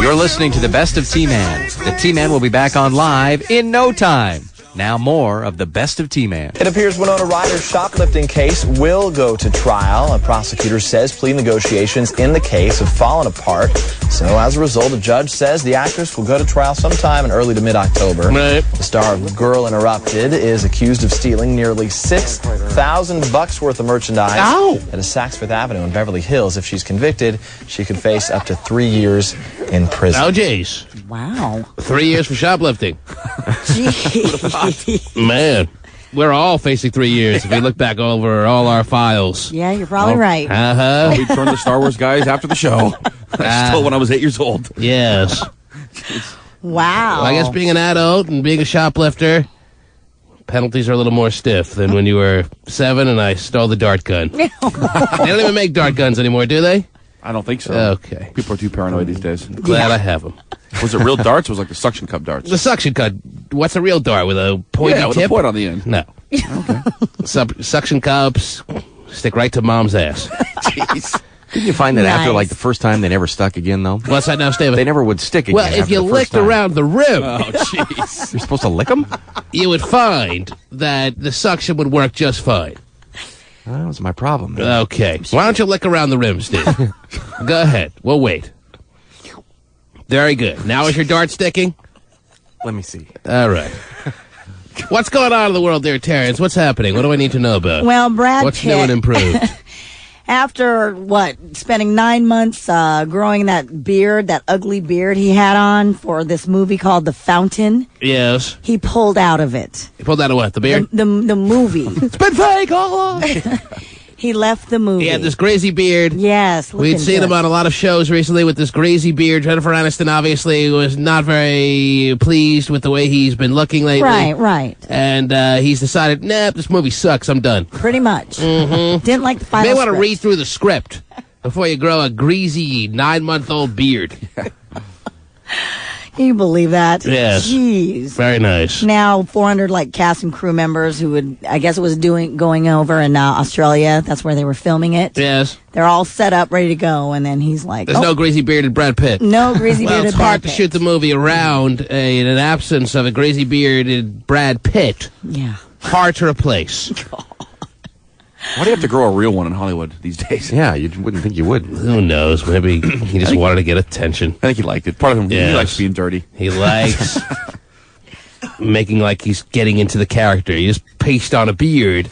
You're listening to the Best of T-Man. The T-Man will be back on live in no time. Now more of the Best of T-Man. It appears Winona Ryder's shoplifting case will go to trial. A prosecutor says plea negotiations in the case have fallen apart. So as a result, a judge says the actress will go to trial sometime in early to mid-October. Right. The star of Girl Interrupted is accused of stealing nearly $6,000 worth of merchandise at a Saks Fifth Avenue in Beverly Hills. If she's convicted, she could face up to 3 years in prison. Oh, jeez. Wow. 3 years for shoplifting. Gee. Man, we're all facing 3 years if we look back over all our files. Yeah, you're probably right. Uh-huh. We turned to Star Wars guys after the show. Still when I was 8 years old. Yes. Wow. Well, I guess being an adult and being a shoplifter, penalties are a little more stiff than when you were 7 and I stole the dart gun. They don't even make dart guns anymore, do they? I don't think so. Okay. People are too paranoid these days. Glad I have them. Was it real darts or was it like the suction cup darts? The suction cup. What's a real dart with a pointy Yeah, with tip? a point on the end. No. Suction cups stick right to mom's ass. Jeez. Didn't you find that after Nice. like the first time they never stuck again though? What's that now, Steven? They never would stick again. Well, if after you the first licked time. around the rim, Oh, jeez. You're supposed to lick them? you would find that the suction would work just fine. That was my problem. Okay. Why don't you lick around the rim, Steve? Go ahead. We'll wait. Very good. Now is your dart sticking? Let me see. All right. What's going on in the world there, Terrence? What's happening? What do I need to know about? Well, Brad What's Pitt, new and improved? after spending 9 months growing that beard, that ugly beard he had on for this movie called The Fountain, Yes. he pulled out of it. You pulled out of what? The beard? The movie. It's been fake all along. He left the movie. He had this crazy beard. Yes. We'd looking seen good. him on a lot of shows recently with this crazy beard. Jennifer Aniston obviously was not very pleased with the way he's been looking lately. Right. And he's decided, nah, this movie sucks. I'm done. Pretty much. Mm-hmm. Didn't like the You final may want to script. read through the script before you grow a greasy 9-month-old beard. Can you believe that? Yes. Jeez. Very nice. Now 400 cast and crew members who would, I guess it was going over in Australia. That's where they were filming it. Yes. They're all set up, ready to go, and then he's like, There's no greasy bearded Brad Pitt. no greasy Well, bearded it's hard Brad to Pitt. shoot the movie around in an absence of a greasy bearded Brad Pitt. Yeah. Hard to replace. Why do you have to grow a real one in Hollywood these days? Yeah, you wouldn't think you would. Who knows? Maybe he just wanted to get attention. I think he liked it. Part of him, Yes. he likes being dirty. He likes making like he's getting into the character. You just paste on a beard,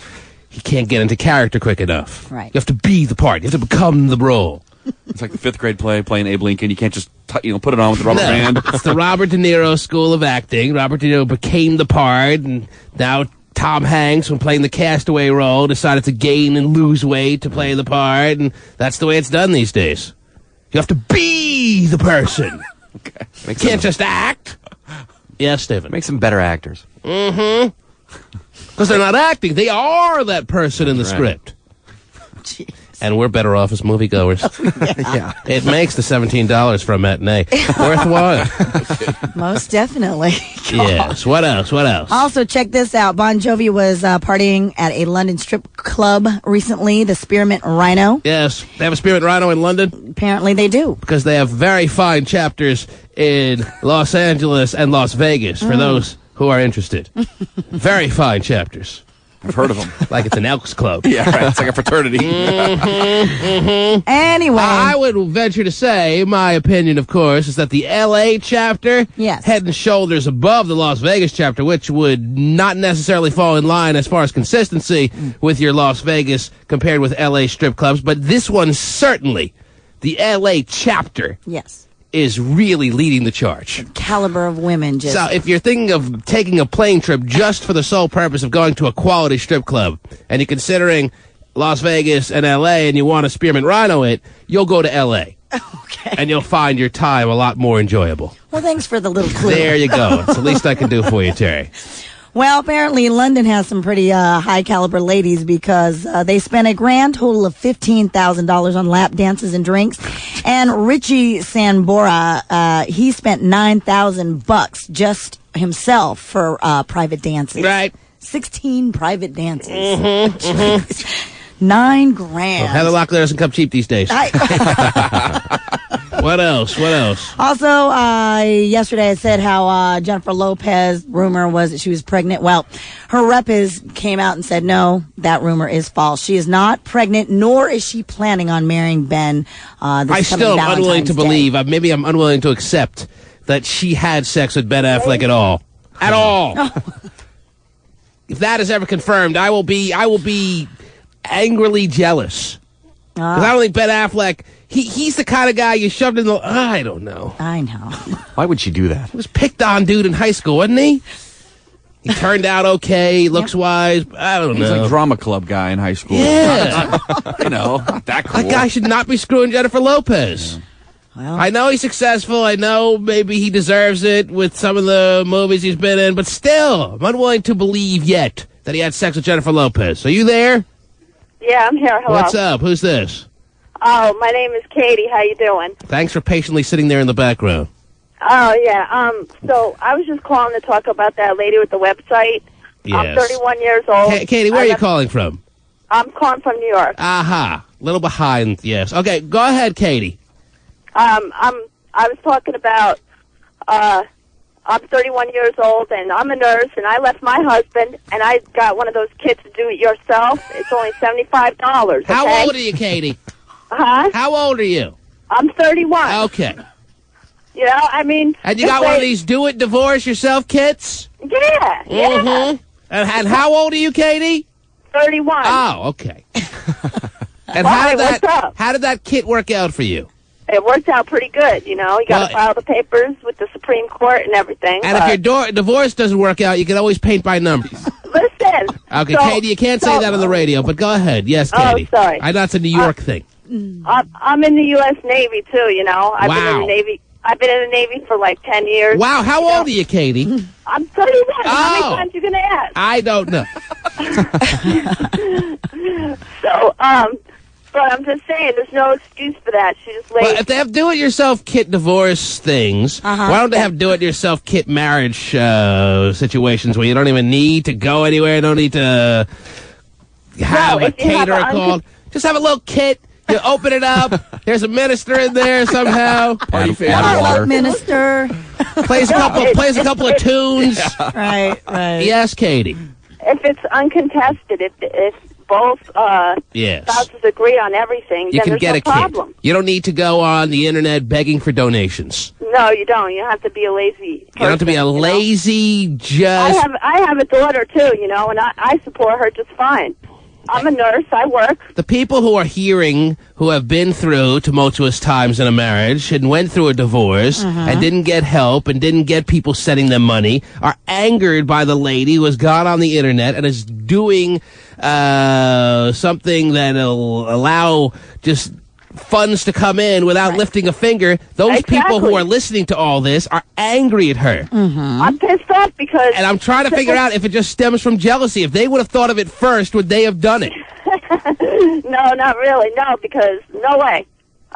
he can't get into character quick enough. Right. You have to be the part. You have to become the role. It's like the 5th grade play playing Abe Lincoln. You can't just put it on with the rubber band. It's the Robert De Niro School of Acting. Robert De Niro became the part, and now Tom Hanks, when playing the castaway role, decided to gain and lose weight to play the part, and that's the way it's done these days. You have to be the person. Okay. You can't just act. Yes, Stephen. Makes them better actors. Because they're not acting. They are that person in the Right. script. And we're better off as moviegoers. Yeah. It makes the $17 for a matinee worthwhile. Most definitely. Yes. What else? What else? Also, check this out. Bon Jovi was partying at a London strip club recently, the Spearmint Rhino. Yes. They have a Spirit Rhino in London Apparently they do. because they have very fine chapters in Los Angeles and Las Vegas for those who are interested. Very fine chapters. I've heard of them. Like it's an Elks Club. Yeah, right. It's like a fraternity. Anyway. I would venture to say, my opinion, of course, is that the L.A. chapter, Yes. head and shoulders above the Las Vegas chapter, which would not necessarily fall in line as far as consistency with your Las Vegas compared with L.A. strip clubs, but this one certainly, the L.A. chapter, yes. is really leading the charge. Caliber of women just. So if you're thinking of taking a plane trip just for the sole purpose of going to a quality strip club, and you're considering Las Vegas and L.A., and you want to Spearmint Rhino it, you'll go to L.A. Okay. And you'll find your time a lot more enjoyable. Well, thanks for the little clue. There you go. It's the least I can do for you, Terry. Well, apparently London has some pretty high caliber ladies because they spent a grand total of $15,000 on lap dances and drinks. And Richie Sambora, he spent $9,000 just himself for private dances. Right. 16 private dances. $9 grand. Well, Heather Locklear doesn't come cheap these days. What else? Also, yesterday I said how Jennifer Lopez rumor was that she was pregnant. Well, her rep came out and said, no, that rumor is false. She is not pregnant, nor is she planning on marrying Ben. I still am unwilling to believe, maybe I'm unwilling to accept that she had sex with Ben Affleck at all. At all. If that is ever confirmed, I will be angrily jealous. Because I don't think Ben Affleck... He's the kind of guy you shoved in the... I don't know. I know. Why would she do that? He was picked on dude in high school, wasn't he? He turned out okay, looks-wise. I don't know. He's like drama club guy in high school. Yeah. Not that cool. That guy should not be screwing Jennifer Lopez. Yeah. Well, I know he's successful. I know maybe he deserves it with some of the movies he's been in. But still, I'm unwilling to believe yet that he had sex with Jennifer Lopez. Are you there? Yeah, I'm here. Hello. What's up? Who's this? Oh, my name is Katie. How you doing? Thanks for patiently sitting there in the background. Oh, yeah. So I was just calling to talk about that lady with the website. Yes. I'm 31 years old. Katie, where are you calling from? I'm calling from New York. Aha. Little behind, yes. Okay, go ahead, Katie. I was talking about, I'm 31 years old, and I'm a nurse, and I left my husband, and I got one of those kits to do it yourself. It's only $75, okay? How old are you, Katie? Huh? How old are you? I'm 31. Okay. You know, I mean... And you got one of these do-it-divorce-yourself kits? Yeah, yeah. Mm-hmm. And how old are you, Katie? 31. Oh, okay. And Why? What's up? how did that kit work out for you? It worked out pretty good, you know. You got to file the papers with the Supreme Court and everything. And if your divorce doesn't work out, you can always paint by numbers. Listen. Okay, Katie, you can't say that on the radio, but go ahead. Yes, Katie. Oh, sorry. I know it's a New York thing. I'm in the U.S. Navy, too, you know. I've been in the Navy. I've been in the Navy for like 10 years. Wow, how old are you, Katie? I'm 31. How many times you going to ask? I don't know. So, but I'm just saying, there's no excuse for that. She just laid... Well, if they have do-it-yourself kit divorce things, why don't they have do-it-yourself kit marriage situations where you don't even need to go anywhere, you don't need to have a caterer called. Just have a little kit. You open it up. There's a minister in there somehow. Party water. Minister. Plays a couple of tunes. Right. Yes, Katie. If it's uncontested, if both spouses agree on everything, you then can there's get no a problem. kit. You don't need to go on the internet begging for donations. No, you don't. You have to be a lazy person. You don't have to be a lazy, just... I have a daughter, too, you know, and I support her just fine. I'm a nurse. I work. The people who are hearing, who have been through tumultuous times in a marriage and went through a divorce and didn't get help and didn't get people sending them money, are angered by the lady who has gone on the internet and is doing something that'll allow just funds to come in without lifting a finger. Those people who are listening to all this are angry at her. I'm pissed off because... And I'm trying to figure out if it just stems from jealousy. If they would have thought of it first, would they have done it? No, not really. No, because no way.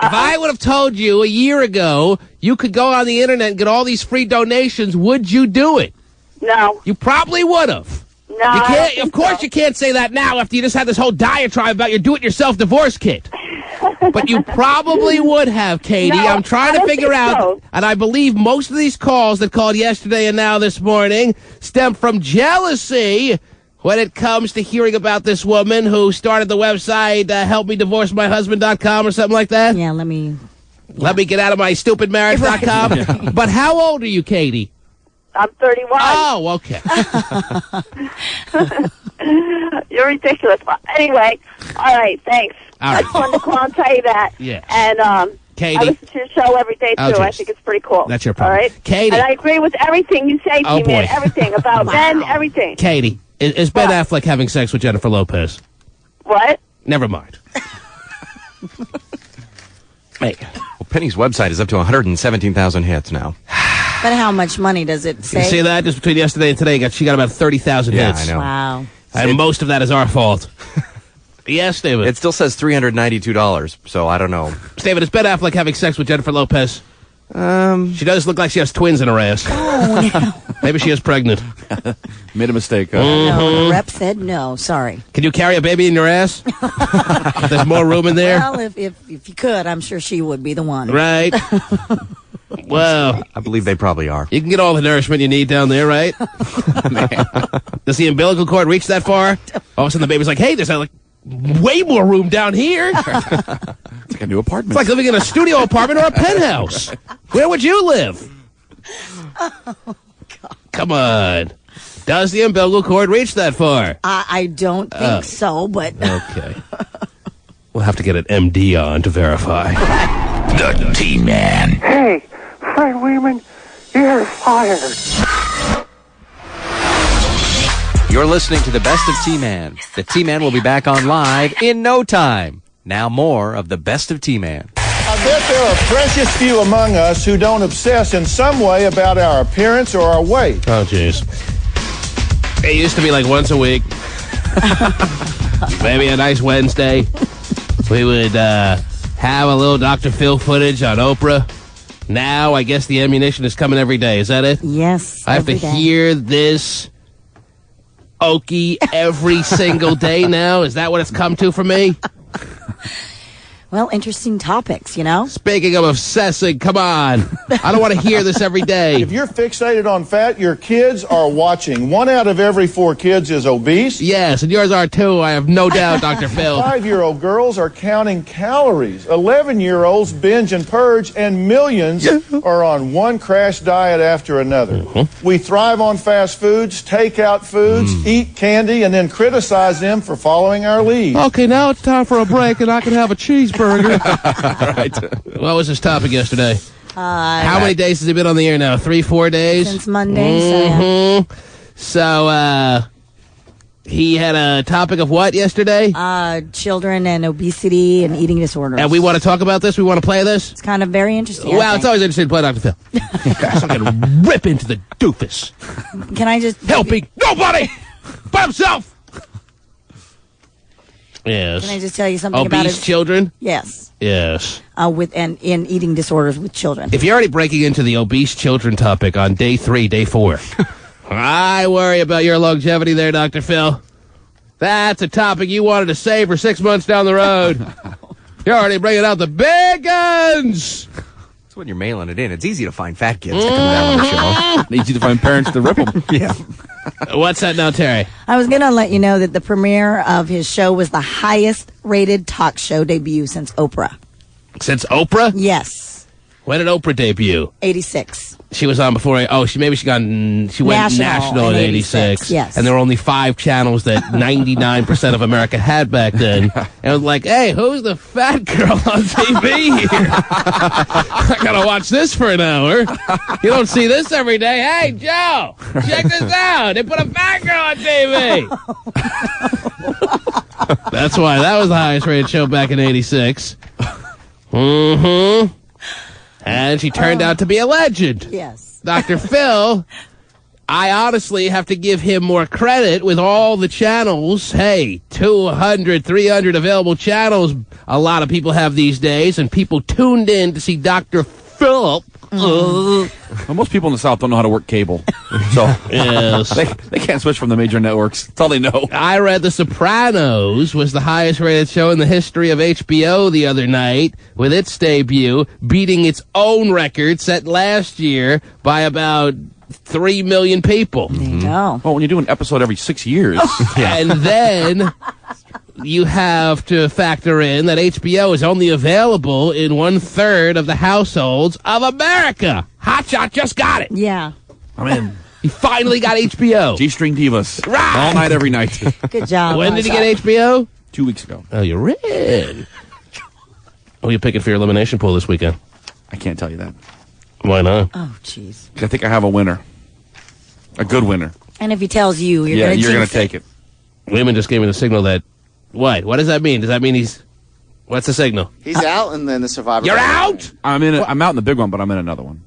If I would have told you a year ago you could go on the internet and get all these free donations, would you do it? No. You probably would have. No, you can't. Of course, you can't say that now after you just had this whole diatribe about your do-it-yourself divorce kit. But you probably would have, Katie. No, I'm trying to figure out, and I believe most of these calls that called yesterday and now this morning stem from jealousy when it comes to hearing about this woman who started the website helpmedivorcemyhusband.com or something like that. Yeah, let me get out of my stupidmarriage.com. Right. But how old are you, Katie? I'm 31. Oh, okay. You're ridiculous. Anyway, all right, thanks. All right. I just wanted to call and tell you that. Yeah. And Katie. I listen to your show every day, too. I think it's pretty cool. That's your problem. All right? Katie. And I agree with everything you say to me, man. Everything. About Ben, everything. Katie, is Ben Affleck having sex with Jennifer Lopez? What? Never mind. Hey. Well, Penny's website is up to 117,000 hits now. But how much money does it say? You see that? Just between yesterday and today, she got about 30,000 hits. I know. Wow. And most of that is our fault. Yes, David. It still says $392, so I don't know. David, is Ben Affleck having sex with Jennifer Lopez? She does look like she has twins in her ass. Oh, no. Maybe she is pregnant. Made a mistake. Huh? No, the rep said no. Sorry. Can you carry a baby in your ass? If there's more room in there. Well, if you could, I'm sure she would be the one. Right. Well, I believe they probably are. you can get all the nourishment you need down there, right? Does the umbilical cord reach that far? All of a sudden the baby's like, hey, there's like way more room down here. It's like a new apartment. It's like living in a studio apartment or a penthouse. Where would you live? Come on. Does the umbilical cord reach that far? I don't think so, but Okay. We'll have to get an MD on to verify. The T-Man. Hey, Fred Weeman, you're fired. You're listening to the best of T-Man. The T-Man will be back on live in no time. Now more of the best of T-Man. I bet there are precious few among us who don't obsess in some way about our appearance or our weight. Oh, jeez. It used to be like once a week. Maybe a nice Wednesday. We would have a little Dr. Phil footage on Oprah. Now, I guess the ammunition is coming every day. Is that it? yes. I have to every day. hear this Okie every single day now? Is that what it's come to for me? Well, interesting topics, you know? Speaking of obsessing, come on. I don't want to hear this every day. If you're fixated on fat, your kids are watching. 1 out of every 4 kids is obese. Yes, and yours are too, I have no doubt, Dr. Phil. 5-year-old girls are counting calories. 11-year-olds binge and purge, and millions are on one crash diet after another. We thrive on fast foods, take out foods, eat candy, and then criticize them for following our lead. Okay, now it's time for a break, and I can have a cheeseburger. Right. What was his topic yesterday? How many days has he been on the air now? 3-4 days? Since Monday, so yeah. So, he had a topic of what yesterday? Children and obesity and eating disorders. And we want to talk about this? We want to play this? It's kind of very interesting. I Well, it's think. always interesting to play Dr. Phil. So I can rip into the doofus. Can I just Helping nobody but himself. Yes. Can I just tell you something about Obese it? children? Yes. Yes. With and in eating disorders with children. If you're already breaking into the obese children topic on day 3, day 4, I worry about your longevity there, Dr. Phil. That's a topic you wanted to save for 6 months down the road. You're already bringing out the big guns. That's when you're mailing it in. It's easy to find fat kids to come down on the show. Easy to find parents to rip them. Yeah. What's that now, Terry? I was going to let you know that the premiere of his show was the highest rated talk show debut since Oprah. Since Oprah? Yes. When did Oprah debut? 86. She was on before. She went national in 86. Yes. And there were only 5 channels that 99% of America had back then. And it was like, hey, who's the fat girl on TV here? I gotta watch this for an hour. You don't see this every day. Hey, Joe, check this out. They put a fat girl on TV. That's why that was the highest rated show back in 86. Mm-hmm. And she turned out to be a legend. Yes. Dr. Phil, I honestly have to give him more credit with all the channels. Hey, 200, 300 available channels a lot of people have these days, and people tuned in to see Dr. Phil. Well, most people in the South don't know how to work cable. So Yes. they can't switch from the major networks. That's all they know. I read The Sopranos was the highest rated show in the history of HBO the other night with its debut, beating its own record set last year by about 3 million people. There you go. Well, when you do an episode every 6 years. And then you have to factor in that HBO is only available in 1/3 of the households of America. Hotshot just got it. Yeah. I'm in. He finally got HBO. G-String Divas. Right. All night, every night. Good job. When did he get HBO? 2 weeks ago. Oh, you're in. Who are you picking for your elimination pool this weekend? I can't tell you that. Why not? Oh, jeez. I think I have a winner. A good winner. And if he tells you, you're Yeah, going to you're going to take it. Women just gave me the signal that... What? What does that mean? Does that mean he's... What's the signal? He's out, and then the Survivor. You're out? I'm out in the big one, but I'm in another one.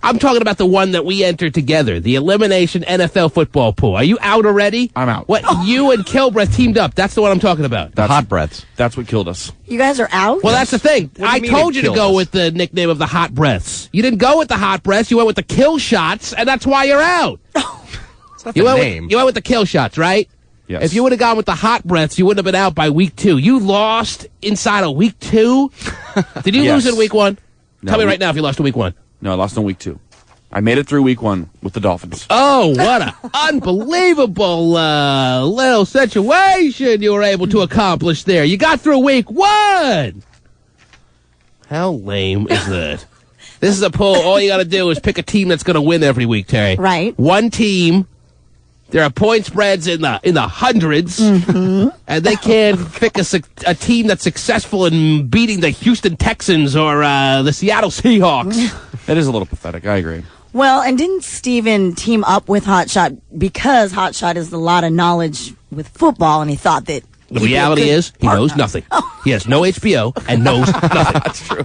I'm talking about the one that we entered together, the Elimination NFL Football Pool. Are you out already? I'm out. What? You and Kilbreath teamed up. That's the one I'm talking about. The hot breaths. That's what killed us. You guys are out? Well, that's the thing. do you I mean told it you to killed go us? with the nickname of the Hot Breaths. You didn't go with the Hot Breaths. You went with the Kill Shots, and that's why you're out. It's not You the went, name. you went with the Kill Shots, right? Yes. If you would have gone with the Hot Breaths, you wouldn't have been out by week 2. You lost inside of week 2? Did you Yes. lose in week 1? No, Tell me we- right now if you lost in week 1. No, I lost in week 2. I made it through week 1 with the Dolphins. Oh, what an unbelievable little situation you were able to accomplish there. You got through week 1. How lame is that? This is a poll. All you got to do is pick a team that's going to win every week, Terry. Right. One team. There are point spreads in the hundreds, and they can't pick a team that's successful in beating the Houston Texans or the Seattle Seahawks. It is a little pathetic. I agree. Well, and didn't Steven team up with Hotshot because Hotshot has a lot of knowledge with football, and he thought that... The reality is, he knows nothing. He has no HBO and knows nothing. That's true.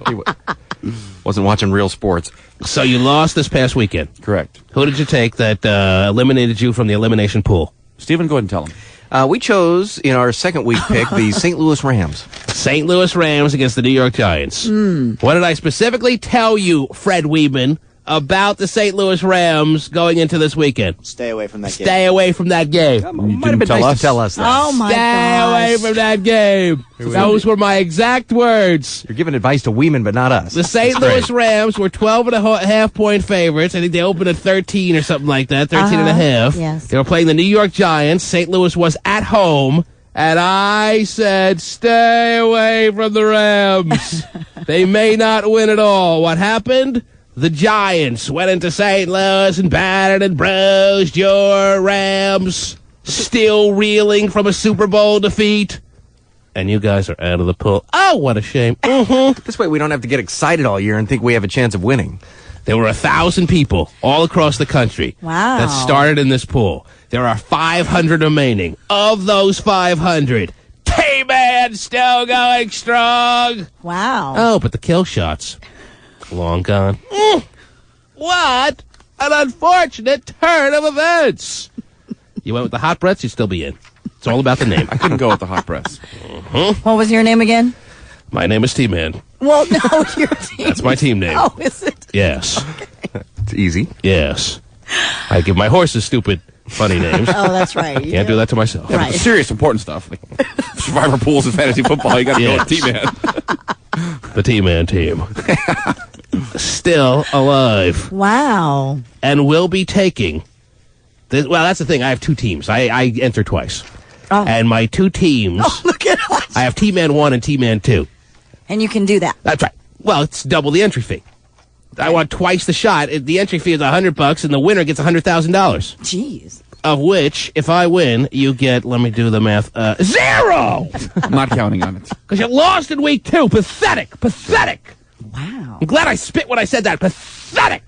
He wasn't watching real sports. So you lost this past weekend. Correct. Who did you take that eliminated you from the elimination pool? Stephen, go ahead and tell him. We chose, in our second week pick, the St. Louis Rams. St. Louis Rams against the New York Giants. What did I specifically tell you, Fred Weeman, about the St. Louis Rams going into this weekend? Stay away from that game. Stay away from that game. Might have been nice to tell us that. Oh, my Stay gosh. away from that game. Those were my exact words. You're giving advice to Weeman, but not us. The St. Louis Rams were 12.5-point favorites. I think they opened at 13 or something like that, 13 and a half. Yes. They were playing the New York Giants. St. Louis was at home. And I said, stay away from the Rams. They may not win at all. What happened? The Giants went into St. Louis and battered and bruised your Rams, still reeling from a Super Bowl defeat. And you guys are out of the pool. Oh, what a shame. This way we don't have to get excited all year and think we have a chance of winning. There were 1,000 people all across the country Wow. that started in this pool. There are 500 remaining. Of those 500, T-Man still going strong. Wow. Oh, but the kill shots, long gone. What an unfortunate turn of events. You went with the hot breaths, you'd still be in. It's all about the name. I couldn't go with the hot breaths. What was your name again? My name is T-Man. Well, no, your team. That's my team name. Oh, is it? Yes. It's easy. Yes. I give my horses stupid, funny names. Oh, that's right. You Can't do that to myself. Right. Serious, important stuff. Like survivor pools and fantasy football. You got to go with Yes. T-Man. The T-Man team. Still alive. Wow. And will be taking... well, that's the thing. I have two teams. I enter twice. Oh. And my two teams... Look at us. I have T-Man 1 and T-Man 2. And you can do that. That's right. Well, it's double the entry fee. I want twice the shot. The entry fee is $100, and the winner gets $100,000. Jeez. Of which, if I win, you get, let me do the math, 0! I'm not counting on it. Because you lost in week 2. Pathetic. Pathetic. Wow. I'm glad I spit when I said that. Pathetic.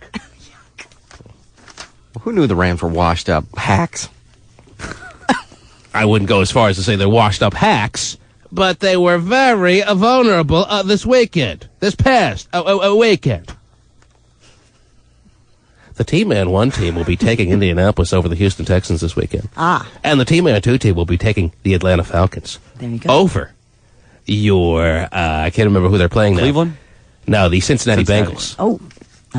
Who knew the Rams were washed up? Hacks. I wouldn't go as far as to say they're washed up hacks, but they were very vulnerable this weekend. This past weekend. The T-Man 1 team will be taking Indianapolis over the Houston Texans this weekend. And the T-Man 2 team will be taking the Atlanta Falcons. There you go. Over your, I can't remember who they're playing now. Cleveland? No, the Cincinnati Cincinnati. Bengals. Oh,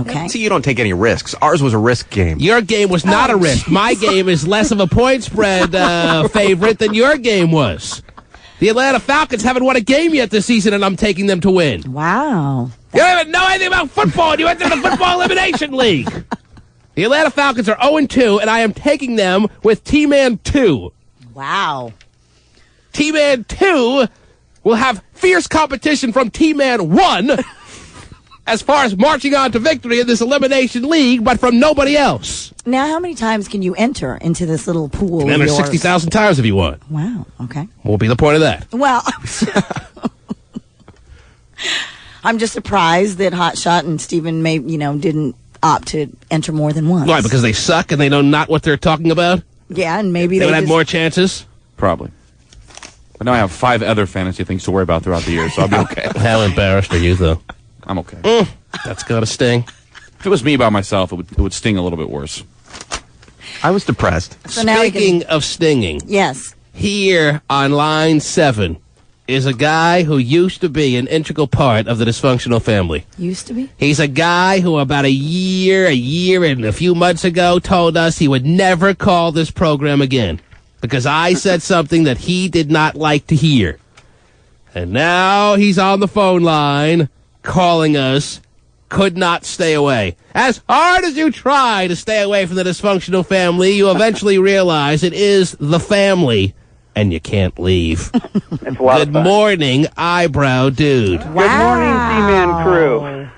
okay. See, you don't take any risks. Ours was a risk game. Your game was not a risk. My game is less of a point spread favorite than your game was. The Atlanta Falcons haven't won a game yet this season, and I'm taking them to win. Wow. You don't even know anything about football, and you entered the Football Elimination League. The Atlanta Falcons are 0-2, and I am taking them with T-Man 2. Wow. T-Man 2 will have fierce competition from T-Man 1 as far as marching on to victory in this Elimination League, but from nobody else. Now, how many times can you enter into this little pool? Enter of yours? 60,000 times if you want. Wow. Okay. What will be the point of that? Well, I'm just surprised that Hotshot and Steven didn't opt to enter more than once. Why? Because they suck and they know not what they're talking about? Yeah, and maybe They would have just- more chances? Probably. But now I have 5 other fantasy things to worry about throughout the year, so I'll be okay. How embarrassed are you, though? I'm okay. That's got to sting. If it was me by myself, it would sting a little bit worse. I was depressed. So now we Speaking of stinging, Yes. here on line 7 is a guy who used to be an integral part of the dysfunctional family. Used to be. He's a guy who about a year and a few months ago told us he would never call this program again because I said something that he did not like to hear. And now he's on the phone line calling us. Could not stay away. As hard as you try to stay away from the dysfunctional family, you eventually realize it is the family, and you can't leave. It's a lot Good of fun. morning, eyebrow dude. Good morning, T-Man crew.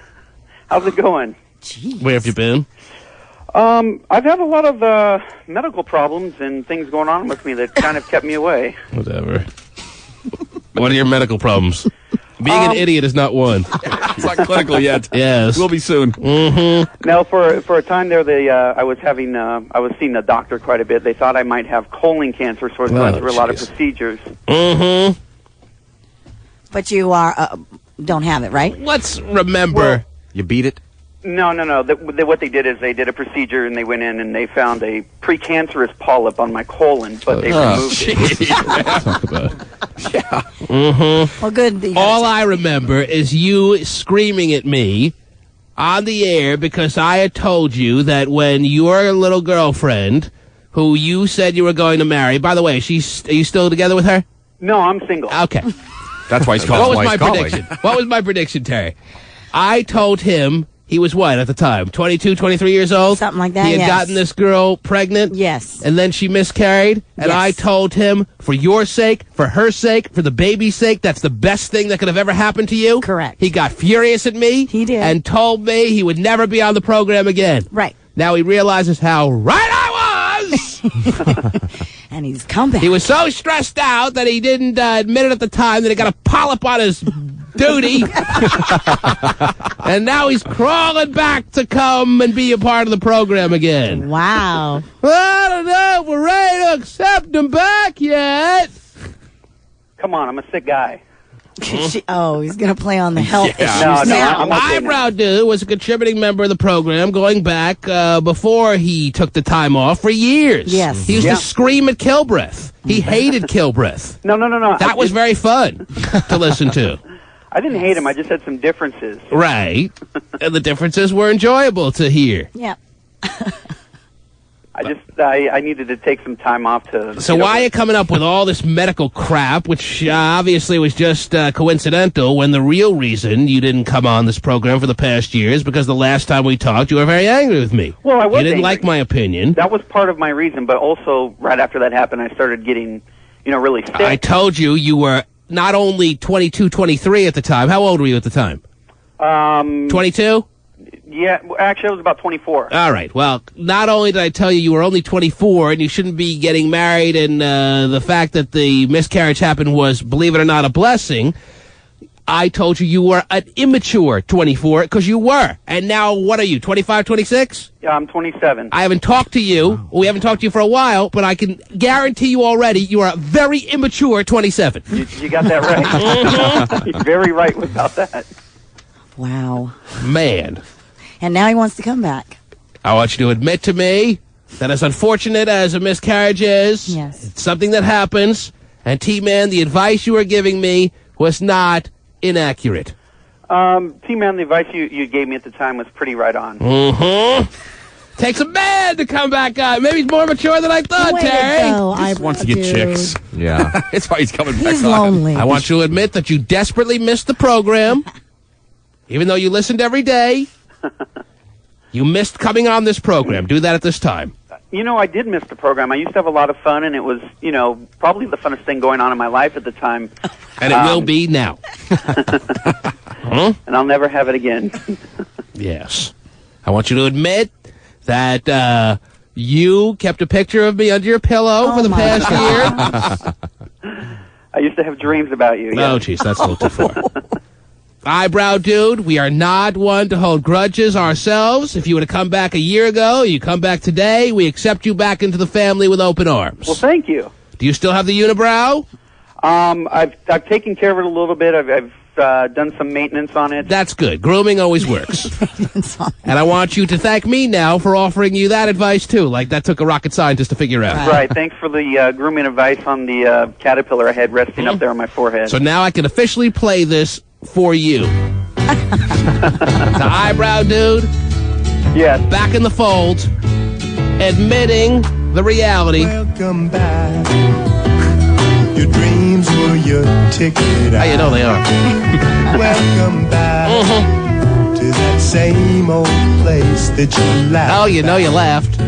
How's it going? Where have you been? I've had a lot of medical problems and things going on with me that kind of kept me away. Whatever. What are your medical problems? Being an idiot is not one. It's not clinical yet. Yes. Will be soon. Mm-hmm. Now, for a time there, I was seeing a doctor quite a bit. They thought I might have colon cancer, so I was going through a lot of procedures. Mm-hmm. But you are don't have it, right? Let's remember. You beat it? No. What they did is they did a procedure and they went in and they found a precancerous polyp on my colon, but they removed it. Talk about it. Yeah. Mm-hmm. Well, good. that you All I remember is you screaming at me on the air because I had told you that when your little girlfriend, who you said you were going to marry, by the way, are you still together with her? No, I'm single. Okay. That's why he's calling. What was my prediction? What was my prediction, Terry? I told him he was what at the time? 22, 23 years old? Something like that, He had yes. gotten this girl pregnant? Yes. And then she miscarried? And Yes. I told him, for your sake, for her sake, for the baby's sake, that's the best thing that could have ever happened to you? Correct. He got furious at me. He did. And told me he would never be on the program again. Right. Now he realizes how right I was! And he's come back. He was so stressed out that he didn't admit it at the time that he got a polyp on his duty. And now he's crawling back to come and be a part of the program again. Wow. I don't know if we're ready to accept him back yet. Come on, I'm a sick guy. He's going to play on the health issues No, now. I'm okay now. Eyebrow Dude was a contributing member of the program going back before he took the time off for years. Yes. He used to scream at Kilbreath. He hated Kilbreath. No. That was very fun to listen to. I didn't hate him. I just had some differences. Right. And the differences were enjoyable to hear. Yeah. I needed to take some time off to. So why are you coming up with all this medical crap, which obviously was just coincidental, when the real reason you didn't come on this program for the past years because the last time we talked, you were very angry with me. Well, I was You didn't angry. like my opinion. That was part of my reason, but also right after that happened, I started getting, really sick. I told you you were not only 22, 23 at the time. How old were you at the time? 22? Yeah, well, actually, I was about 24. All right. Well, not only did I tell you were only 24 and you shouldn't be getting married, and the fact that the miscarriage happened was, believe it or not, a blessing, I told you were an immature 24 because you were. And now, what are you, 25, 26? Yeah, I'm 27. I haven't talked to you. We haven't talked to you for a while, but I can guarantee you already you are a very immature 27. You got that right. You're very right about that. Wow. Man. And now he wants to come back. I want you to admit to me that as unfortunate as a miscarriage is, Yes. it's something that happens, and T-Man, the advice you were giving me was not inaccurate. T-Man, the advice you gave me at the time was pretty right on. Mm-hmm. Takes a man to come back on. Maybe he's more mature than I thought, Way to Terry. go, He just wants to get dude. chicks. Yeah. That's why he's coming back He's on. lonely. I want you to admit that you desperately missed the program, even though you listened every day. You missed coming on this program. Do that at this time. I did miss the program. I used to have a lot of fun, and it was, probably the funnest thing going on in my life at the time. And it will be now. And I'll never have it again. Yes. I want you to admit that you kept a picture of me under your pillow for the my past year. I used to have dreams about you. Oh, Yeah. jeez, that's a little too far. Eyebrow Dude, we are not one to hold grudges ourselves. If you would have come back a year ago, you come back today, we accept you back into the family with open arms. Well, thank you. Do you still have the unibrow? I've taken care of it a little bit. I've done some maintenance on it. That's good. Grooming always works. And I want you to thank me now for offering you that advice, too. Like, that took a rocket scientist to figure out. Right. Thanks for the grooming advice on the caterpillar I had resting up there on my forehead. So now I can officially play this for you. The eyebrow dude. Yes. Back in the fold. Admitting the reality. Welcome back. Your dreams were your ticket. How you know they are? Welcome back to that same old place that you laughed. Oh, you know you laughed.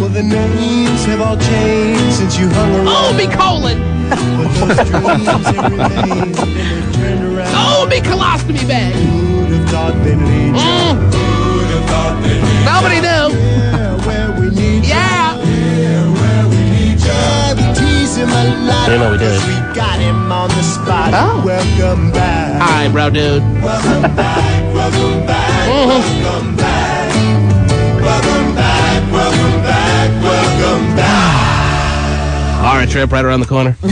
Well, the names have all changed since you hung around. Oh, me colon. But those dreams have remained and they turned around. Oh, me colostomy bag. Who'd have thought they'd lead you? Who'd have thought they'd lead you? Nobody knew. Yeah, where we need you. Yeah. Where we need you. Yeah, we tease him a lot. I know we did. We got him on the spot. Oh. Welcome back. Eyebrow dude. Welcome back. Welcome back. Welcome back. Welcome back. Welcome back. Welcome back. All right, trip right around the corner. The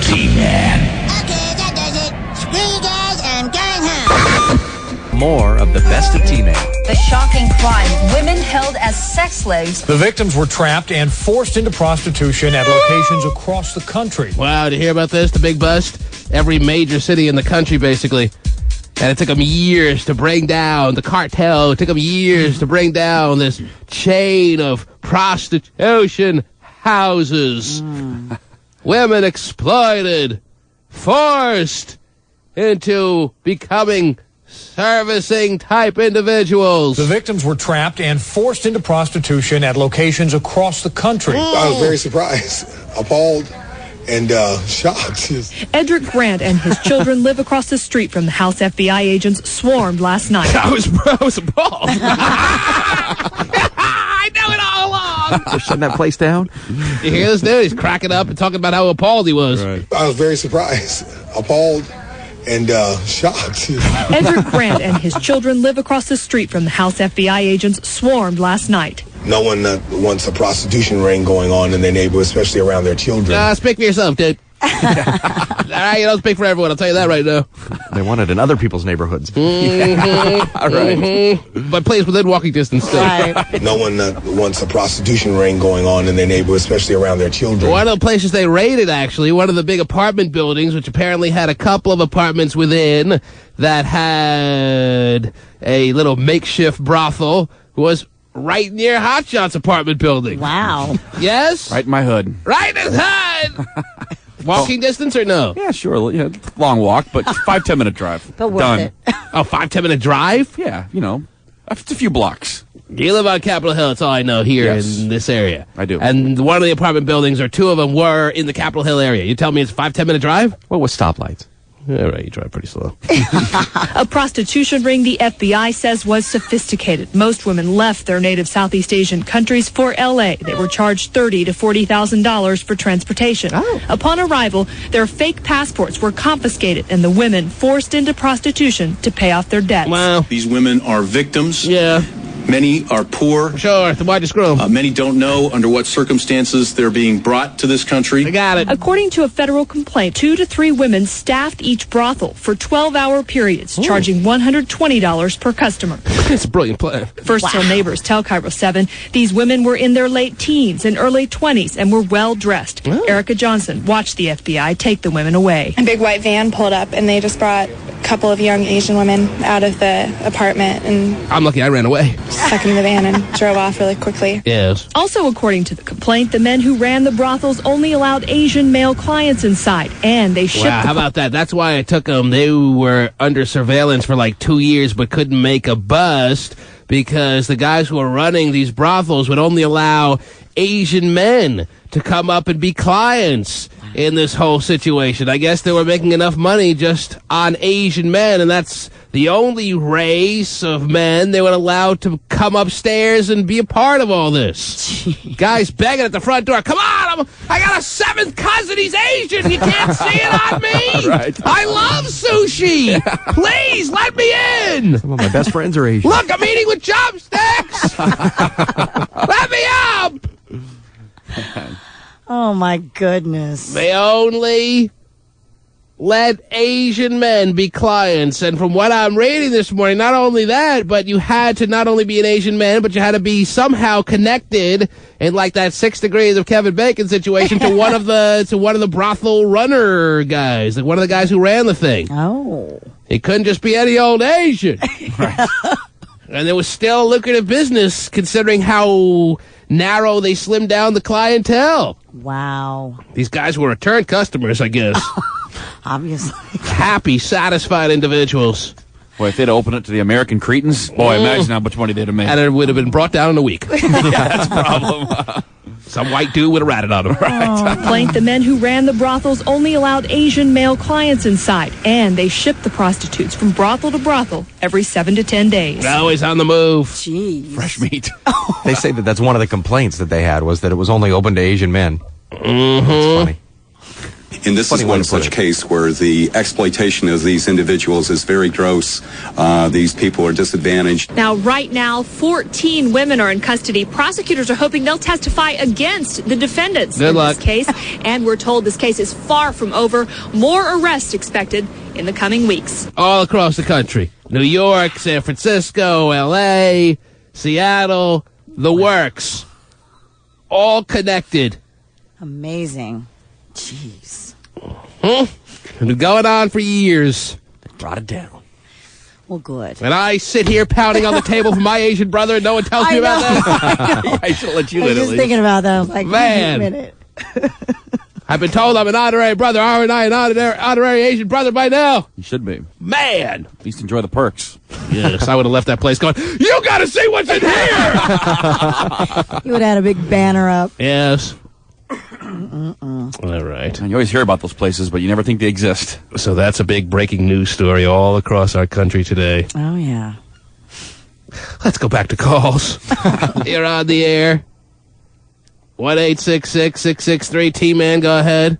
T-Man. Okay, that does it. Screw you guys, I'm going home. More of the best of T-Man. The shocking crime. Women held as sex slaves. The victims were trapped and forced into prostitution at locations across the country. Wow, did you hear about this? The big bust? Every major city in the country, basically. And it took them years to bring down the cartel. It took them years to bring down this chain of prostitution houses. Women exploited, forced into becoming servicing type individuals. The victims were trapped and forced into prostitution at locations across the country. I was very surprised, appalled, and shocked. Edric Grant and his children live across the street from the house FBI agents swarmed last night. I was appalled. I knew it all along. They're shutting that place down? You hear this dude? He's cracking up and talking about how appalled he was. Right. I was very surprised, appalled, and shocked. Edric Grant and his children live across the street from the house FBI agents swarmed last night. No one wants a prostitution ring going on in their neighborhood, especially around their children. Speak for yourself, dude. All right, you don't speak for everyone. I'll tell you that right now. They want it in other people's neighborhoods. But please, within walking distance still. Right. No one wants a prostitution ring going on in their neighborhood, especially around their children. One of the places they raided, actually, one of the big apartment buildings, which apparently had a couple of apartments within that had a little makeshift brothel, was right near Hotshot's apartment building. Wow. Yes? Right in my hood. Right in his head! Walking distance or no? Yeah, sure. Yeah, long walk, but 5-10 minute drive. But worth Done. it. Oh, 5-10 minute drive? Yeah, you know, it's a few blocks. You live on Capitol Hill, that's all I know here in this area. I do. And one of the apartment buildings, or two of them, were in the Capitol Hill area. You tell me it's a 5-10 minute drive? Well, with stoplights. All right, you drive pretty slow. A prostitution ring the FBI says was sophisticated. Most women left their native Southeast Asian countries for L.A. They were charged $30,000 to $40,000 for transportation. Upon arrival, their fake passports were confiscated and the women forced into prostitution to pay off their debts. Wow. These women are victims. Yeah. Many are poor. Sure, why'd you screw them? Many don't know under what circumstances they're being brought to this country. I got it. According to a federal complaint, 2 to 3 women staffed each brothel for 12-hour periods, charging $120 per customer. It's a brilliant plan. First Hill neighbors tell Cairo 7 these women were in their late teens and early 20s and were well dressed. Erica Johnson watched the FBI take the women away. A big white van pulled up and they just brought a couple of young Asian women out of the apartment and I'm lucky I ran away. stuck in the van and drove off really quickly. Yes. Also, according to the complaint, the men who ran the brothels only allowed Asian male clients inside, and they shipped Wow, how about that? That's why I took them. They were under surveillance for like 2 years but couldn't make a bust because the guys who were running these brothels would only allow Asian men to come up and be clients in this whole situation. I guess they were making enough money just on Asian men, and that's the only race of men they would allow to come upstairs and be a part of all this. Guys begging at the front door, come on, I got a 7th cousin, he's Asian, you can't see it on me. Right. I love sushi. Please, let me in. Some of my best friends are Asian. Look, I'm eating with chopsticks. Let me up. Oh, my goodness. They only let Asian men be clients. And from what I'm reading this morning, not only that, but you had to not only be an Asian man, but you had to be somehow connected in like that 6 Degrees of Kevin Bacon situation to one of the brothel runner guys, like one of the guys who ran the thing. Oh. It couldn't just be any old Asian. Right. And it was still a lucrative business considering how narrow they slimmed down the clientele. Wow. These guys were return customers, I guess. Obviously. Happy, satisfied individuals. Boy, if they'd opened it to the American Cretans, boy, imagine how much money they'd have made. And it would have been brought down in a week. Yeah, that's a problem. Some white dude would have ratted on him. Right. Complaint the men who ran the brothels only allowed Asian male clients inside, and they shipped the prostitutes from brothel to brothel every 7 to 10 days. Always on the move. Jeez. Fresh meat. They say that that's one of the complaints that they had was that it was only open to Asian men. Mm-hmm. That's funny. And this is one such case where the exploitation of these individuals is very gross. These people are disadvantaged. Now, right now, 14 women are in custody. Prosecutors are hoping they'll testify against the defendants in this case. And we're told this case is far from over. More arrests expected in the coming weeks. All across the country. New York, San Francisco, L.A., Seattle, the works. All connected. Amazing. Jeez. It's been going on for years. Brought it down. Well, good. And I sit here pounding on the table for my Asian brother and no one tells me about that. I should let you I was in at just least. thinking about that. I was like, Man. wait a minute. I've been told I'm an honorary brother. Aren't I an honorary Asian brother by now? You should be. Man. At least enjoy the perks. Yes, I would have left that place going, you got to see what's in here. You would have had a big banner up. Yes. All right. And you always hear about those places, but you never think they exist. So that's a big breaking news story all across our country today. Oh, yeah. Let's go back to calls. You're on the air. 1-866-663-T-Man. Go ahead.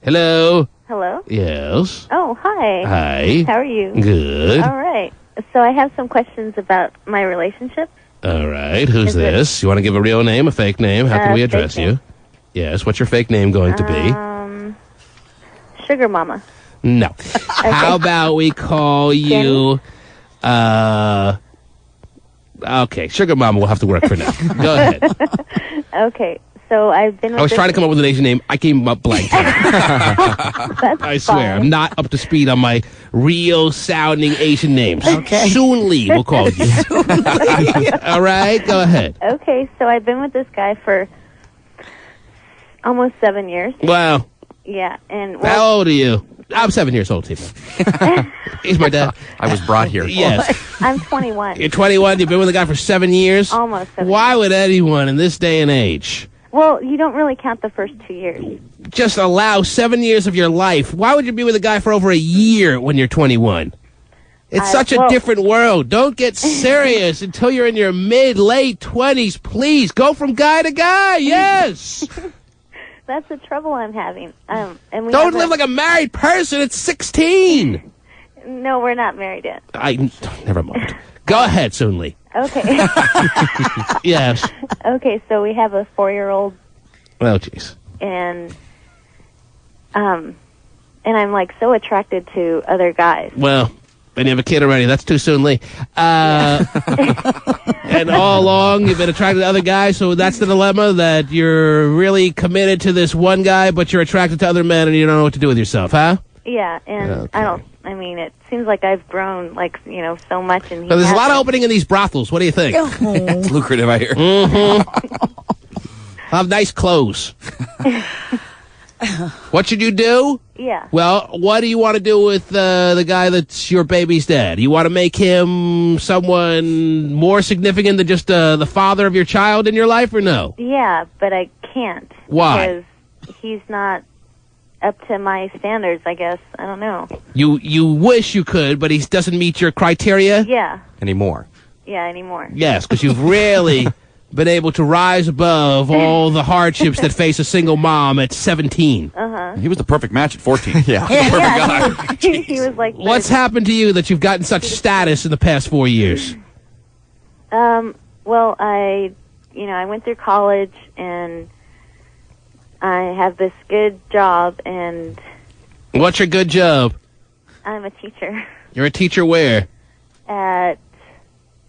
Hello. Hello? Yes. Oh, hi. Hi. How are you? Good. All right. So I have some questions about my relationship. All right. Who's Is it- this? You want to give a real name, a fake name? How can we fake address name. you? Yes. What's your fake name going to be? Sugar Mama. No. How about we call you, okay, Sugar Mama will have to work for now. Go ahead. Okay. So I've been with I was this- trying to come up with an Asian name. I came up blank. I swear, I'm not up to speed on my real sounding Asian names. Okay. Soon Lee, we'll call you. All right, go ahead. Okay, so I've been with this guy for almost 7 years. Wow. Yeah, and How old are you? I'm 7 years old, T-Man. He's my dad. I was brought here. Yes. I'm 21. You're 21. You've been with a guy for 7 years? Almost 7 Why would anyone in this day and age Well, you don't really count the first 2 years. just allow 7 years of your life? Why would you be with a guy for over a year when you're 21? It's such a well- different world. Don't get serious until you're in your late 20s. Please, go from guy to guy. Yes. That's the trouble I'm having. And we Don't have live like a married person at 16. No, we're not married yet. Never mind. Go ahead, Soon Lee. Okay. Yes. Okay, so we have a 4-year-old, Well, jeez. and I'm like so attracted to other guys. Well, and you have a kid already. That's too soon, Lee. And all along, you've been attracted to other guys, so that's the dilemma, that you're really committed to this one guy, but you're attracted to other men, and you don't know what to do with yourself, huh? Yeah, and I mean, it seems like I've grown, like, so much. And he So there's a lot of hasn't. opening in these brothels. What do you think? It's lucrative, I hear. Mm-hmm. Have nice clothes. What should you do? Yeah. Well, what do you want to do with the guy that's your baby's dad? You want to make him someone more significant than just the father of your child in your life, or no? Yeah, but I can't. Why? Because he's not up to my standards, I guess. I don't know. You wish you could, but he doesn't meet your criteria Yeah. anymore. Yeah, anymore. Yes, because you've really been able to rise above all the hardships that face a single mom at 17. Uh-huh. He was the perfect match at 14. Yeah. He was like... What's happened to you that you've gotten such status in the past 4 years? Well, I went through college, and I have this good job, and What's your good job? I'm a teacher You're a teacher where?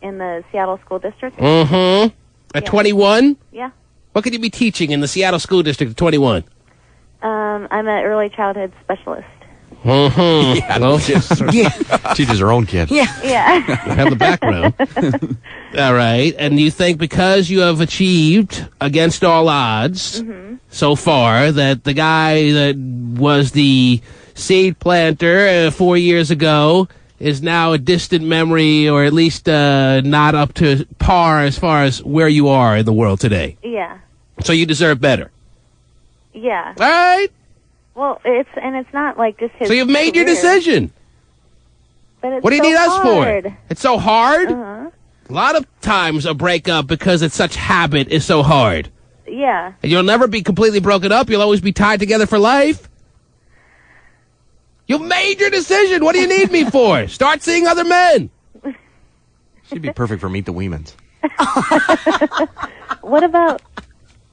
in the Seattle School District. Mm-hmm. At 21? Yeah. What could you be teaching in the Seattle School District at 21? I'm an early childhood specialist. Mm-hmm. Yeah, Well, teaches her own kid. Yeah. You have the background. All right. And you think because you have achieved against all odds so far that the guy that was the seed planter 4 years ago is now a distant memory, or at least not up to par as far as where you are in the world today? Yeah. So you deserve better. Yeah. All right. Well, it's not like just his. So you've made your career, decision. But it's What do you so need us hard. for? It's so hard? Uh-huh. A lot of times a breakup, because it's such habit, is so hard. Yeah. And you'll never be completely broken up. You'll always be tied together for life. You've made your decision. What do you need me for? Start seeing other men. She'd be perfect for Meet the Weemans. What about?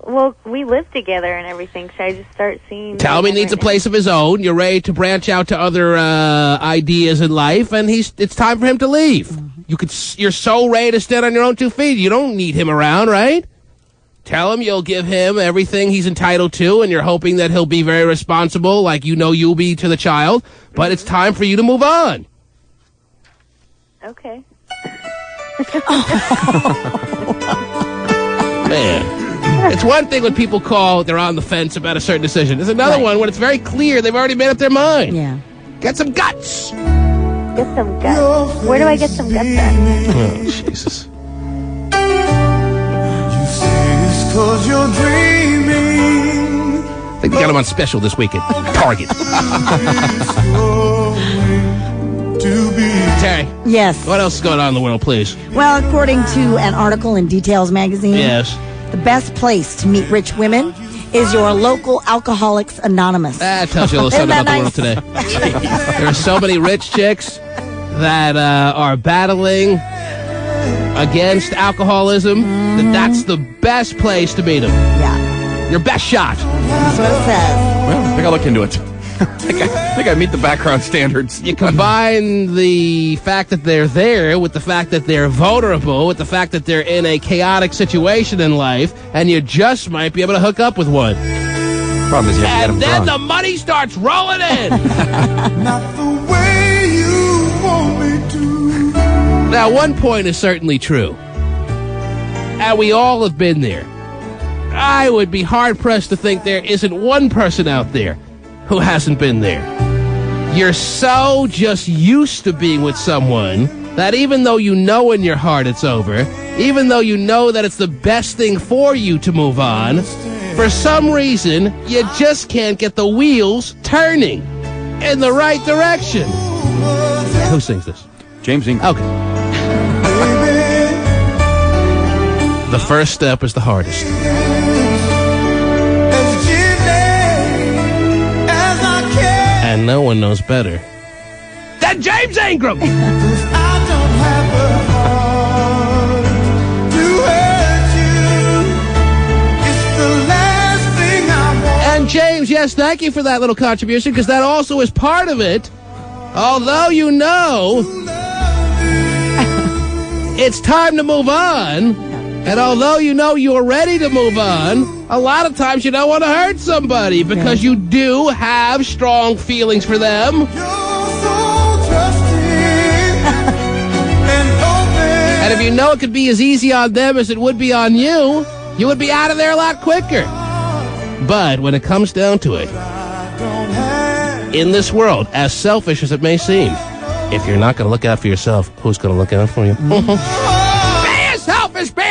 Well, we live together and everything. Should I just start seeing? Talmy needs a place of his own. You're ready to branch out to other ideas in life, and it's time for him to leave. You're so ready to stand on your own 2 feet. You don't need him around, right? Tell him you'll give him everything he's entitled to, and you're hoping that he'll be very responsible, like you know you'll be to the child. But it's time for you to move on. Okay. Man, it's one thing when people call, they're on the fence about a certain decision. There's another one when it's very clear they've already made up their mind. Yeah. Get some guts. Get some guts. Where do I get some guts at? Oh, Jesus. Cause you're dreaming. I think they got them on special this week at Target. Terry. Yes. What else is going on in the world, please? Well, according to an article in Details magazine, Yes. the best place to meet rich women is your local Alcoholics Anonymous. That tells you a little something Isn't about that the world today. There are so many rich chicks that are battling against alcoholism that's the best place to meet them. Yeah. Your best shot. That's what it says. Well, I think I'll look into it. I think I meet the background standards. You combine the fact that they're there with the fact that they're vulnerable, with the fact that they're in a chaotic situation in life, and you just might be able to hook up with one. Problem is you have to get And them then drunk. the money starts rolling in. Not the way you want me to. Now, one point is certainly true. And we all have been there. I would be hard-pressed to think there isn't one person out there who hasn't been there. You're so just used to being with someone that even though you know in your heart it's over, even though you know that it's the best thing for you to move on, for some reason, you just can't get the wheels turning in the right direction. Who sings this? James Ingram. Okay. The first step is the hardest. And no one knows better than James Ingram. And James, yes, thank you for that little contribution, because that also is part of it. Although you know it's time to move on, and although you know you're ready to move on, a lot of times you don't want to hurt somebody because you do have strong feelings for them. And if you know it could be as easy on them as it would be on you, you would be out of there a lot quicker. But when it comes down to it, in this world, as selfish as it may seem, if you're not going to look out for yourself, who's going to look out for you? Be a selfish bitch!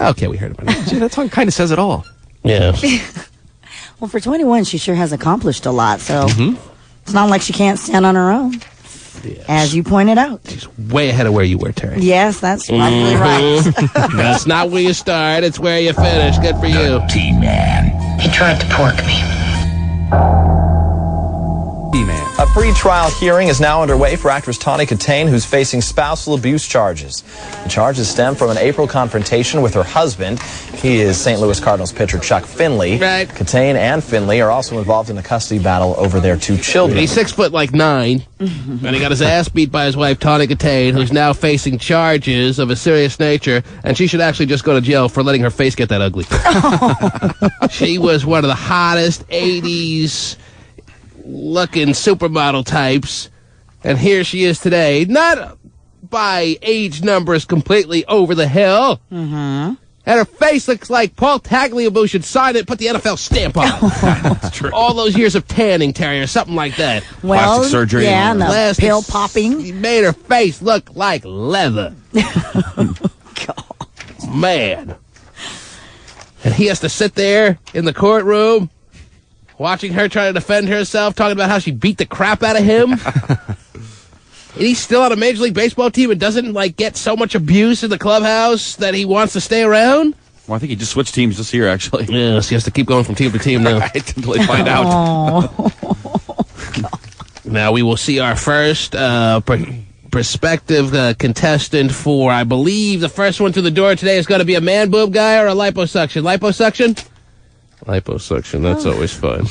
Okay, we heard about it. See, that song kind of says it all. Yeah. Well, for 21, she sure has accomplished a lot, so it's not like she can't stand on her own, as you pointed out. She's way ahead of where you were, Terry. Yes, that's likely right. That's not where you start, it's where you finish. Good for you. T-Man. He tried to pork me. T-Man. A pre-trial hearing is now underway for actress Tawny Katane, who's facing spousal abuse charges. The charges stem from an April confrontation with her husband. He is St. Louis Cardinals pitcher Chuck Finley. Right. Katane and Finley are also involved in a custody battle over their 2 children. He's 6'9", and he got his ass beat by his wife, Tawny Katane, who's now facing charges of a serious nature, and she should actually just go to jail for letting her face get that ugly. She was one of the hottest 80s looking supermodel types, and here she is today, not by age numbers completely over the hill, and her face looks like Paul Tagliabue should sign it, put the NFL stamp on it. That's true. All those years of tanning, Terry, or something like that. Well, Plastic surgery. yeah, and the Plastic pill popping. He made her face look like leather. Man. And he has to sit there in the courtroom watching her try to defend herself, talking about how she beat the crap out of him. And he's still on a Major League Baseball team and doesn't, like, get so much abuse in the clubhouse that he wants to stay around. Well, I think he just switched teams this year, actually. Yes, he has to keep going from team to team now. Right, until they find out. Now we will see our first prospective contestant for, I believe, the first one through the door today is going to be a man boob guy or a liposuction. Liposuction? Liposuction, that's always fun.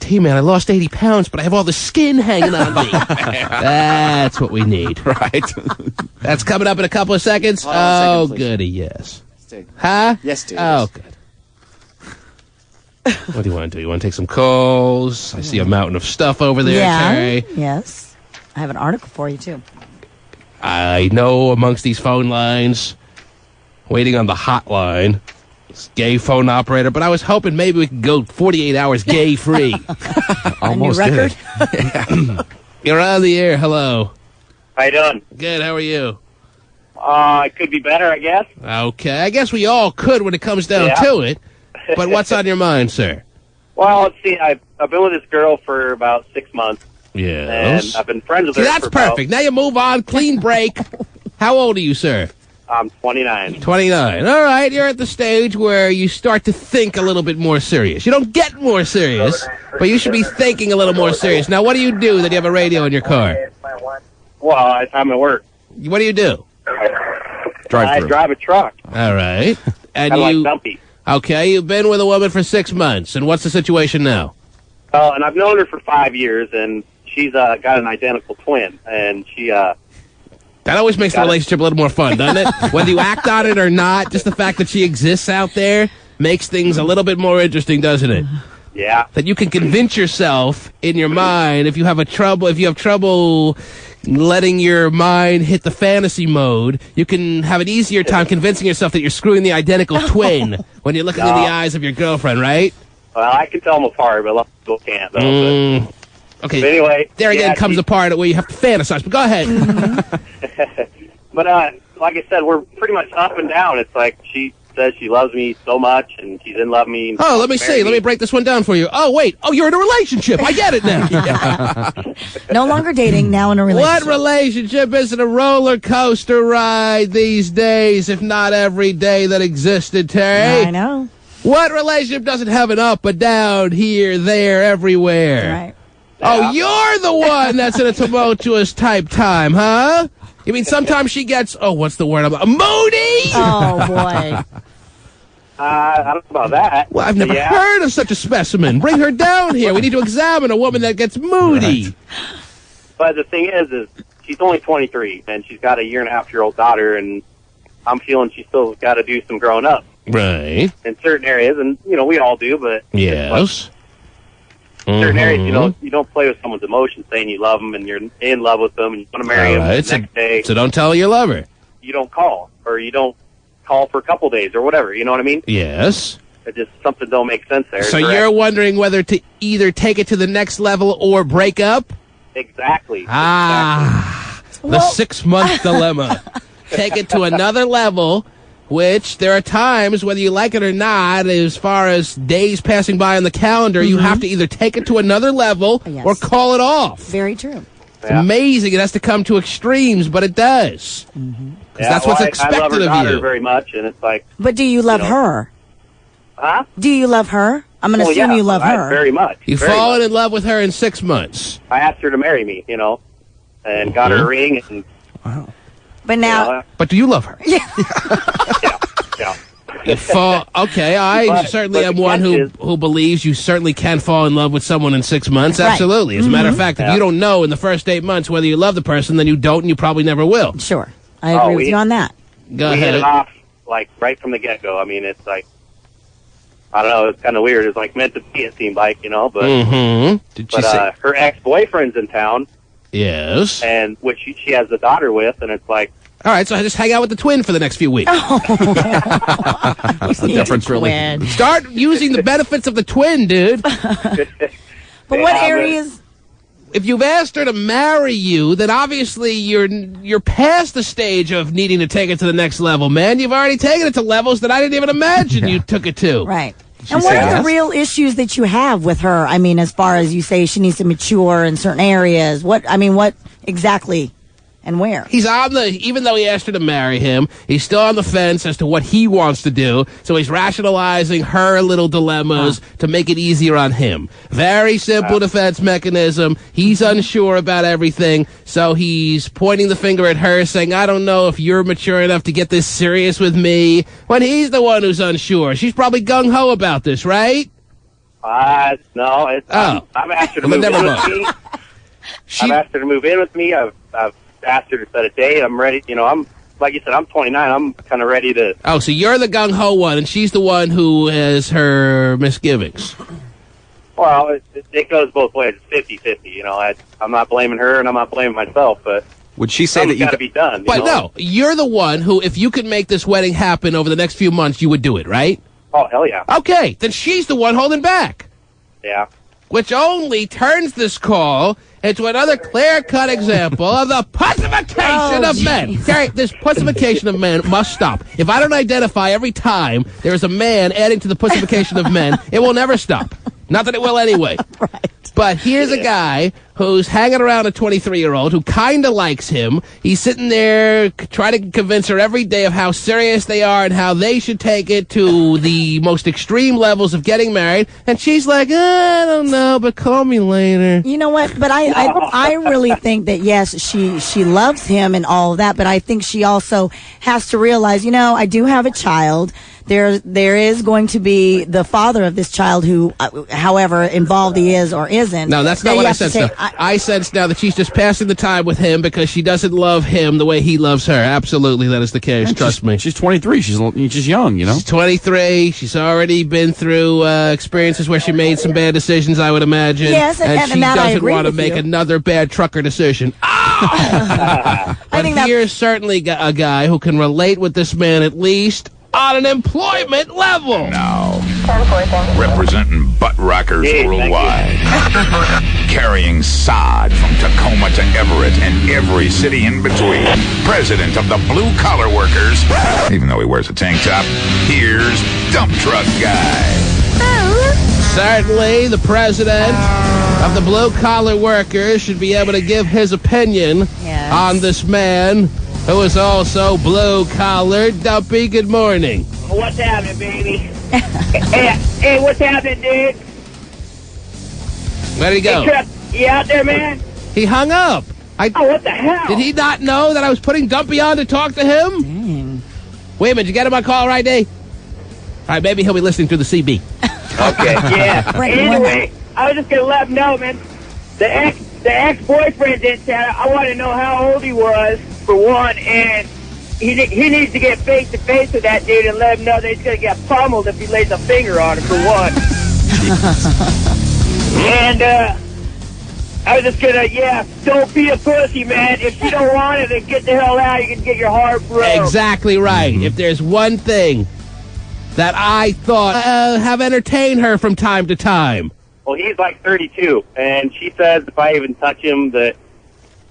T-Man, I lost 80 pounds, but I have all the skin hanging on me. That's what we need. Right. That's coming up in a couple of seconds. Oh, goody, yes. Huh? Yes, dude. Oh, good. What do you want to do? You want to take some calls? I see a mountain of stuff over there, Terry. Yes. I have an article for you, too. I know amongst these phone lines, waiting on the hotline, it's gay phone operator, but I was hoping maybe we could go 48 hours gay-free. Almost a new record? You're on the air. Hello. How you doing? Good. How are you? It could be better, I guess. Okay. I guess we all could when it comes down to it. But what's on your mind, sir? Well, let's see. I've been with this girl for about 6 months. Yes. And I've been friends with See, her that's for perfect. Now you move on. Clean break. How old are you, sir? I'm 29. 29. All right. You're at the stage where you start to think a little bit more serious. You don't get more serious, but you should be thinking a little more serious. Now, what do you do that you have a radio in your car? Well, I'm at work. What do you do? I drive a truck. All right. And I like you... Dumpy. Okay, you've been with a woman for 6 months, and what's the situation now? And I've known her for 5 years, and she's got an identical twin, and she... That always makes the relationship a little more fun, doesn't it? Whether you act on it or not, just the fact that she exists out there makes things a little bit more interesting, doesn't it? Yeah. That you can convince yourself in your mind if you have trouble letting your mind hit the fantasy mode, you can have an easier time convincing yourself that you're screwing the identical twin when you're looking in the eyes of your girlfriend, right? Well, I can tell them apart, but a lot of people can't, though. Okay. But anyway... There again comes the part where you have to fantasize, but go ahead. But, like I said, we're pretty much up and down. It's like she says she loves me so much, and she's in love with me. Oh, let me see. Let me break this one down for you. Oh, wait. Oh, you're in a relationship. I get it now. No longer dating, now in a relationship. What relationship isn't a roller coaster ride these days, if not every day that existed, Terry? I know. What relationship doesn't have an up, a down, here, there, everywhere? Right. Oh, you're the one that's in a tumultuous type time, huh? You mean sometimes she gets, what's the word? Moody? Oh, boy. I don't know about that. Well, I've never heard of such a specimen. Bring her down here. We need to examine a woman that gets moody. Right. But the thing is she's only 23, and she's got a 1.5-year-old daughter, and I'm feeling she's still got to do some growing up. Right. In certain areas, and, we all do, but... Yes. In certain areas, you don't play with someone's emotions, saying you love them, and you're in love with them, and you want to marry them the next day. So don't tell her you love her. You don't call, or you don't call for a couple days, or whatever, you know what I mean? Yes. It just, something don't make sense there. So you're wondering whether to either take it to the next level or break up? Exactly. The 6-month dilemma. Take it to another level, which there are times, whether you like it or not, as far as days passing by on the calendar, you have to either take it to another level or call it off. Very true. It's amazing. It has to come to extremes, but it does. That's what's expected I love her of daughter you. very much, and it's like... But do you love her? Huh? Do you love her? I'm going to assume you love her. Very much. You've very fallen much. in love with her in 6 months. I asked her to marry me, and got her a ring. And, But now... But do you love her? yeah. Okay, I certainly am one who believes you certainly can fall in love with someone in 6 months. Right. Absolutely. As a matter of fact, if you don't know in the first 8 months whether you love the person, then you don't, and you probably never will. Sure. I agree with you on that. Go we ahead. hit it off, right from the get-go. I mean, it's like, I don't know, it's kind of weird. It's like meant to be, it seemed like, but... Did she say... her ex-boyfriend's in town. Yes. And which she has a daughter with, and it's like... All right, so I just hang out with the twin for the next few weeks. What's the difference, really? Start using the benefits of the twin, dude. But what areas... If you've asked her to marry you, then obviously you're past the stage of needing to take it to the next level, man. You've already taken it to levels that I didn't even imagine you took it to. Right. And what are the real issues that you have with her? I mean, as far as you say she needs to mature in certain areas. What exactly and where? He's even though he asked her to marry him, he's still on the fence as to what he wants to do. So he's rationalizing her little dilemmas to make it easier on him. Very simple defense mechanism. He's unsure about everything. So he's pointing the finger at her saying, I don't know if you're mature enough to get this serious with me, when he's the one who's unsure. She's probably gung-ho about this, right? No. I've asked her to move in with me. I've asked her to move in with me. I've asked her to set a date. I'm ready. I'm like you said, I'm 29. I'm kind of ready to... Oh, so you're the gung-ho one, and she's the one who has her misgivings. Well, it goes both ways. It's 50-50. I'm not blaming her, and I'm not blaming myself, but... Would she say that you got to be done? But no, you're the one who, if you could make this wedding happen over the next few months, you would do it, right? Oh, hell yeah. Okay, then she's the one holding back. Yeah. Which only turns this call into another clear-cut example of the pussification of men. Gary, this pussification of men must stop. If I don't identify every time there's a man adding to the pussification of men, it will never stop. Not that it will anyway. Right. But here's a guy who's hanging around a 23-year-old who kind of likes him. He's sitting there trying to convince her every day of how serious they are and how they should take it to the most extreme levels of getting married. And she's like, I don't know, but call me later. You know what? But I really think that, yes, she loves him and all of that, but I think she also has to realize, I do have a child. There is going to be the father of this child who, however involved he is or isn't. No, that's not what I sense now. I sense now that she's just passing the time with him because she doesn't love him the way he loves her. Absolutely, that is the case. Trust me. She's 23. She's just young, She's 23. She's already been through experiences where she made some bad decisions, I would imagine. Yes, and she that I doesn't agree want to with make you. another bad trucker decision. But here's certainly a guy who can relate with this man at least on an employment level. Now, representing butt rockers worldwide, carrying sod from Tacoma to Everett and every city in between, president of the Blue Collar Workers, even though he wears a tank top, here's Dump Truck Guy. Certainly, the president of the Blue Collar Workers should be able to give his opinion on this man who is also blue-collar. Dumpy, good morning. What's happening, baby? hey, what's happening, dude? Where'd he go? Hey, Trip, you out there, man? He hung up. Oh, what the hell? Did he not know that I was putting Dumpy on to talk to him? Dang. Wait a minute, you got him on call right, Dave? All right, maybe he'll be listening through the CB. Okay, yeah. Anyway, I was just going to let him know, man. The ex-boyfriend's in town. I want to know how old he was, for one, and he needs to get face-to-face with that dude and let him know that he's going to get pummeled if he lays a finger on him, for one. And, I was just going to, don't be a pussy, man. If you don't want it, then get the hell out. You can get your heart broke. Exactly right. If there's one thing that I thought have entertained her from time to time. Well, he's like 32, and she says if I even touch him that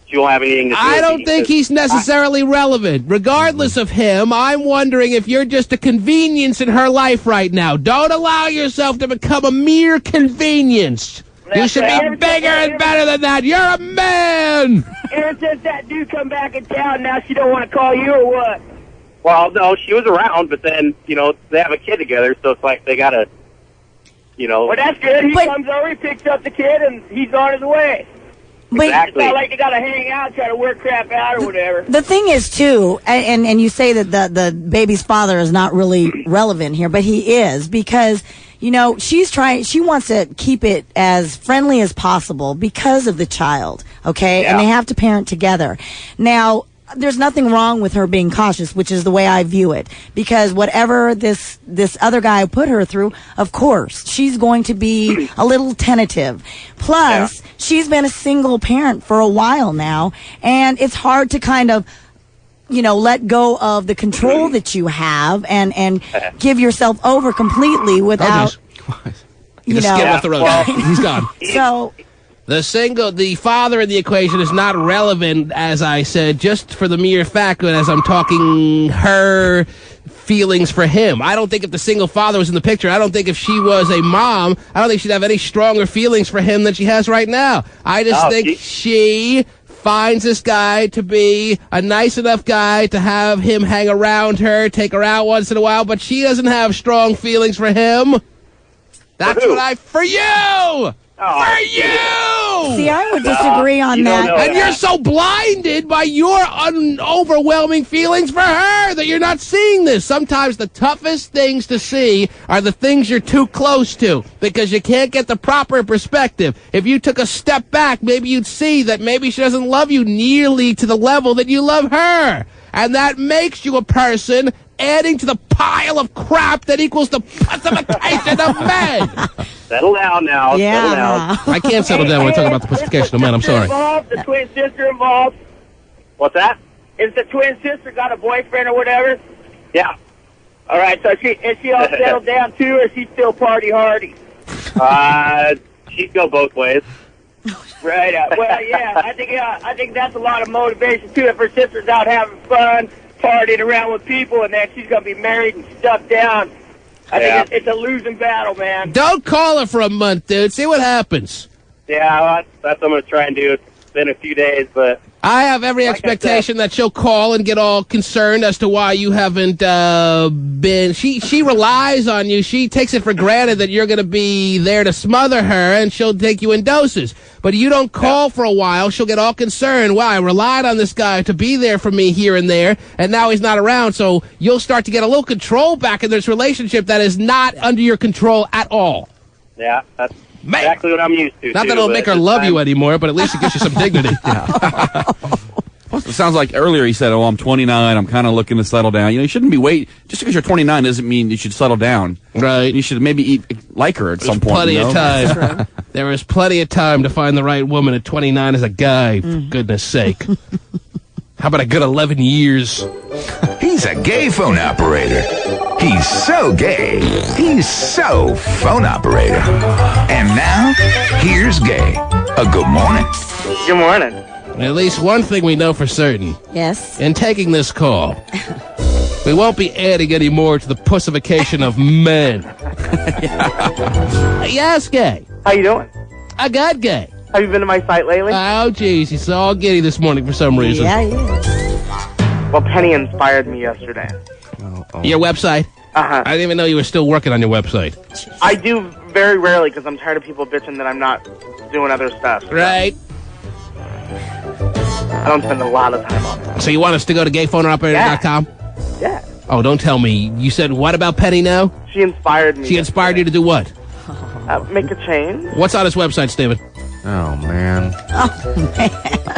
she won't have anything to do with I me. don't think he's necessarily relevant. Regardless of him, I'm wondering if you're just a convenience in her life right now. Don't allow yourself to become a mere convenience. You should be bigger and better than that. You're a man! Ever since that dude come back in town, now she don't want to call you or what? Well, no, she was around, but then, they have a kid together, so it's like they got to... you know. Well, that's good. He comes over, he picks up the kid, and he's on his way. Exactly. It's not like they got to hang out, try to work crap out or whatever. The thing is, too, and you say that the baby's father is not really relevant here, but he is, because, you know, she wants to keep it as friendly as possible because of the child, okay? Yeah. And they have to parent together. Now, there's nothing wrong with her being cautious, which is the way I view it, because whatever this other guy put her through, of course, she's going to be a little tentative. Plus, she's been a single parent for a while now, and it's hard to kind of, you know, let go of the control that you have and give yourself over completely without, You just skip off the road. He's gone. So, the father in the equation is not relevant, as I said, just for the mere fact that as I'm talking her feelings for him. I don't think if the single father was in the picture, I don't think if she was a mom, I don't think she'd have any stronger feelings for him than she has right now. I just think she finds this guy to be a nice enough guy to have him hang around her, take her out once in a while, but she doesn't have strong feelings for him. That's what for you! For you! See, I would disagree on that. And you're so blinded by your overwhelming feelings for her that you're not seeing this. Sometimes the toughest things to see are the things you're too close to because you can't get the proper perspective. If you took a step back, maybe you'd see that maybe she doesn't love you nearly to the level that you love her. And that makes you a person adding to the pile of crap that equals the pussification of men. Settle down now. Yeah. Settle down. I can't settle down when I talk about the pussification of men. I'm sorry. The twin sister involved. What's that? Is the twin sister got a boyfriend or whatever? Yeah. All right, so is she all settled down too, or is she still party hardy? She'd go both ways. Right. Well, yeah, I think that's a lot of motivation too. If her sister's out having fun, partying around with people, and then she's gonna be married and stuck down, I think it's a losing battle, man. Don't call her for a month, dude. See what happens. Yeah, that's what I'm gonna try and do. It's been a few days, but I have every expectation that she'll call and get all concerned as to why you haven't been. She relies on you. She takes it for granted that you're going to be there to smother her, and she'll take you in doses. But you don't call for a while, she'll get all concerned. Wow, I relied on this guy to be there for me here and there, and now he's not around. So you'll start to get a little control back in this relationship that is not under your control at all. yeah, that's exactly what I'm used to. Not that it'll make her love you anymore, but at least it gives you some dignity. It sounds like earlier he said, I'm 29, I'm kind of looking to settle down. You know, you shouldn't be just because you're 29 doesn't mean you should settle down. Right. You should maybe like her at some point. Plenty of time. There is plenty of time to find the right woman at 29 as a guy, for goodness sake. How about a good 11 years? He's a gay phone operator. He's so gay. He's so phone operator. And now, here's Gay. A good morning. Good morning. At least one thing we know for certain. Yes. In taking this call, we won't be adding any more to the pussification of men. Yes, Gay. How you doing? I got Gay. Have you been to my site lately? Oh, jeez. He's all giddy this morning for some reason. Yeah, yeah. Well, Penny inspired me yesterday. Your website? Uh-huh. I didn't even know you were still working on your website. I do very rarely because I'm tired of people bitching that I'm not doing other stuff. Right. I don't spend a lot of time on it. So you want us to go to gayphoneoperator.com? Yeah. Oh, don't tell me. You said what about Penny now? She inspired me. She inspired you to do what? Make a change. What's on his website, Steven? Oh, man. Oh, man.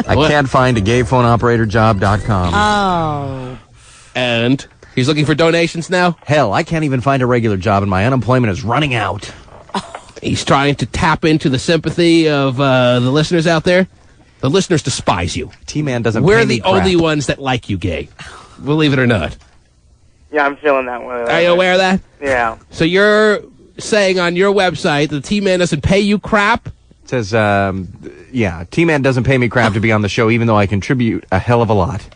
I can't find a gayphoneoperatorjob.com. Oh. And he's looking for donations now? Hell, I can't even find a regular job, and my unemployment is running out. He's trying to tap into the sympathy of the listeners out there. The listeners despise you. T-Man doesn't We're pay the me crap. only ones that like you, Gay. Believe it or not. Yeah, I'm feeling that way. Are you aware of that? Yeah. So you're saying on your website the T-Man doesn't pay you crap? It says, T-Man doesn't pay me crap to be on the show, even though I contribute a hell of a lot.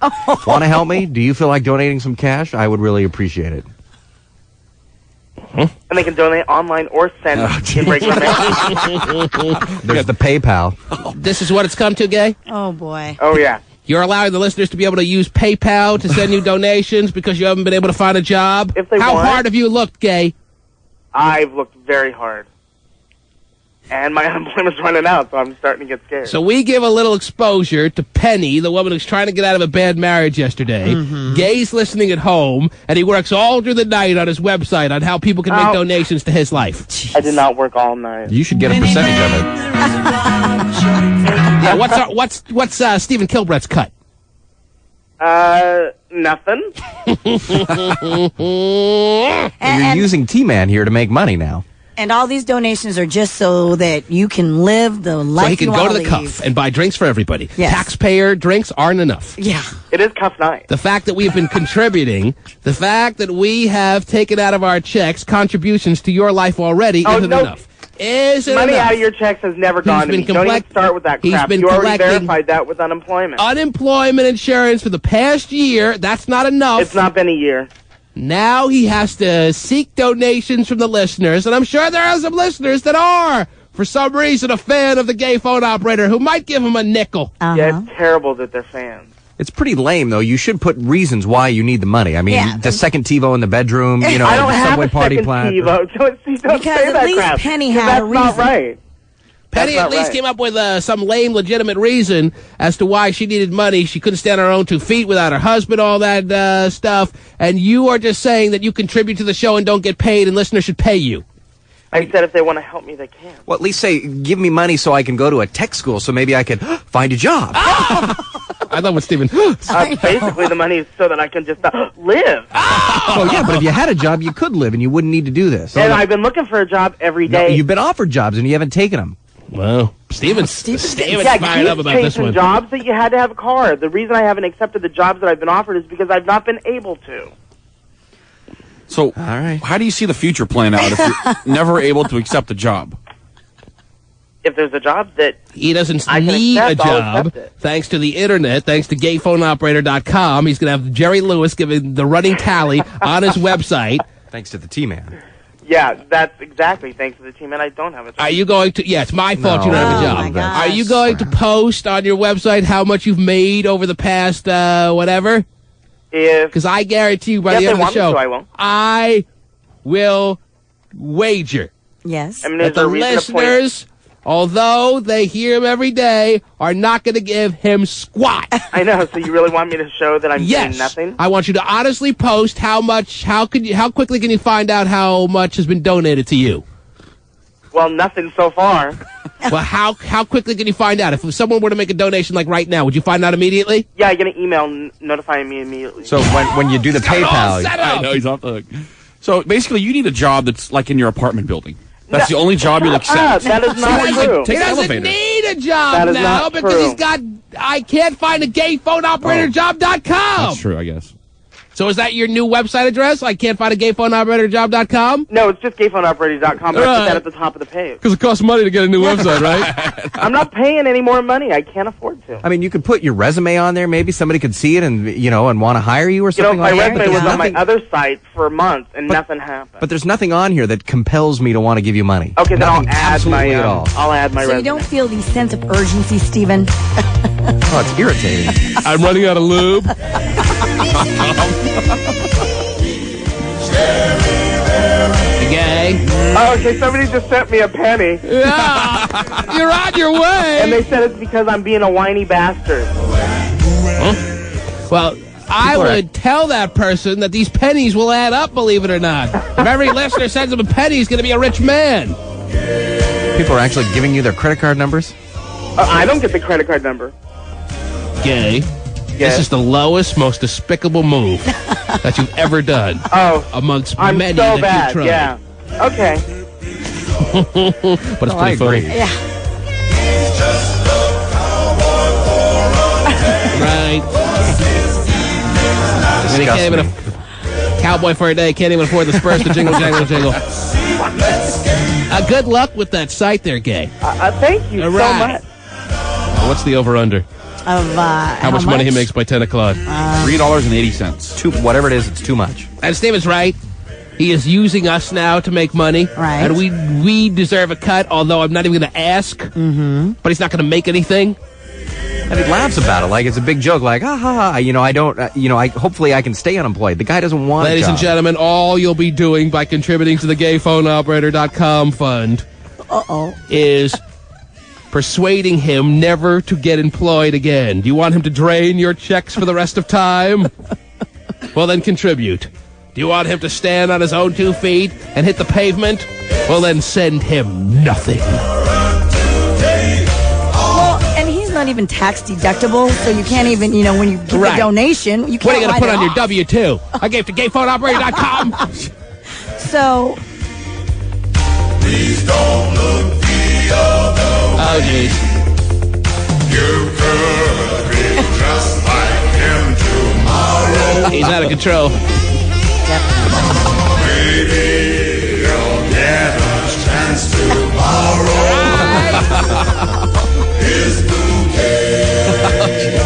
Want to help me? Do you feel like donating some cash? I would really appreciate it. And they can donate online or send in regular mail. There's the PayPal. This is what it's come to, Gay? Oh, boy. Oh, yeah. You're allowing the listeners to be able to use PayPal to send you donations because you haven't been able to find a job? If they How want. hard have you looked, Gay? I've looked very hard. and my unemployment's running out, so I'm starting to get scared. So we give a little exposure to Penny, the woman who's trying to get out of a bad marriage yesterday. Gay's listening at home, and he works all through the night on his website on how people can make donations to his life. I did not work all night. You should get a percentage of it. Yeah, what's Stephen Kilbrett's cut? Nothing. You're using T-Man here to make money now. And all these donations are just so that you can live the life So he can you go want to the cuff and buy drinks for everybody. Yes. Taxpayer drinks aren't enough. Yeah. It is cuff night. The fact that we've been contributing, the fact that we have taken out of our checks contributions to your life already isn't enough. Isn't Money enough. out of your checks has never gone to me. Don't even start with that He's crap. been You already collecting verified that with unemployment. Unemployment insurance for the past year. That's not enough. It's not been a year. Now he has to seek donations from the listeners, and I'm sure there are some listeners that are, for some reason, a fan of the gay phone operator who might give him a nickel. Yeah, it's terrible that they're fans. It's pretty lame, though. You should put reasons why you need the money. I mean, the second TiVo in the bedroom, I don't have Subway a party second plan. TiVo, so don't Because say at that least crap. Penny 'Cause had a that's not reason. right. Penny That's at not least right. came up with some lame, legitimate reason as to why she needed money. She couldn't stand on her own 2 feet without her husband, all that stuff. And you are just saying that you contribute to the show and don't get paid, and listeners should pay you. I said if they want to help me, they can. Well, at least say, give me money so I can go to a tech school so maybe I could find a job. I love what Stephen... Basically, the money is so that I can just live. Oh, yeah, but if you had a job, you could live and you wouldn't need to do this. And I've been looking for a job every No, day. you've been offered jobs and you haven't taken them. Well, Steven's fired up about this one. Jobs that you had to have a car. The reason I haven't accepted the jobs that I've been offered is because I've not been able to. So, how do you see the future playing out if you're never able to accept a job? If there's a job that he doesn't I can need accept, a I'll job, accept it. thanks to the internet, thanks to gayphoneoperator.com, he's going to have Jerry Lewis giving the running tally on his website. Thanks to the T-Man. Yeah, that's exactly thanks to the team, and I don't have a job. Are you going to... Yeah, it's my fault you don't have a job. my gosh. Are you going to post on your website how much you've made over the past whatever? Because I guarantee you by If the they end of the want me show, to, I will. I will wager Yes. I mean, that there's the a reason to point- listeners, although they hear him every day, are not going to give him squat. I know. So you really want me to show that I'm Yes. getting nothing? I want you to honestly post how quickly can you find out how much has been donated to you? Well, nothing so far. Well, how quickly can you find out? If someone were to make a donation like right now, would you find out immediately? Yeah, I get an email notifying me immediately. So when you do the PayPal... I know, he's off the hook. So, basically, you need a job that's like in your apartment building. That's the only job you'll accept. That is not Like, true. take He an doesn't elevator. need a job That is now not because true. he's got I can't find a gayphoneoperatorjob.com. That's true, I guess. So is that your new website address? I can't find a gayphoneoperatorjob.com? No, it's just gayphoneoperator.com, but I put Right. that at the top of the page. Because it costs money to get a new website, right? I'm not paying any more money. I can't afford to. I mean, you could put your resume on there. Maybe somebody could see it and, and want to hire you or You know, something my like that. resume was there's on my nothing- other site for months, and nothing happened. But there's nothing on here that compels me to want to give you money. Okay, then I'll Nothing, add my absolutely at all. I'll add my So you resume. don't feel the sense of urgency, Stephen? Oh, it's irritating. I'm running out of lube. Gay. Oh, okay, somebody just sent me a penny. Yeah, you're on your way. And they said it's because I'm being a whiny bastard. Well, I would tell that person that these pennies will add up, believe it or not. If every listener sends him a penny, he's going to be a rich man. People are actually giving you their credit card numbers? I don't get the credit card number. Gay. Yes. This is the lowest, most despicable move that you've ever done. Oh, amongst I'm many so that bad. you've tried. Yeah. Okay. But it's I pretty funny. agree. Yeah. Right. And he can't even cowboy for a day. Can't even afford the Spurs to jingle, jangle, jingle. Good luck with that site there, Gay. Thank you All so right. much. What's the over-under? Of How much money he makes by 10 o'clock? $3.80. Whatever it is, it's too much. And Steven's right. He is using us now to make money. Right. And we deserve a cut, although I'm not even going to ask. Mm-hmm. But he's not going to make anything. And he laughs about it like it's a big joke, like, ha ha ha. I don't, hopefully I can stay unemployed. The guy doesn't want Ladies a job. and gentlemen, all you'll be doing by contributing to the gayphoneoperator.com fund is persuading him never to get employed again. Do you want him to drain your checks for the rest of time? Well, then contribute. Do you want him to stand on his own 2 feet and hit the pavement? Well, then send him nothing. Well, and he's not even tax deductible, so you can't even, when you give a donation, you can't. What are you going to put on it your W-2? I gave to gayphoneoperator.com. So. Please don't look the other way. Oh, jeez. You could be just like him tomorrow. He's out of control. Maybe you'll get a chance to borrow his bouquet.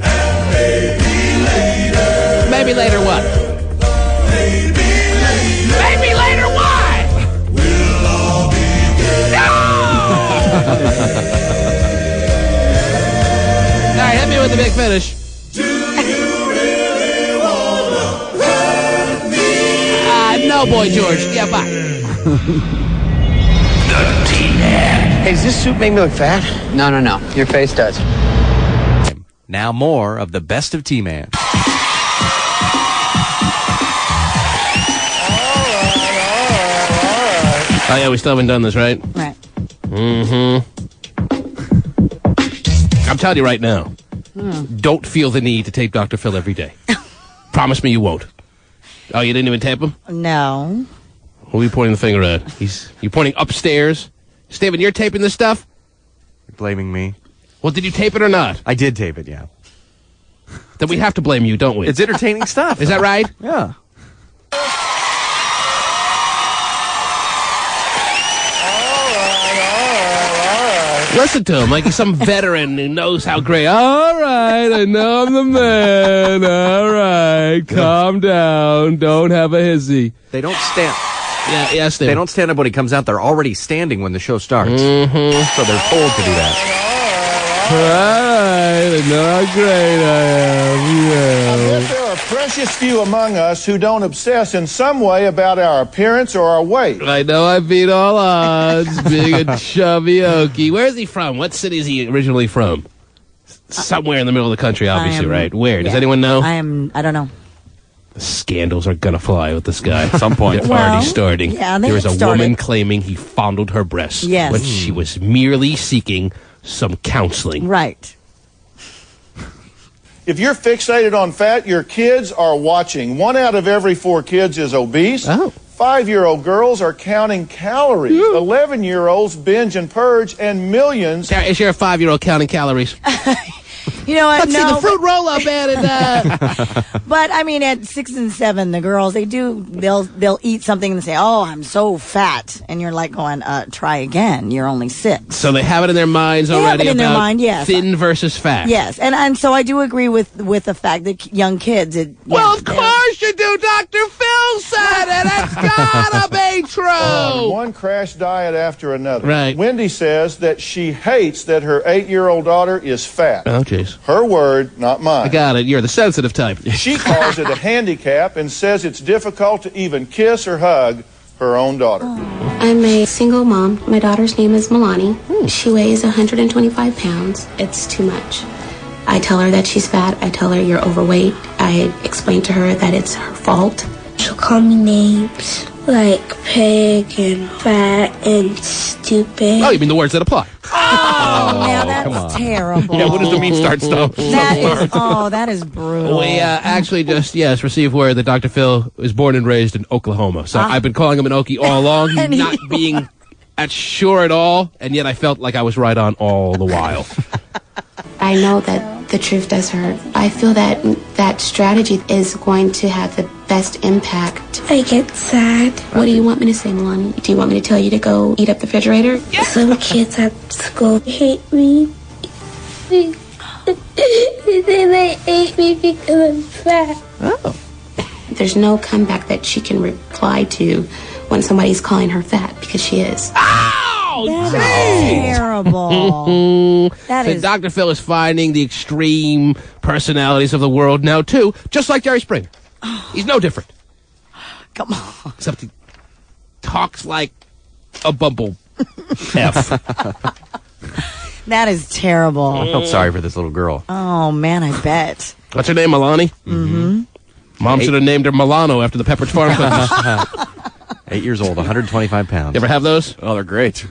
And maybe later. Maybe later what? Maybe later. Maybe later what? We'll all be gay. All right, hit me with the big finish. Do you really wanna hurt me? No, Boy George. Yeah, bye. The T-Man. Hey, does this suit make me look fat? No. Your face does. Now more of the best of T-Man. Oh, yeah, we still haven't done this, right? Right. Mm-hmm. I'm telling you right now, don't feel the need to tape Dr. Phil every day. Promise me you won't. Oh, you didn't even tape him? No. Who are you pointing the finger at? You pointing upstairs? Steven, you're taping this stuff? You're blaming me. Well, did you tape it or not? I did tape it, yeah. Then we have to blame you, don't we? It's entertaining stuff. Is that right? Yeah. Listen to him like he's some veteran who knows how great. All right, I know I'm the man. All right, calm down. Don't have a hissy. They don't stand. Yeah, Steve. They don't stand up when he comes out. They're already standing when the show starts. Mm-hmm. So they're told to do that. All right, I know how great I am. Yeah. There are a precious few among us who don't obsess in some way about our appearance or our weight. I know I beat all odds being a chubby Okie. Where is he from? What city is he originally from? Somewhere in the middle of the country, obviously, right? Where? Does anyone know? I don't know. The scandals are going to fly with this guy at some point. They're already starting. Yeah, there was a woman claiming he fondled her breasts when she was merely seeking some counseling. Right. If you're fixated on fat, your kids are watching. 1 out of every 4 kids is obese. 5-year-old girls are counting calories. 11-year-olds binge and purge, and millions. Is your 5-year-old counting calories? You know what? Let's see the fruit roll up, man. But I mean, at 6 and 7, the girls they'll eat something and say, "Oh, I'm so fat," and you're like going, "Try again. You're only 6." So they have it in their minds They already have it in about their mind, yes. thin versus fat. Yes, and so I do agree with the fact that young kids. Well, of course you do. Dr. Phil said it. It's gotta be true. One crash diet after another. Right. Wendy says that she hates that her 8-year-old daughter is fat. Oh, jeez. Her word, not mine. I got it. You're the sensitive type. She calls it a handicap and says it's difficult to even kiss or hug her own daughter. I'm a single mom. My daughter's name is Milani. She weighs 125 pounds. It's too much. I tell her that she's fat. I tell her you're overweight. I explain to her that it's her fault. She'll call me names like pig and fat and stupid. Oh, you mean the words that apply? Now that's terrible. Yeah, what does the mean start stuff? That is brutal. We actually just, received word that Dr. Phil was born and raised in Oklahoma. So I've been calling him an Okie all along, not being sure at all, and yet I felt like I was right on all the while. I know that the truth does hurt. I feel that that strategy is going to have the best impact. I get sad. What do you want me to say, Milani? Do you want me to tell you to go eat up the refrigerator? Some kids at school hate me. They hate me because I'm fat. Oh. There's no comeback that she can reply to when somebody's calling her fat, because she is. That's terrible. So Dr. Phil is finding the extreme personalities of the world now, too, just like Jerry Springer. He's no different. Come on. Except he talks like a bumblebee. F. That is terrible. I felt sorry for this little girl. Oh, man, I bet. What's her name, Milani? Mm-hmm. Mom should have named her Milano after the Pepperidge Farm cookies. 8 years old, 125 pounds. You ever have those? Oh, they're great.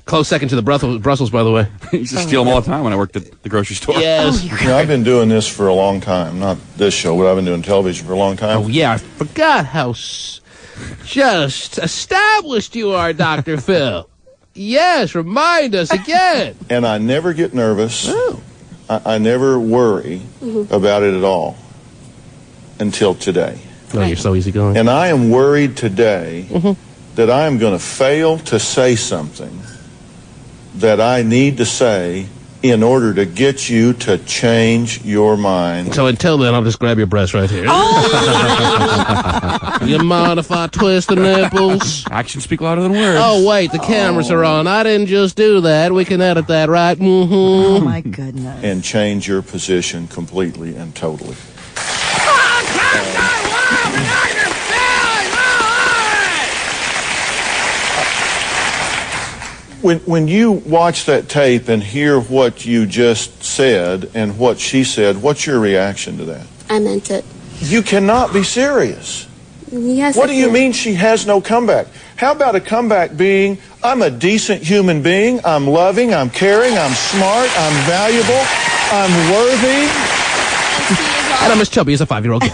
Close second to the Brussels, by the way. I used to steal them all the time when I worked at the grocery store. Yes. I've been doing this for a long time. Not this show, but I've been doing television for a long time. Oh, yeah, I forgot how just established you are, Dr. Phil. Yes, remind us again. And I never get nervous. I never worry about it at all until today. Oh, you're so easygoing. And I am worried today that I am going to fail to say something that I need to say in order to get you to change your mind. So until then, I'll just grab your breast right here. Oh! You mind if I twist the nipples? Actions speak louder than words. Oh, wait, the cameras are on. I didn't just do that. We can edit that, right? Oh, my goodness. And change your position completely and totally. When you watch that tape and hear what you just said and what she said, what's your reaction to that? I meant it. You cannot be serious. Yes. What do you mean she has no comeback? How about a comeback being, I'm a decent human being, I'm loving, I'm caring, I'm smart, I'm valuable, I'm worthy. And I'm as chubby as a 5-year-old kid.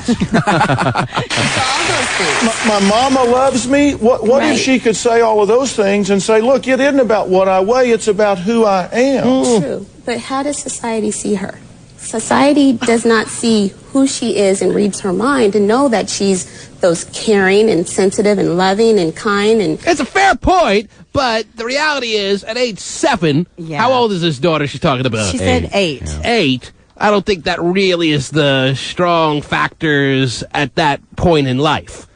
My mama loves me. What if she could say all of those things and say, look, it isn't about what I weigh, it's about who I am. True. But how does society see her? Society does not see who she is and reads her mind and know that she's those caring and sensitive and loving and kind. And it's a fair point, but the reality is, at age 7, how old is this daughter she's talking about? She said 8. Yeah. 8. I don't think that really is the strong factors at that point in life.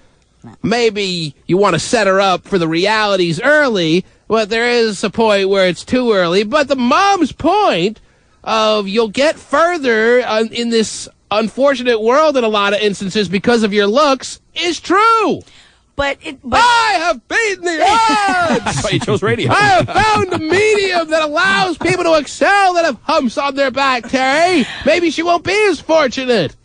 Maybe you want to set her up for the realities early, but there is a point where it's too early. But the mom's point of you'll get further in this unfortunate world in a lot of instances because of your looks is true. But I have beaten the odds! That's why you chose radio. I have found a medium that allows people to excel that have humps on their back, Terry. Maybe she won't be as fortunate.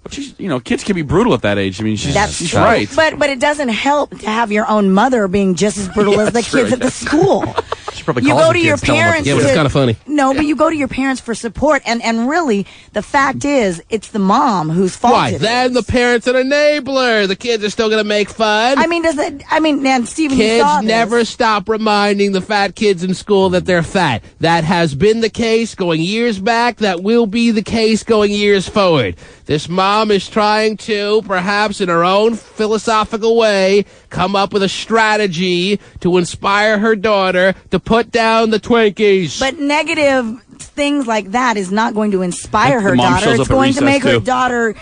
But she's, kids can be brutal at that age. I mean, she's true. right. But it doesn't help to have your own mother being just as brutal as the kids at the school. probably you calls go the to your kids, tell them what parents. to Yeah, but do. it's kind of funny. No, but you go to your parents for support, and really, the fact is, it's the mom whose fault Why? it Then is. the parent's an enabler. The kids are still going to make fun. I mean, and Stephen, you Kids saw this. never stop reminding the fat kids in school that they're fat. That has been the case going years back. That will be the case going years forward. This mom is trying to, perhaps in her own philosophical way, come up with a strategy to inspire her daughter to put down the Twinkies. But negative things like that is not going to inspire The her mom daughter. shows It's up at going to recess, make her too. daughter,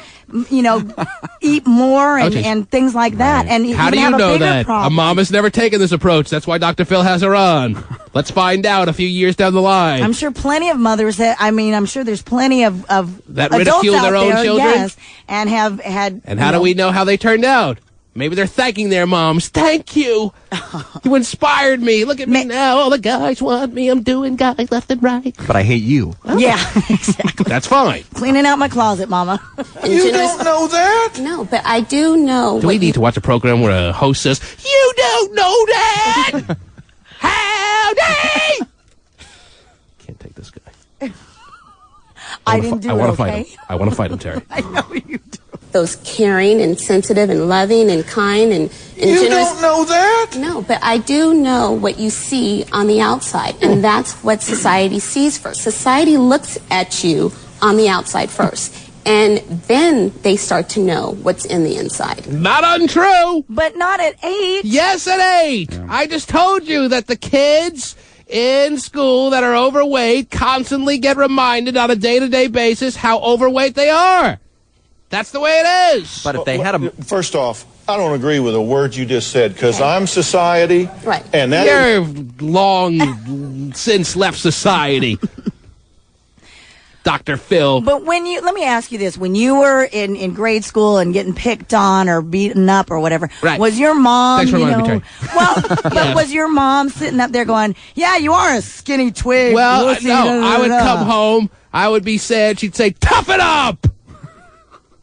eat more and things like that. And How do even you have a know bigger that? problem. A mom has never taken this approach. That's why Dr. Phil has her on. Let's find out a few years down the line. I'm sure plenty of mothers I'm sure there's plenty of That adults ridicule out their own there, children? yes, and have had. And how do we know how they turned out? Maybe they're thanking their moms. Thank you. You inspired me. Look at me now. All the guys want me. I'm doing guys left and right. But I hate you. Yeah, exactly. That's fine. Cleaning out my closet, Mama. You don't know that? No, but I do know. Do we need to watch a program where a host says, "You don't know that"? Howdy! Can't take this guy. I didn't do I it, want to okay? fight him. I want to fight him, Terry. I know you do. Those caring and sensitive and loving and kind and You generous. don't know that? No, but I do know what you see on the outside, and that's what society sees first. Society looks at you on the outside first, and then they start to know what's in the inside. Not untrue. But not at 8. Yes, at 8. Yeah. I just told you that the kids in school that are overweight constantly get reminded on a day-to-day basis how overweight they are. That's the way it is. But if they had a... First off, I don't agree with a word you just said, because I'm society. Right. And that You're long since left society. Dr. Phil. But let me ask you this: when you were in grade school and getting picked on or beaten up or whatever, was your mom? Thanks for reminding me, Terry. Well, but was your mom sitting up there going, "Yeah, you are a skinny twig"? Well, no, I would come home. I would be sad. She'd say, "Tough it up,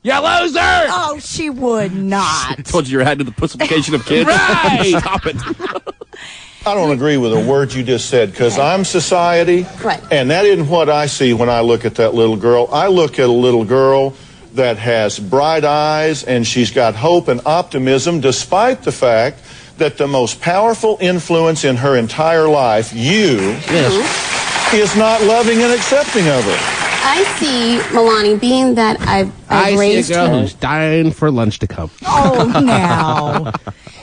you loser!" Oh, she would not. I told you you're adding to the pussification of kids. Right. Stop it. I don't agree with a word you just said, because I'm society, and that isn't what I see when I look at that little girl. I look at a little girl that has bright eyes, and she's got hope and optimism, despite the fact that the most powerful influence in her entire life, you, is not loving and accepting of her. I see, Milani, being that I've raised see a girl her. who's dying for lunch to come. Oh, now.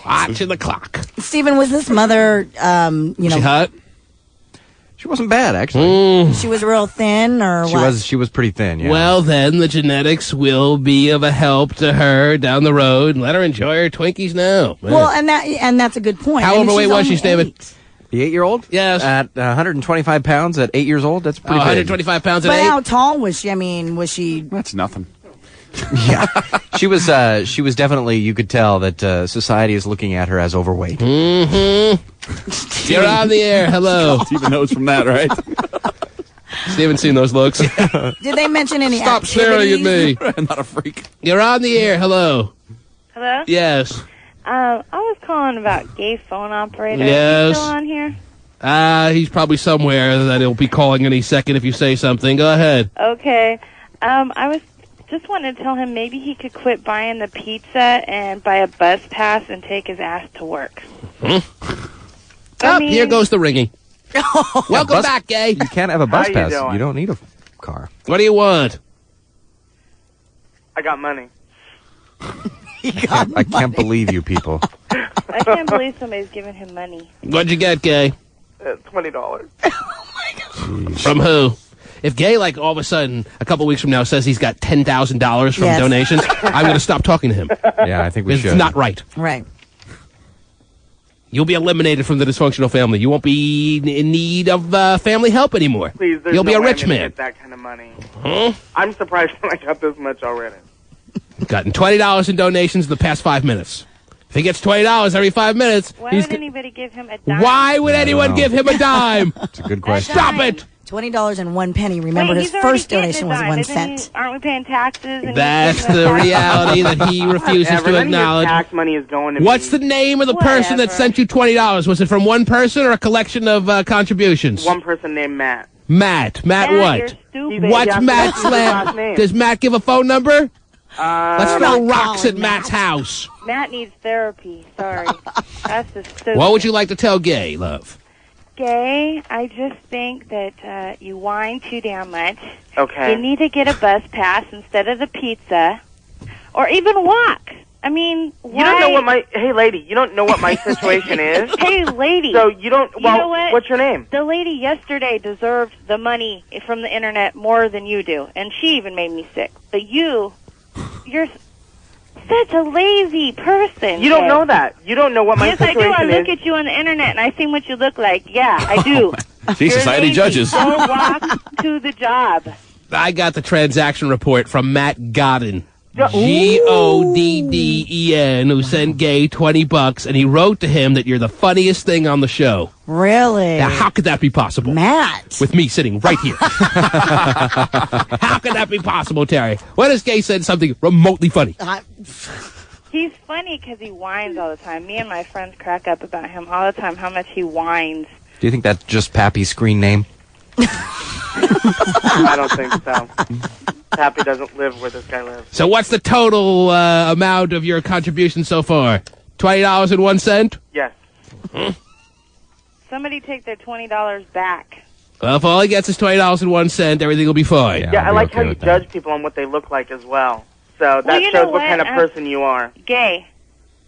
Watching the clock. Stephen, was this mother, She hot? She wasn't bad, actually. She was real thin, or what? She was pretty thin, yeah. Well, then the genetics will be of a help to her down the road, and let her enjoy her Twinkies now. Well, and that's a good point. How overweight was she, David? The 8-year-old? Yes. At 125 pounds at 8 years old? That's pretty big. 125 pounds at But 8? how tall was she? I mean, was she... That's nothing. Yeah. She was definitely, you could tell that society is looking at her as overweight. Mm-hmm. You're on the air. Hello. Stephen knows from that, right? Stephen's seen those looks. Did they mention any Stop staring at me. I'm not a freak. You're on the air. Hello. Hello? Yes. I was calling about gay phone operator. Yes. Is he still on here? He's probably somewhere that he'll be calling any second if you say something. Go ahead. Okay. I was just wanting to tell him maybe he could quit buying the pizza and buy a bus pass and take his ass to work. Here goes the ringing. Welcome back, gay. You can't have a bus How you pass. doing? You don't need a car. What do you want? I got money. I can't believe you people. I can't believe somebody's giving him money. What'd you get, gay? $20. From who? If Gay, like, all of a sudden, a couple weeks from now, says he's got $10,000 from donations, I'm going to stop talking to him. Yeah, I think we should. It's not right. Right. You'll be eliminated from the dysfunctional family. You won't be in need of family help anymore. Please, there's You'll be no a way rich I'm gonna man. Get that kind of money. Huh? I'm surprised when I got this much already. Gotten $20 in donations in the past 5 minutes. If he gets $20 every 5 minutes, Why would anybody give him a dime? Why would anyone give him a dime? It's a good question. Stop it! $20.01. Remember, Wait, his he's already first getting donation a was dime. 1 Isn't cent. aren't we paying taxes? And That's the reality that he refuses Whatever, to none of your acknowledge. tax money is going to What's me. the name of the person that sent you $20? Was it from one person or a collection of contributions? One person named Matt. Matt You're what? stupid. What's Matt's last name? Does Matt give a phone number? Let's throw not rocks at calling Matt's house. Matt needs therapy. Sorry. That's just stupid. What would you like to tell Gay, love? Gay, I just think that you whine too damn much. Okay. You need to get a bus pass instead of the pizza, or even walk. I mean, why? You don't know what my hey lady. You don't know what my situation is. Hey lady. So you don't. Well, you know what? What's your name? The lady yesterday deserved the money from the internet more than you do, and she even made me sick. But you're such a lazy person. You don't Gay. know that. You don't know what my yes, I situation do. I look is. at you on the internet and I see what you look like. Yeah, I do. See, society judges. Go walk to the job. I got the transaction report from Matt Godden. Ooh. Godden, who sent Gay $20, and he wrote to him that you're the funniest thing on the show. Really? Now, how could that be possible? Matt. With me sitting right here. How could that be possible, Terry? When has Gay said something remotely funny? He's funny because he whines all the time. Me and my friends crack up about him all the time, how much he whines. Do you think that's just Pappy's screen name? I don't think so. Pappy doesn't live where this guy lives. So what's the total amount of your contribution so far? $20.01? Yes. Somebody take their $20 back. Well, if all he gets is $20.01, everything will be fine. Yeah, I like how you judge people on what they look like as well. So that you know shows what kind of what? person you are. Gay.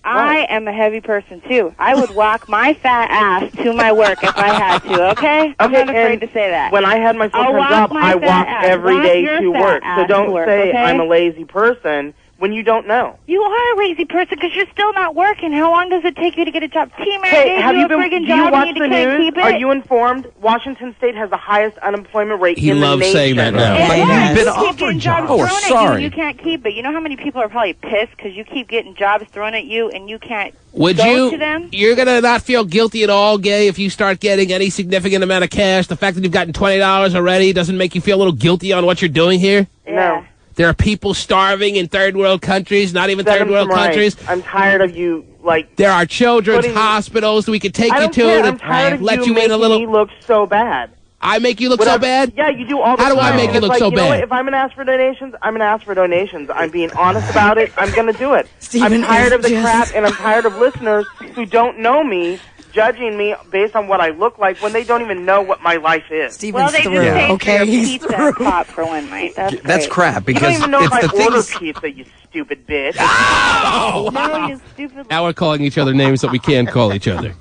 I am a heavy person, too. I would walk my fat ass to my work if I had to, okay? I'm not afraid to say that. When I had my I'll full-time walk job, my I fat walked ass. every Walk day your to fat work. So ass don't to work, say okay? I'm a lazy person when you don't know? You are a lazy person because you're still not working. How long does it take you to get a job? T-Man Hey, have gave you a friggin' been? Do job you and watch you the can't news? keep it? Are you informed? Washington State has the highest unemployment rate He in the loves nation. saying that now. Yeah, You've been you keep offered getting jobs jobs. Oh, we're thrown at sorry. you and you can't keep it. You know how many people are probably pissed because you keep getting jobs thrown at you and you can't Would go you? to them? You're gonna not feel guilty at all, Gay, if you start getting any significant amount of cash. The fact that you've gotten $20 already doesn't make you feel a little guilty on what you're doing here. No. There are people starving in third world countries, not even Set third them world right. countries. I'm tired of you, like... There are children's putting- hospitals that we could take I you don't to care. and I'm tired of let you you in making a little. me look so bad. I make you look Whatever- so bad? Yeah, you do all the How time. do I make you It's look like, so you know bad? what? If I'm going to ask for donations, I'm going to ask for donations. I'm being honest about it. I'm going to do it. Stephen I'm tired is of the just- crap, and I'm tired of listeners who don't know me judging me based on what I look like when they don't even know what my life is. Stephen's Well, they through. just paid Okay, for your he's pizza through. spot for one night. That's That's great. crap You because don't even know if it's I the order things. pizza, you stupid bitch. No, you stupid. Now we're calling each other names that we can't call each other.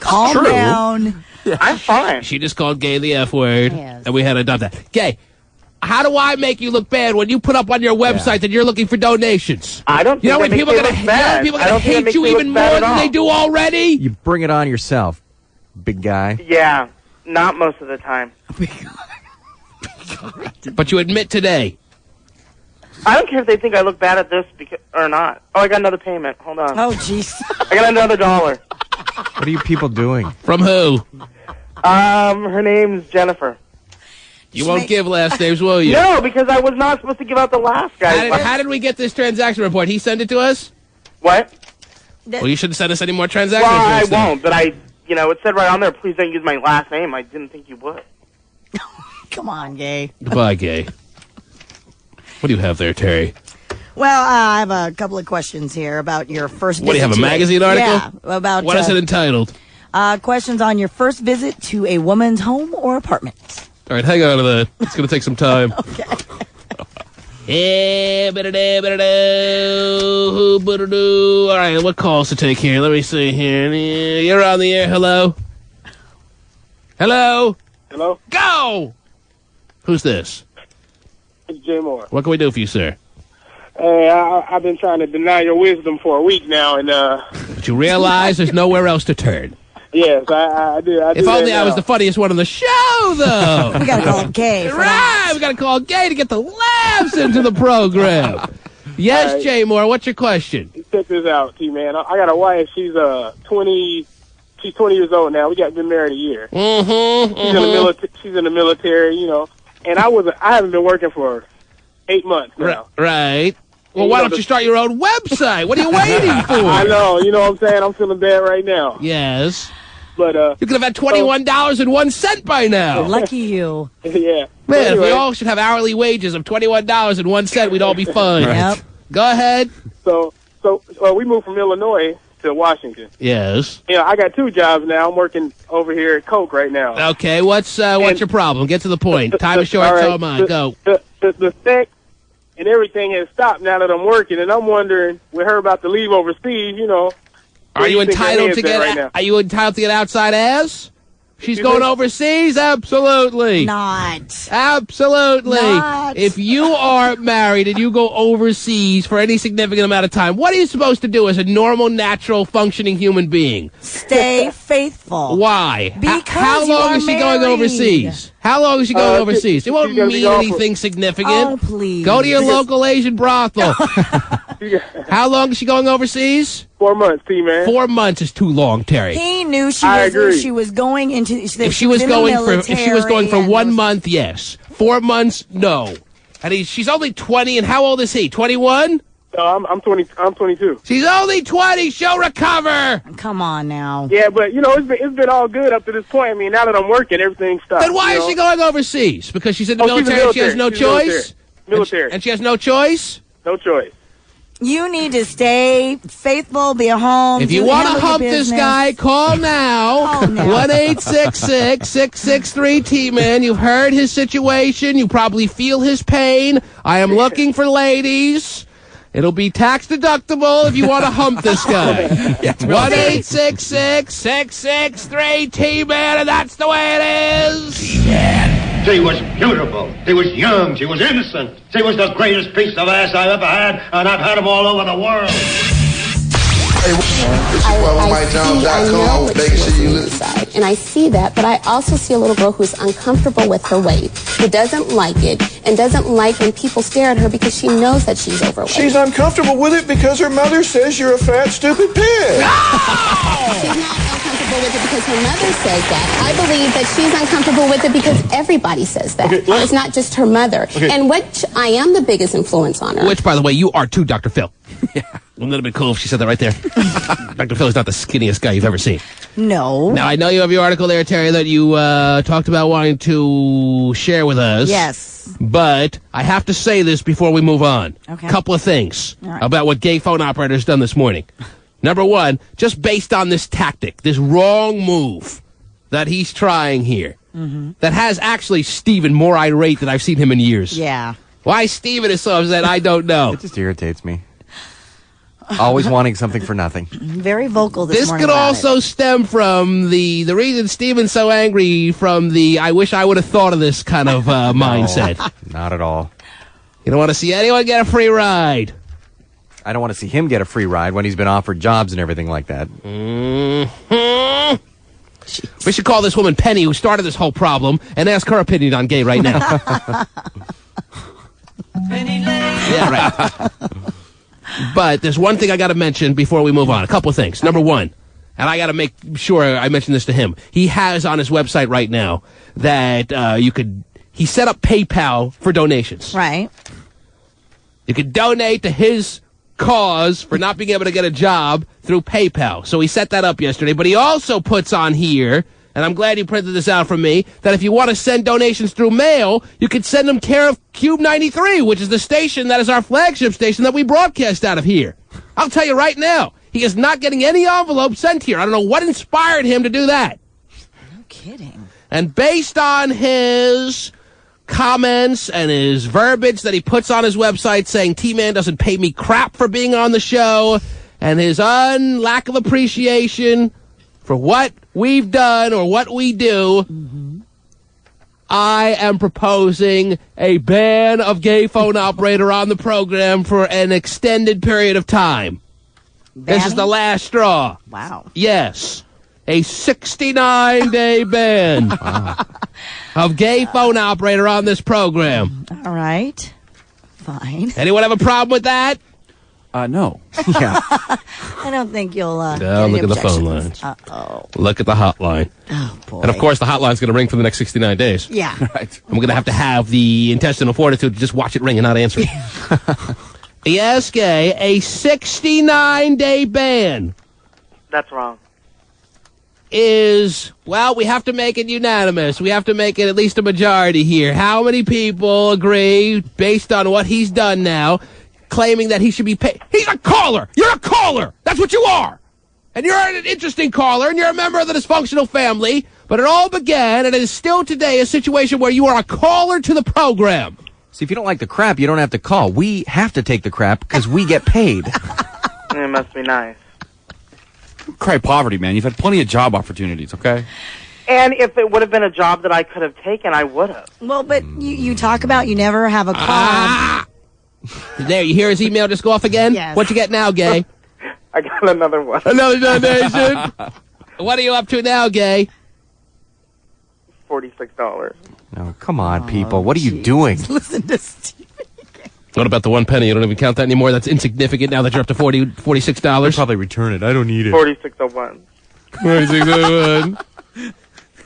Calm down. I'm fine. She just called Gay the F word, Yes. and we had to adopt that. Gay, how do I make you look bad when you put up on your website that you're looking for donations? I don't You know think when that people are makes gonna, me look bad. people are I gonna don't think it hate makes you me look even bad more at than all. they do already? You bring it on yourself, big guy. Yeah, not most of the time. But you admit today. I don't care if they think I look bad at this or not. Oh, I got another payment. Hold on. Oh, jeez. I got another $1. What are you people doing? From who? Her name's Jennifer. You won't give last names, will you? No, because I was not supposed to give out the last guy. How did we get this transaction report? He sent it to us? What? Well, you shouldn't send us any more transaction Well, I reports then. won't, but it said right on there, please don't use my last name. I didn't think you would. Come on, Gay. Goodbye, Gay. What do you have there, Terry? Well, I have a couple of questions here about your first visit. What do you have, a to magazine article? Yeah, about What is it entitled? questions on your first visit to a woman's home or apartment. All right, hang on to that. It's going to take some time. Okay. All right, what calls to take here? Let me see here. You're on the air. Hello? Hello? Hello? Go! Who's this? It's Jay Moore. What can we do for you, sir? Hey, I've been trying to deny your wisdom for a week now, and But you realize there's nowhere else to turn. yes, I do. I do If only that I was now. the funniest one on the show, though. We gotta call Gay. for Right, we got to call Gay to get the laughs into the program. Yes, All right. Jay Moore, what's your question? Check this out, T-Man. I got a wife. She's 20 years old now. We been married a year. She's in the military, and I haven't been working for 8 months now. Right. Well, And, why don't you start your own website? What are you waiting for? I know. You know what I'm saying? I'm feeling bad right now. Yes. But you could have had $21.01 by now. Lucky you. Yeah. Man, if we Anyway. all should have hourly wages of $21.01, we'd all be fine. Yep. Go ahead. So we moved from Illinois to Washington. Yes. I got 2 jobs now. I'm working over here at Coke right now. Okay, what's your problem? Get to the point. Time is short, All right, so am I. Go. The sex and everything has stopped now that I'm working, and I'm wondering, with her about to leave overseas, Are you entitled to get right now? Are you entitled to get outside ass? She's You going think? overseas? Absolutely. Not. Absolutely. Not. If you are married and you go overseas for any significant amount of time, what are you supposed to do as a normal, natural, functioning human being? Stay faithful. Why? Because How you long are is she going married. overseas? How long is she going overseas? It won't she's gonna be mean gone for- anything significant. Oh, please. Go to your local Asian brothel. How long is she going overseas? 4 months, T-Man. 4 months is too long, Terry. He knew I agree. she was going into. If she was going for 1 month, yes. 4 months, no. And she's only 20, and how old is he? 21? I'm 20. I'm 22. She's only 20. She'll recover. Come on now. Yeah, but it's been all good up to this point. I mean, now that I'm working, everything stopped. Then why is she going overseas? Because she's in the Oh, she's in the military. She has no military. She's choice. military. And she has no choice. No choice. You need to stay faithful, be a home. If you want to hump this guy, call now. 1-866-663-T-Man. You've heard his situation. You probably feel his pain. I am looking for ladies. It'll be tax deductible if you want to hump this guy. 1-866-663-T-Man, and that's the way it is. T-Man She was beautiful. She was young. She was innocent. She was the greatest piece of ass I've ever had, and I've had them all over the world. And I see that, but I also see a little girl who's uncomfortable with her weight, who doesn't like it, and doesn't like when people stare at her because she knows that she's overweight. She's uncomfortable with it because her mother says you're a fat, stupid pig. She's not uncomfortable with it because her mother says that. I believe that she's uncomfortable with it because everybody says that. It's not just her mother. And which I am the biggest influence on her. Which, by the way, you are too, Dr. Phil. Yeah. Wouldn't that have been cool if she said that right there? Dr. Phil is not the skinniest guy you've ever seen. No. Now, I know you have your article there, Terry, that you talked about wanting to share with us. Yes. But I have to say this before we move on. Okay. Couple of things right. about what gay phone operator's done this morning. Number one, just based on this tactic, this wrong move that he's trying here, that has actually Steven more irate than I've seen him in years. Yeah. Why Steven is so upset, I don't know. It just irritates me. Always wanting something for nothing. Very vocal this morning. This could about also stem from the reason Steven's so angry from the I wish I would have thought of this kind of mindset. Not at all. You don't want to see anyone get a free ride. I don't want to see him get a free ride when he's been offered jobs and everything like that. We should call this woman Penny, who started this whole problem, and ask her opinion on gay right now. Penny Lane. Yeah, right. But there's one thing I got to mention before we move on. A couple of things. Number one, and I got to make sure I mention this to him. He has on his website right now that he set up PayPal for donations. Right. You could donate to his cause for not being able to get a job through PayPal. So he set that up yesterday. But he also puts on here, and I'm glad he printed this out for me, that if you want to send donations through mail, you could send them care of Cube 93, which is the station that is our flagship station that we broadcast out of here. I'll tell you right now, he is not getting any envelope sent here. I don't know what inspired him to do that. No kidding. And based on his comments and his verbiage that he puts on his website saying T-Man doesn't pay me crap for being on the show, and his lack of appreciation for what we've done or what we do, I am proposing a ban of gay phone operator on the program for an extended period of time. This is the last straw. Wow. Yes. A 69-day ban of gay phone operator on this program. All right. Fine. Anyone have a problem with that? No. Yeah. I don't think you'll No, get any look at the phone objections. lines. Uh-oh. Look at the hotline. Oh, boy. And, of course, the hotline's going to ring for the next 69 days. Yeah. Right. And we're going to have the intestinal fortitude to just watch it ring and not answer it. Yes, gay, a 69-day ban That's wrong. is, well, we have to make it unanimous. We have to make it at least a majority here. How many people agree, based on what he's done now, claiming that he should be paid? He's a caller! You're a caller! That's what you are! And you're an interesting caller, and you're a member of the dysfunctional family, but it all began, and it is still today a situation where you are a caller to the program. See, if you don't like the crap, you don't have to call. We have to take the crap because we get paid. It must be nice. Cry poverty, man. You've had plenty of job opportunities, okay? And if it would have been a job that I could have taken, I would have. Well, but you talk about you never have a call. There, you hear his email just go off again? Yes. What you get now, gay? I got another one. Another donation? What are you up to now, gay? $46. No, come on, people. What are you doing? Listen to Steve. What about the 1 penny? You don't even count that anymore? That's insignificant now that you're up to $46? I'll probably return it. I don't need it. 4601. 4601.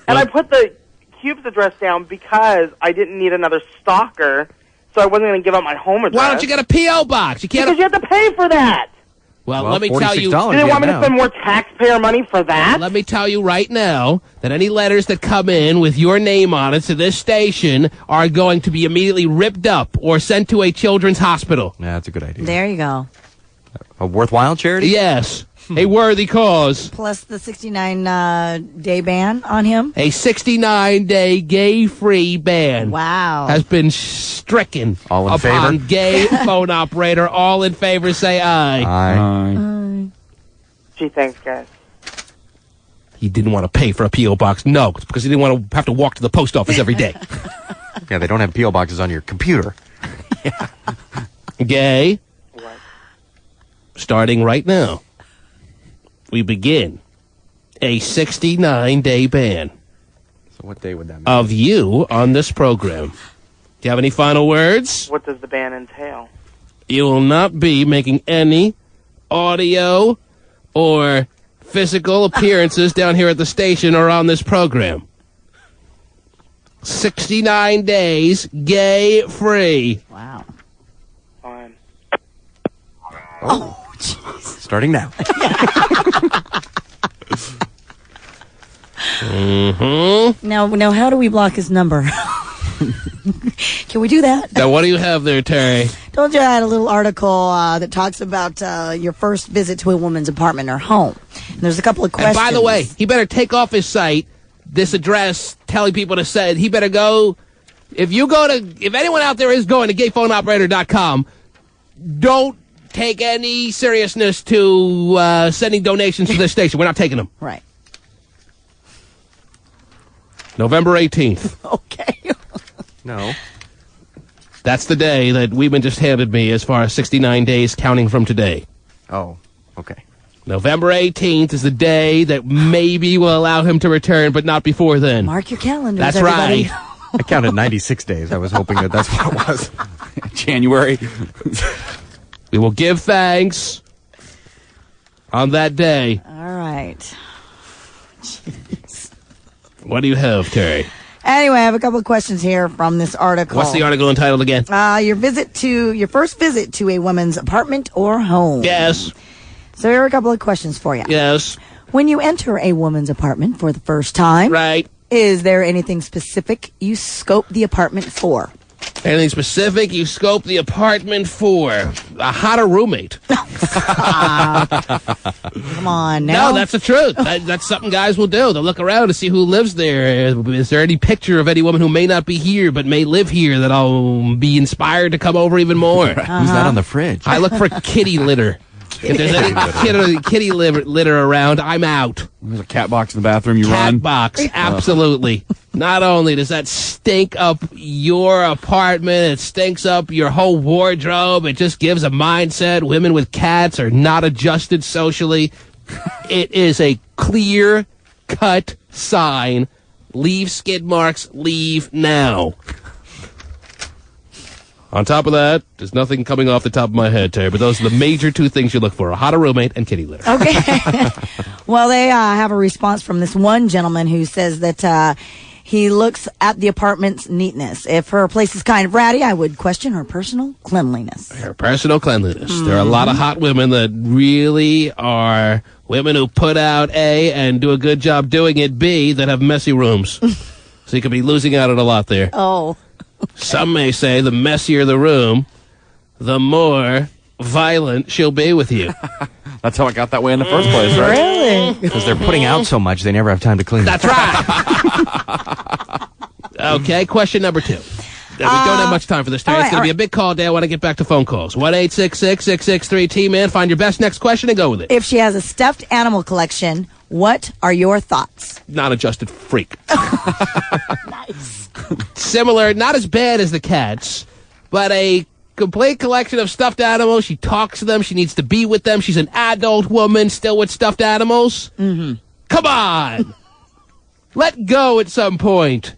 And I put the Cube's address down because I didn't need another stalker, so I wasn't going to give up my home address. Why don't you get a P.O. box? You can't. Because you have to pay for that. Well, let me tell you. Do they want me to spend more taxpayer money for that? Let me tell you right now that any letters that come in with your name on it to this station are going to be immediately ripped up or sent to a children's hospital. Yeah, that's a good idea. There you go. A worthwhile charity? Yes. A worthy cause. Plus the 69-day ban on him. A 69-day gay-free ban. Wow. Has been stricken All in upon favor? gay phone operator. All in favor, say aye. Aye. Gee, thanks, guys. He didn't want to pay for a P.O. box. No, it's because he didn't want to have to walk to the post office every day. Yeah, they don't have P.O. boxes on your computer. Gay. What? Starting right now, we begin a 69-day ban. So what day would that mean? Of you on this program. Do you have any final words? What does the ban entail? You will not be making any audio or physical appearances down here at the station or on this program. 69 days, gay-free. Wow. Fine. Oh, jeez. Starting now. Now, how do we block his number? Can we do that? Now, what do you have there, Terry? Told you I had a little article that talks about your first visit to a woman's apartment or home. And there's a couple of questions. And by the way, he better take off his site this address telling people to say, he better go, if anyone out there is going to gayphoneoperator.com, don't take any seriousness to sending donations to this station. We're not taking them. Right. November 18th. Okay. No. That's the day that Weeman just handed me as far as 69 days counting from today. Oh, okay. November 18th is the day that maybe will allow him to return, but not before then. Mark your calendars, That's everybody. right. I counted 96 days. I was hoping that's what it was. January. We will give thanks on that day. All right. Jeez. What do you have, Terry? Anyway, I have a couple of questions here from this article. What's the article entitled again? Your first visit to a woman's apartment or home. Yes. So here are a couple of questions for you. Yes. When you enter a woman's apartment for the first time, right, is there anything specific you scope the apartment for? Anything specific you scope the apartment for? A hotter roommate. Come on now. No, that's the truth. That's something guys will do. They'll look around to see who lives there. Is there any picture of any woman who may not be here but may live here that I'll be inspired to come over even more? Who's that on the fridge? I look for kitty litter. If there's any kitty litter around, I'm out. There's a cat box in the bathroom you run. Cat box, absolutely. Not only does that stink up your apartment, it stinks up your whole wardrobe. It just gives a mindset. Women with cats are not adjusted socially. It is a clear-cut sign. Leave skid marks. Leave now. On top of that, there's nothing coming off the top of my head, Terry, but those are the major two things you look for: a hotter roommate and kitty litter. Okay. Well, they have a response from this one gentleman who says that he looks at the apartment's neatness. If her place is kind of ratty, I would question her personal cleanliness. Her personal cleanliness. There are a lot of hot women that really are women who put out A and do a good job doing it, B, that have messy rooms. So you could be losing out on a lot there. Oh. Okay. Some may say the messier the room, the more violent she'll be with you. That's how it got that way in the first place, right? Really? Because they're putting out so much, they never have time to clean. That's right. Okay, question number 2. We don't have much time for this, Terry. It's going to be a big call day. I want to get back to phone calls. 1-866-663-T-MAN. Find your best next question and go with it. If she has a stuffed animal collection, what are your thoughts? Non-adjusted freak. Nice. Similar, not as bad as the cats, but a complete collection of stuffed animals. She talks to them. She needs to be with them. She's an adult woman still with stuffed animals. Mm-hmm. Come on. Let go at some point.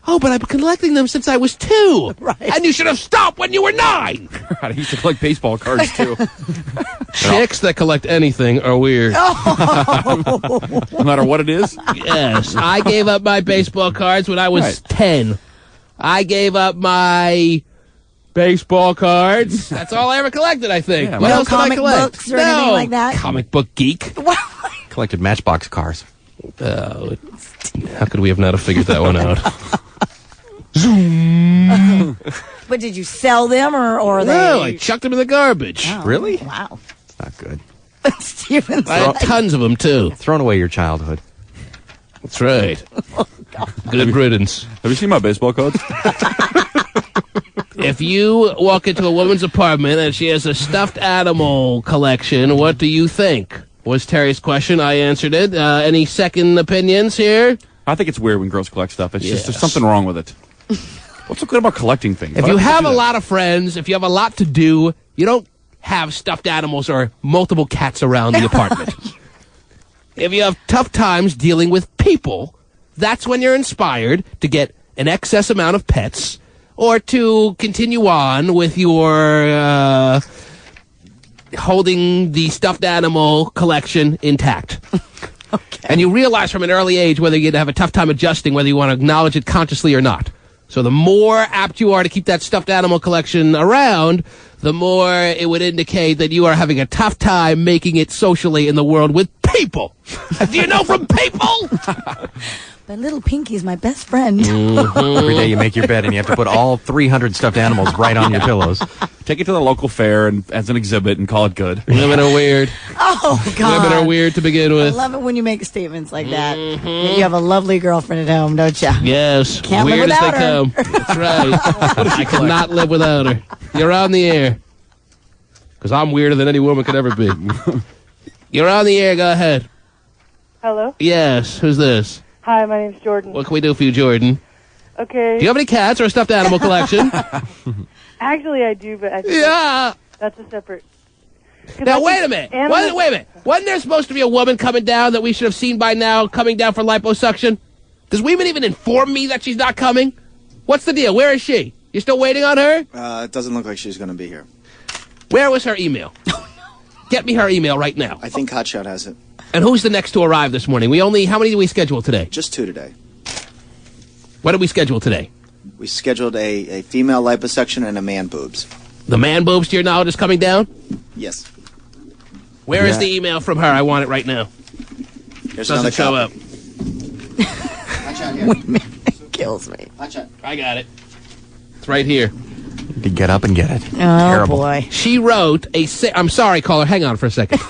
Oh, but I've been collecting them since I was 2. Right. And you should have stopped when you were 9. I used to collect baseball cards, too. Chicks that collect anything are weird. No matter what it is? Yes. I gave up my baseball cards when I was 10. I gave up my baseball cards. That's all I ever collected, I think. Yeah, what else did I comic collect? books or anything like that? Comic book geek. Collected Matchbox cars. Oh, how could we have not have figured that one out? But did you sell them or No, they? I chucked them in the garbage. Oh, Really? Wow. It's not good. Steven's I had tons of them, too. Throwing away your childhood. That's right. Good riddance. Have you seen my baseball cards? If you walk into a woman's apartment and she has a stuffed animal collection, what do you think? Was Terry's question. I answered it. Any second opinions here? I think it's weird when girls collect stuff. It's just Yes. there's something wrong with it. What's so good about collecting things? If you have a lot of friends, if you have a lot to do, you don't have stuffed animals or multiple cats around the apartment. If you have tough times dealing with people, that's when you're inspired to get an excess amount of pets or to continue on with your holding the stuffed animal collection intact. Okay. And you realize from an early age whether you're going to have a tough time adjusting, whether you want to acknowledge it consciously or not. So the more apt you are to keep that stuffed animal collection around, the more it would indicate that you are having a tough time making it socially in the world with people. Do you know from people? But little Pinky's my best friend. Every day you make your bed and you have to put all 300 stuffed animals right on your pillows. Take it to the local fair and as an exhibit and call it good. Women are weird. Oh, God. Women are weird to begin with. I love it when you make statements like that. You have a lovely girlfriend at home, don't you? Yes. Can't weird live as they without her. come. That's right. I cannot live without her. You're on the air. Because I'm weirder than any woman could ever be. You're on the air. Go ahead. Hello? Yes. Who's this? Hi, my name's Jordan. What can we do for you, Jordan? Okay. Do you have any cats or a stuffed animal collection? Actually, I do, but I think that's a separate... Now, wait a minute. Wait a minute. Wasn't there supposed to be a woman coming down that we should have seen by now coming down for liposuction? Does women even inform me that she's not coming? What's the deal? Where is she? You still waiting on her? It doesn't look like she's going to be here. Where was her email? Get me her email right now. I think Hotshot has it. And who's the next to arrive this morning? How many do we schedule today? Just 2 today. What did we schedule today? We scheduled a female liposuction and a man boobs. The man boobs, to your knowledge, is coming down? Yes. Where is the email from her? I want it right now. Here's Doesn't show up. Hotshot here. It kills me. Hotshot. I got it. It's right here. To get up and get it. Oh, Terrible. boy. She wrote I'm sorry, caller. Hang on for a second.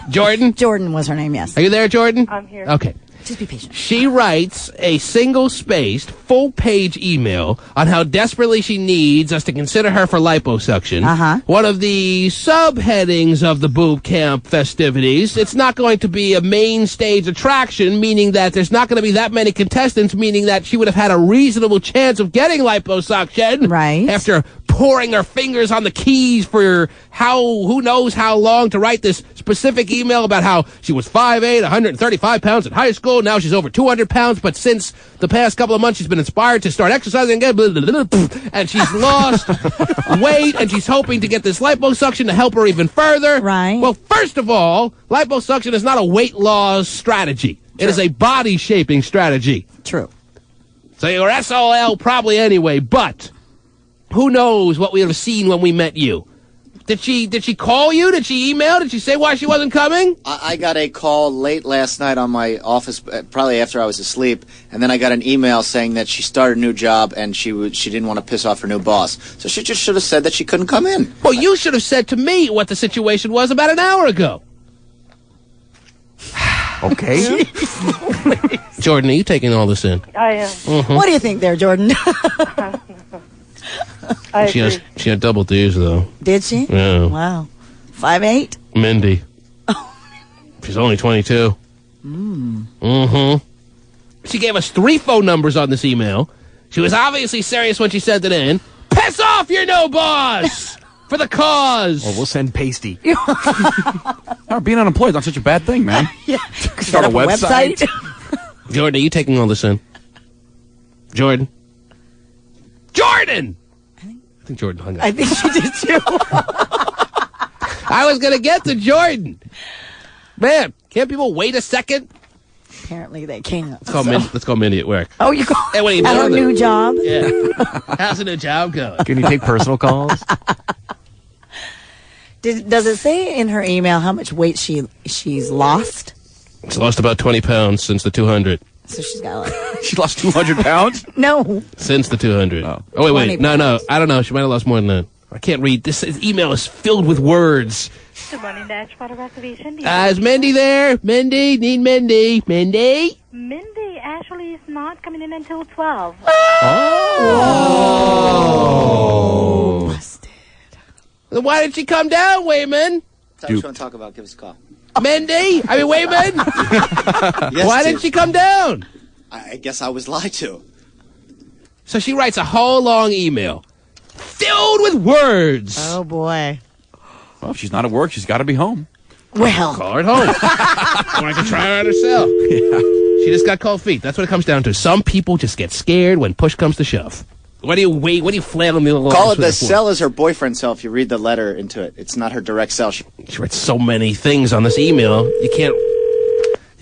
Jordan? Jordan was her name, yes. Are you there, Jordan? I'm here. Okay. Just be patient. She writes a single-spaced, full-page email on how desperately she needs us to consider her for liposuction. One of the subheadings of the boob camp festivities, it's not going to be a main stage attraction, meaning that there's not going to be that many contestants, meaning that she would have had a reasonable chance of getting liposuction. Right. After pouring her fingers on the keys for who knows how long to write this specific email about how she was 5'8", 135 pounds in high school. Now she's over 200 pounds, but since the past couple of months she's been inspired to start exercising again, and she's lost weight, and she's hoping to get this liposuction to help her even further. Right. Well, first of all, liposuction is not a weight loss strategy. It is a body shaping strategy. True. So you're SOL probably anyway, but who knows what we would have seen when we met you. Did she call you? Did she email? Did she say why she wasn't coming? I got a call late last night on my office, probably after I was asleep, and then I got an email saying that she started a new job and she didn't want to piss off her new boss. So she just should have said that she couldn't come in. Well, you should have said to me what the situation was about an hour ago. Okay. Jordan, are you taking all this in? I am. Mm-hmm. What do you think there, Jordan? I She agree. had double D's, though. Did she? Yeah. Wow. 5'8"? Mindy. She's only 22. Mm-hmm. She gave us 3 phone numbers on this email. She was obviously serious when she sent it in. Piss off your no boss! For the cause! Or we'll send pasty. Being unemployed is not such a bad thing, man. Yeah. Start a website. Jordan, are you taking all this in? Jordan? Jordan! I think Jordan hung up. I think she did too. I was going to get to Jordan. Man, can't people wait a second? Apparently they can't. Let's call Mindy at work. Oh, you go Hey, what are you at her doing? new job? Yeah. How's the new job going? Can you take personal calls? Does it say in her email how much weight she's lost? She's lost about 20 pounds since the 200. So she's got like... She lost 200 pounds? No. Since the 200. Oh, wait. 20 No. I don't know. She might have lost more than that. I can't read. This email is filled with words. Good morning, Dash Water Reservation. Is Mindy there? Mindy? Need Mindy. Mindy? Mindy actually is not coming in until 12. Oh. Busted. Then why did she come down, Wayman? Tell us what you want to talk about. Give us a call. Mindy? I mean, Wayman? Yes, Why didn't she come down? I guess I was lied to. So she writes a whole long email filled with words. Oh, boy. Well, if she's not at work, she's got to be home. Well. Call her at home. Or I can try her out herself. Yeah. She just got cold feet. That's what it comes down to. Some people just get scared when push comes to shove. What do you wait? What do you flailing the little Call it the cell is her boyfriend's cell if you read the letter into it. It's not her direct cell. She writes so many things on this email. You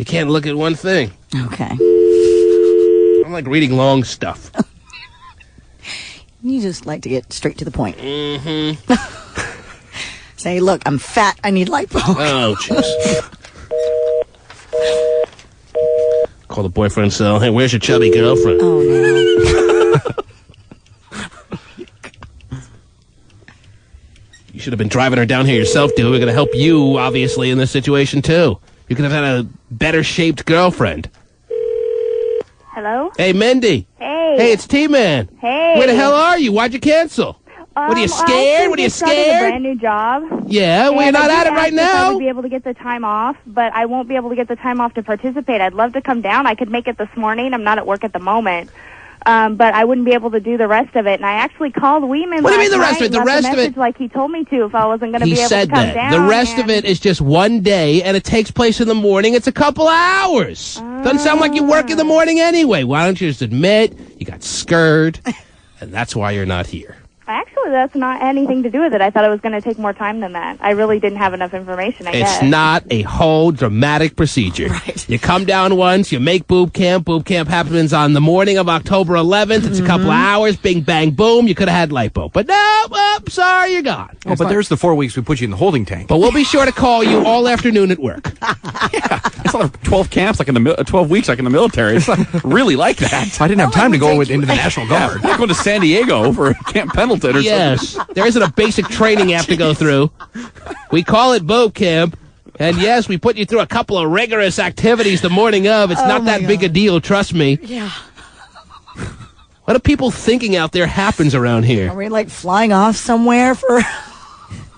can't look at one thing. Okay. I'm like reading long stuff. You just like to get straight to the point. Mm-hmm. Say, look, I'm fat. I need lipo. Oh, jeez. Call the boyfriend cell. Hey, where's your chubby girlfriend? Oh, no. You should have been driving her down here yourself, dude. We're going to help you, obviously, in this situation, too. You could have had a better-shaped girlfriend. Hello? Hey, Mindy. Hey. Hey, it's T-Man. Hey. Where the hell are you? Why'd you cancel? What are you scared? What are you started scared? A brand new job. Yeah, well, you're not at it right now. I would be able to get the time off, but I won't be able to get the time off to participate. I'd love to come down. I could make it this morning. I'm not at work at the moment. But I wouldn't be able to do the rest of it. And I actually called Weeman. What do you mean the rest of it? The rest of it, like he told me to, if I wasn't going to be able to come that. down. The rest of it is just one day, and it takes place in the morning. It's a couple hours. Doesn't sound like you work in the morning anyway. Why don't you just admit you got scared, and that's why you're not here? Actually, that's not anything to do with it. I thought it was going to take more time than that. I really didn't have enough information, I guess. It's not a whole dramatic procedure. Right. You come down once, you make boot camp. Boot camp happens on the morning of October 11th. It's a couple of hours. Bing, bang, boom. You could have had lipo. But no, sorry, you're gone. Oh, but there's the 4 weeks we put you in the holding tank. But we'll be sure to call you all afternoon at work. It's not 12 camps like in the 12 weeks like in the military. It's not really like that. I didn't have time to go into the National Guard. I'm going to San Diego for Camp Pendleton or yes. something. There isn't a basic training you have to go through. We call it boot camp. And yes, we put you through a couple of rigorous activities the morning of. It's not that big a deal, trust me. Yeah. What are people thinking out there happens around here? Are we like flying off somewhere for...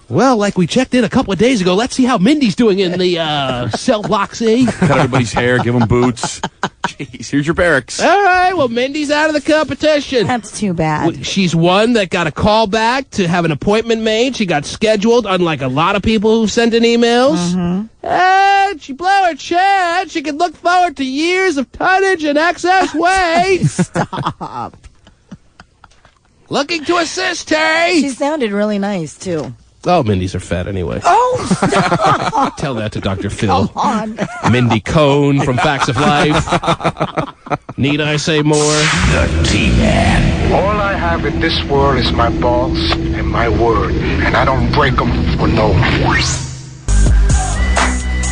Well, like we checked in a couple of days ago. Let's see how Mindy's doing in the cell block C. Cut everybody's hair, give them boots. Jeez, here's your barracks. All right, well, Mindy's out of the competition. That's too bad. She's one that got a call back to have an appointment made. She got scheduled, unlike a lot of people who sent in emails. And she blew her chance. She can look forward to years of tonnage and excess weight. Stop. Looking to assist her. She sounded really nice, too. Oh, Mindy's are fat anyway. Oh, stop. Tell that to Dr. Phil. Come on. Mindy Cohn from Facts of Life. Need I say more? The T-Man. All I have in this world is my balls and my word, and I don't break them for no one.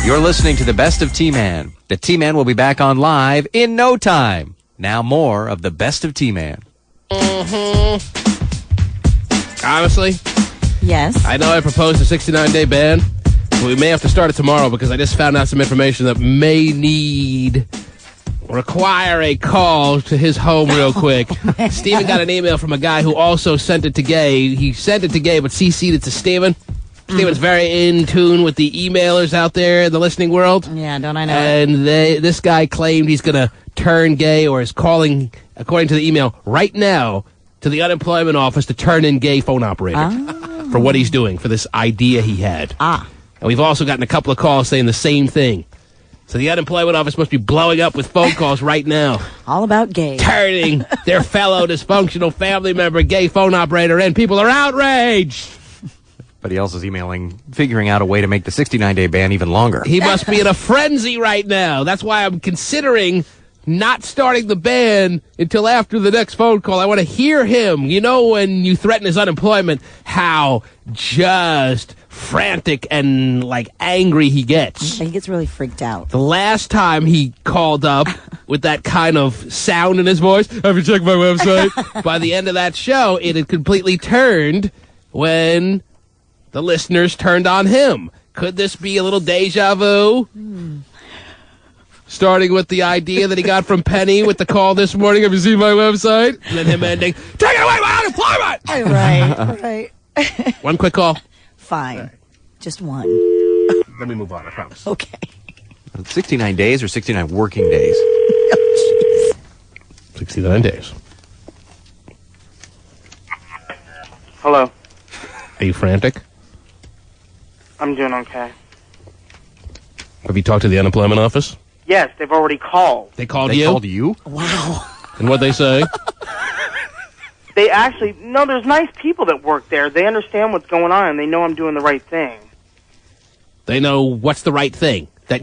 You're listening to the Best of T-Man. The T-Man will be back on live in no time. Now more of the Best of T-Man. Honestly? Yes. I know I proposed a 69-day ban, but we may have to start it tomorrow because I just found out some information that may require a call to his home real quick. Steven got an email from a guy who also sent it to Gay. He sent it to Gay, but CC'd it to Steven. Steven's very in tune with the emailers out there in the listening world. Yeah, don't I know? And this guy claimed he's going to turn Gay, or is calling, according to the email, right now to the unemployment office to turn in Gay phone operator for what he's doing, for this idea he had. And we've also gotten a couple of calls saying the same thing. So the unemployment office must be blowing up with phone calls right now. All about Gay. Turning their fellow dysfunctional family member Gay phone operator in. People are outraged. But he else is emailing, figuring out a way to make the 69-day ban even longer. He must be in a frenzy right now. That's why I'm considering not starting the ban until after the next phone call. I want to hear him. You know, when you threaten his unemployment, how just frantic and, like, angry he gets. He gets really freaked out. The last time he called up with that kind of sound in his voice, have you checked my website? By the end of that show, it had completely turned when the listeners turned on him. Could this be a little deja vu? Starting with the idea that he got from Penny with the call this morning, have you seen my website? And then him ending, take away my unemployment! Right. One quick call. Fine. Right. Just one. Let me move on, I promise. Okay. 69 days or 69 working days? Oh, 69 days. Hello. Are you frantic? I'm doing okay. Have you talked to the unemployment office? Yes, they've already called. They called They you? called you? Wow. And what'd they say? They actually, no, there's nice people that work there. They understand what's going on, and they know I'm doing the right thing. They know what's the right thing. That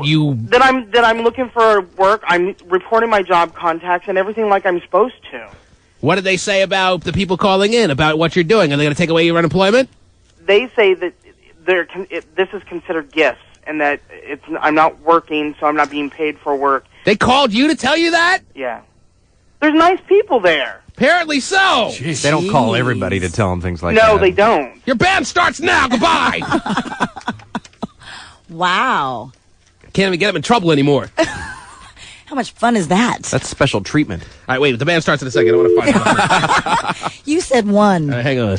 I'm looking for work. I'm reporting my job contacts and everything like I'm supposed to. What did they say about the people calling in, about what you're doing? Are they going to take away your unemployment? They say that this is considered gifts, and that I'm not working, so I'm not being paid for work. They called you to tell you that? Yeah. There's nice people there. Apparently so. Jeez. They don't call everybody to tell them things like that. No, they don't. Your band starts now. Goodbye. Wow. Can't even get them in trouble anymore. How much fun is that? That's special treatment. All right, wait. The band starts in a second. I want to find out. You said one. All right, hang on.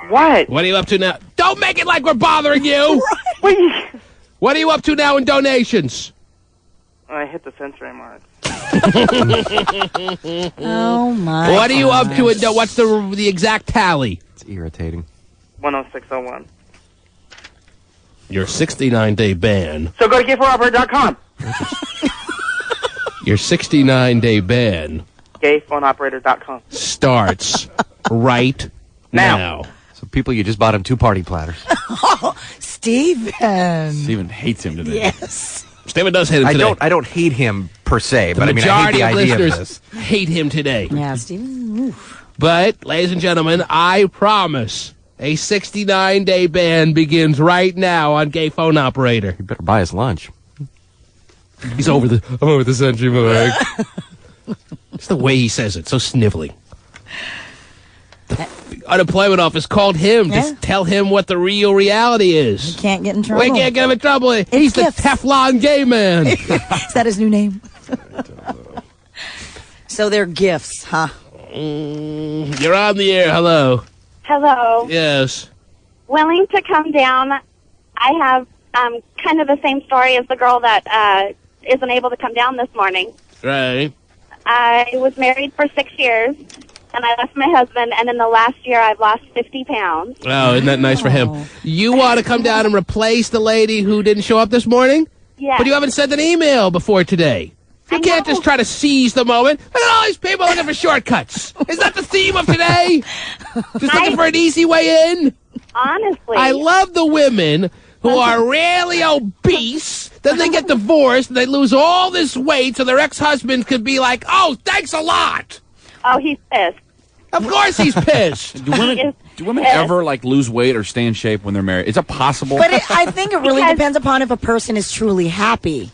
What? What are you up to now? Don't make it like we're bothering you. What are you up to now in donations? I hit the censoring mark. Oh, my What are you up to? gosh. What's the exact tally? It's irritating. 10601. Your 69-day ban. So go to gayphoneoperator.com. Your 69-day ban Gayphoneoperator.com. starts right now. So people, you just bought him 2 party platters. Steven. Steven hates him today. Yes. Steven does hate him today. I don't hate him per se, The but I mean, I hate majority the of idea of listeners this. hate him today. Yeah, Steven. Oof. But, ladies and gentlemen, I promise a 69-day ban begins right now on Gay Phone Operator. You better buy us lunch. I'm over the century mark. It's the way he says it, so snivelly. The unemployment office called him to tell him what the real reality is. Can't get in trouble. We can't get him in trouble. He's the Teflon gay man. Is that his new name? So they're gifts, huh? You're on the air. Hello. Hello. Yes. Willing to come down. I have kind of the same story as the girl that isn't able to come down this morning. Right. I was married for 6 years, and I left my husband, and in the last year I've lost 50 pounds. Oh, isn't that nice for him? You want to come down and replace the lady who didn't show up this morning? Yes. But you haven't sent an email before today. You can't just try to seize the moment. Look at all these people looking for shortcuts. Is that the theme of today? Just looking for an easy way in? Honestly. I love the women who are really obese, then they get divorced, and they lose all this weight so their ex-husband could be like, oh, thanks a lot. Oh, he's pissed. Of course he's pissed. Do women ever like lose weight or stay in shape when they're married? Is it possible? But I think it really depends upon if a person is truly happy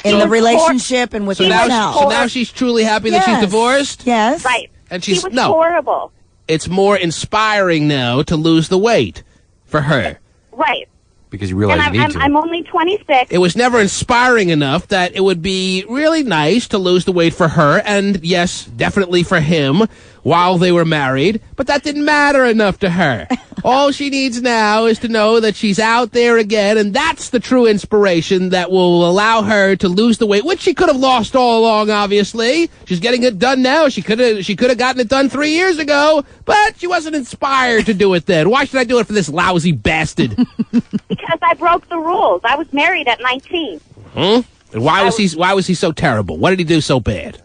in the relationship and with themselves. So now she's truly happy that she's divorced? Yes. Right. And she's he was horrible. It's more inspiring now to lose the weight for her. Right. Because you realize and you need to. I'm only 26. It was never inspiring enough that it would be really nice to lose the weight for her, and yes, definitely for him, while they were married, but that didn't matter enough to her. All she needs now is to know that she's out there again, and that's the true inspiration that will allow her to lose the weight, which she could have lost all along, obviously. She's getting it done now. She could have gotten it done 3 years ago, but she wasn't inspired to do it then. Why should I do it for this lousy bastard? Because I broke the rules. I was married at 19. And why was he so terrible? What did he do so bad?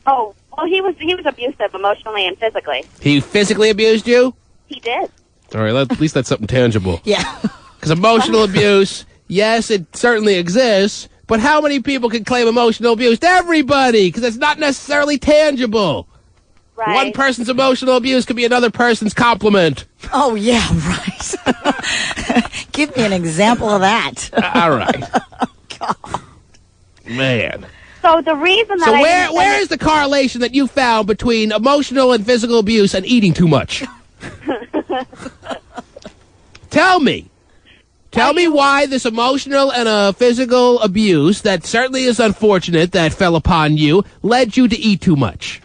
Oh, well, he was abusive emotionally and physically. He physically abused you? He did. All right, at least that's something tangible. Yeah. Because emotional abuse, yes, it certainly exists, but how many people can claim emotional abuse? Everybody, because it's not necessarily tangible. Right. One person's emotional abuse could be another person's compliment. Oh, yeah, right. Give me an example of that. All right. Man. So the reason that So I where is the correlation that you found between emotional and physical abuse and eating too much? Tell me. Tell me why this emotional and physical abuse, that certainly is unfortunate that fell upon you, led you to eat too much.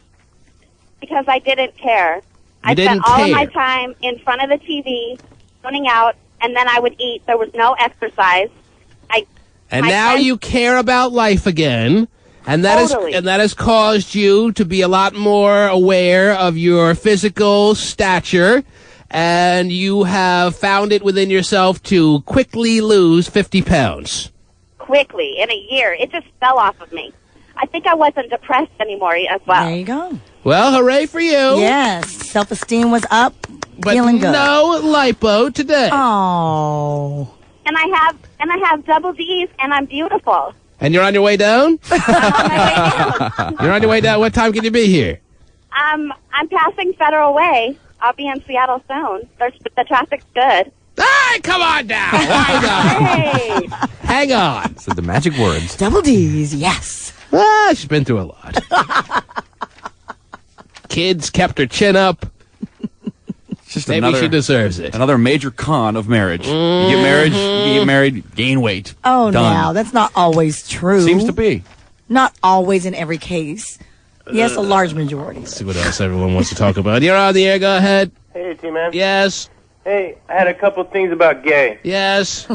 Because I didn't care. I didn't spent all of care. my time in front of the TV, zoning out, and then I would eat. There was no exercise. And My now friends- you care about life again, And that has caused you to be a lot more aware of your physical stature, and you have found it within yourself to quickly lose 50 pounds. Quickly, in a year. It just fell off of me. I think I wasn't depressed anymore as well. There you go. Well, hooray for you. Yes. Self-esteem was up. But feeling good. no lipo today. Oh. And I have double D's, and I'm beautiful. And you're on your way down? I'm on my way down. You're on your way down. What time can you be here? I'm passing Federal Way. I'll be in Seattle soon. The traffic's good. Hey, come on down. Why not? Hey. Hang on. So the magic words. Double D's, yes. She's been through a lot. Kids kept her chin up. Just Maybe she deserves it. Another major con of marriage. You get married, gain weight. Oh, Done. now, that's not always true. Seems to be. Not always in every case. Yes, a large majority. Let's see what else everyone wants to talk about. You're on the air. Go ahead. Hey, T-Man. Yes. Hey, I had a couple things about gay. Yes.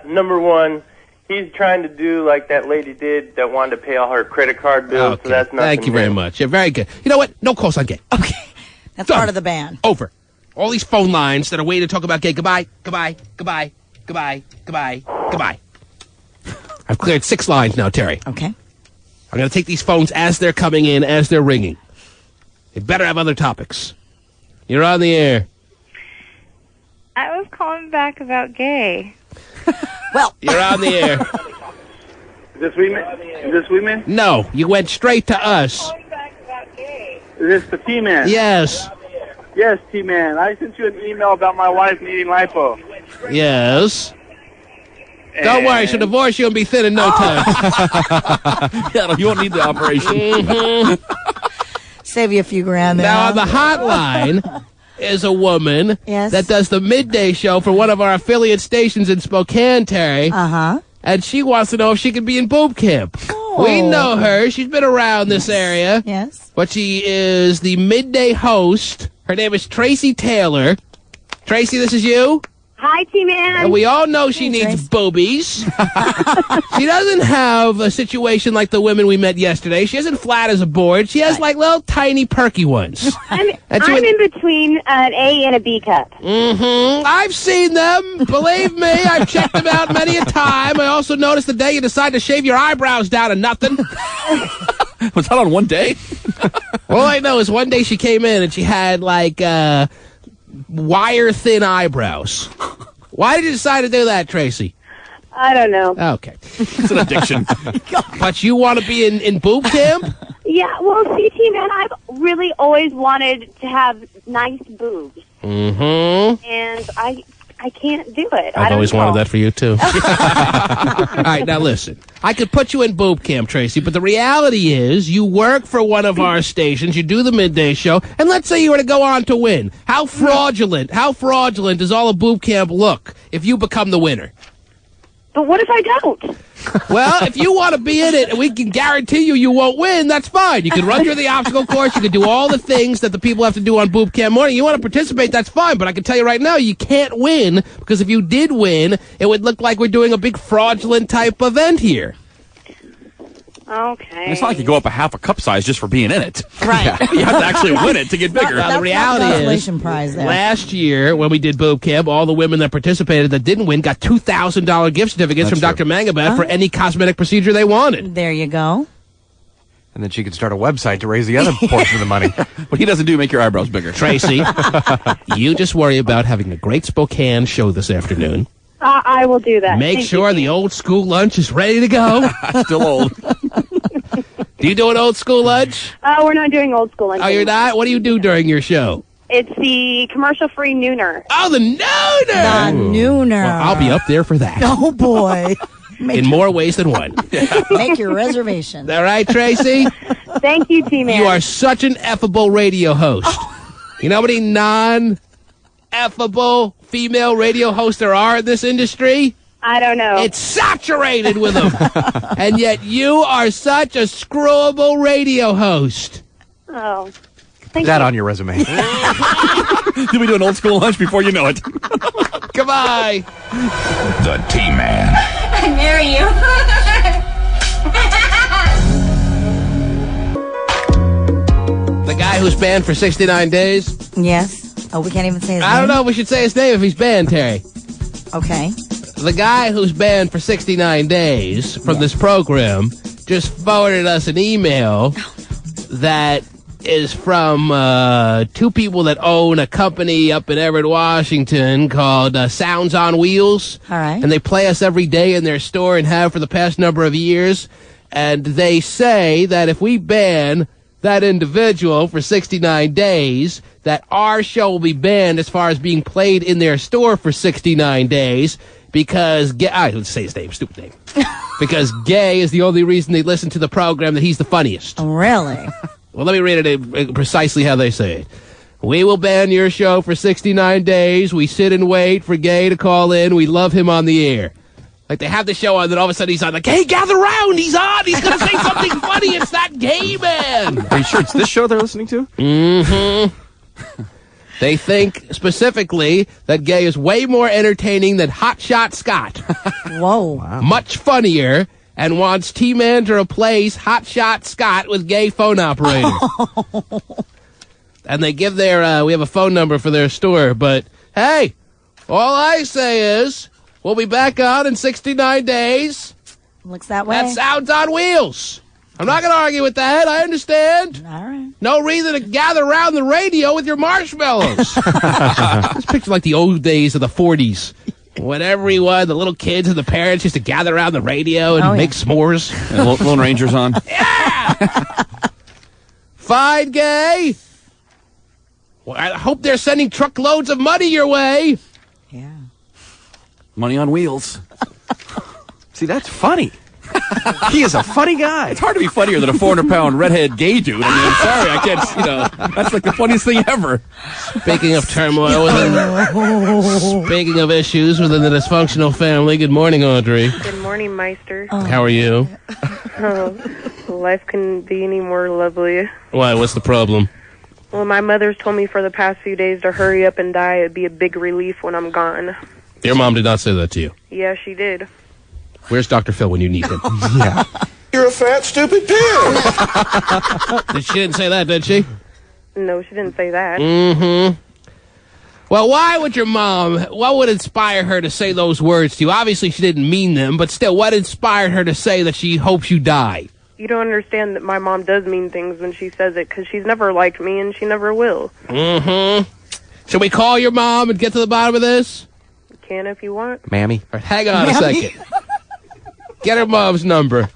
Number one, he's trying to do like that lady did that wanted to pay all her credit card bills, so that's nothing. Thank you very much. Yeah, very good. You know what? No calls on gay. Okay. That's part of the ban. Over. All these phone lines that are waiting to talk about gay. Goodbye, goodbye, goodbye, goodbye, goodbye, goodbye. I've cleared 6 lines now, Terry. Okay. I'm going to take these phones as they're coming in, as they're ringing. They better have other topics. You're on the air. I was calling back about gay. Well, you're on the air. Is this women? No, you went straight to us. Is this the T-Man? Yes. Yes, T-Man. I sent you an email about my wife needing lipo. Yes. Don't worry, she'll divorce you and be thin in no time. Yeah, you won't need the operation. Save you a few grand there. Now, on the hotline is a woman that does the midday show for one of our affiliate stations in Spokane, Terry. Uh-huh. And she wants to know if she can be in boob camp. Oh. We know her. She's been around this area. Yes. But she is the midday host. Her name is Tracy Taylor. Tracy, this is you? Hi, T-Man. And we all know she needs boobies. She doesn't have a situation like the women we met yesterday. She isn't flat as a board. She has like little tiny perky ones. I'm in between an A and a B cup. Mm-hmm. I've seen them. Believe me, I've checked them out many a time. I also noticed the day you decide to shave your eyebrows down to nothing. Was that on one day? All I know is one day she came in and she had like wire-thin eyebrows. Why did you decide to do that, Tracy? I don't know. Okay. It's an addiction. But you want to be in boob camp? Yeah, well, see, T-Man, I've really always wanted to have nice boobs. Mm-hmm. And I can't do it. I've always wanted that for you, too. All right, now listen. I could put you in boob camp, Tracy, but the reality is you work for one of our stations, you do the midday show, and let's say you were to go on to win. How fraudulent does all of boob camp look if you become the winner? But what if I don't? Well, if you want to be in it and we can guarantee you won't win, that's fine. You can run through the obstacle course. You can do all the things that the people have to do on Boob Camp Morning. You want to participate, that's fine. But I can tell you right now, you can't win because if you did win, it would look like we're doing a big fraudulent type event here. Okay. It's not like you go up a half a cup size just for being in it. Right. You have to actually win it to get bigger. Now, the reality is, consolation prize there. last year when we did Boob Camp, all the women that participated that didn't win got $2,000 gift certificates from Dr. Mangabat for any cosmetic procedure they wanted. There you go. And then she could start a website to raise the other portion of the money. What he doesn't do, make your eyebrows bigger. Tracy, you just worry about having a great Spokane show this afternoon. I will do that. Make Thank sure you. the old school lunch is ready to go. Still old. Do you do an old school lunch? We're not doing old school. Oh, you're not? What do you do during your show? It's the commercial-free nooner. Oh, the nooner! The nooner. Well, I'll be up there for that. Oh, boy. In more ways than one. Make your reservation. All right, Tracy? Thank you, T-Man. You are such an effable radio host. You know how many non-effable female radio hosts there are in this industry? I don't know. It's saturated with them. And yet you are such a screwable radio host. Oh. Put that on your resume. You'll be doing old school lunch before you know it. Goodbye. The T-Man. I marry you. who's banned for 69 days? Yes. Oh, we can't even say his name? I don't know if we should say his name if he's banned, Terry. Okay. The guy who's banned for 69 days from this program just forwarded us an email that is from two people that own a company up in Everett, Washington called Sounds on Wheels. All right. And they play us every day in their store and have for the past number of years. And they say that if we ban that individual for 69 days, that our show will be banned as far as being played in their store for 69 days because let's say his name, stupid name. Because gay is the only reason they listen to the program, that he's the funniest. Oh, really? Well, let me read it precisely how they say it. We will ban your show for 69 days. We sit and wait for Gay to call in. We love him on the air. Like, they have the show on, then all of a sudden he's on, like, hey, gather round, he's on, he's going to say something funny, it's that gay man. Are you sure it's this show they're listening to? Mm-hmm. They think, specifically, that Gay is way more entertaining than Hot Shot Scott. Whoa. Wow. Much funnier, and wants T-Man to replace Hot Shot Scott with gay phone operators. And they give we have a phone number for their store, but, hey, all I say is, we'll be back on in 69 days. Looks that way. That Sounds on Wheels. I'm not going to argue with that. I understand. All right. No reason to gather around the radio with your marshmallows. This picture like the old days of the 40s. When everyone, the little kids and the parents used to gather around the radio and make s'mores. And Lone Ranger's on. Yeah! Fine, Gay. Well, I hope they're sending truckloads of money your way. Yeah. Money on wheels. See, that's funny. He is a funny guy. It's hard to be funnier than a 400-pound redhead gay dude. I mean, I'm sorry, I can't, that's like the funniest thing ever. Speaking of turmoil, speaking of issues within the dysfunctional family, good morning, Audrey. Good morning, Meister. How are you? Life couldn't be any more lovely. Why, what's the problem? Well, my mother's told me for the past few days to hurry up and die. It'd be a big relief when I'm gone. Your mom did not say that to you. Yeah, she did. Where's Dr. Phil when you need him? Yeah. You're a fat, stupid pig. She didn't say that, did she? No, she didn't say that. Mm-hmm. Well, why would your mom, what would inspire her to say those words to you? Obviously, she didn't mean them, but still, what inspired her to say that she hopes you die? You don't understand that my mom does mean things when she says it, because she's never liked me, and she never will. Mm-hmm. Should we call your mom and get to the bottom of this? You can if you want. Mammy. Hang on a second. Get her mom's number.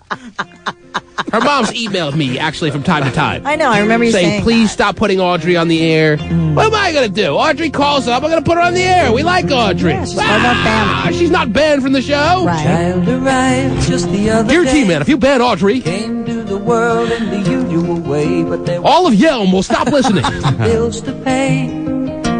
Her mom's emailed me, actually, from time to time. I know, I remember you saying please stop putting Audrey on the air. What am I going to do? Audrey calls up, I'm going to put her on the air. We like Audrey. Yeah, she's part of our family. She's not banned from the show. Right. Child arrived just the other Dear day. T-Man, if you ban Audrey, Came to the world in the usual way, but there were all of Yelm will stop listening. bills to pay.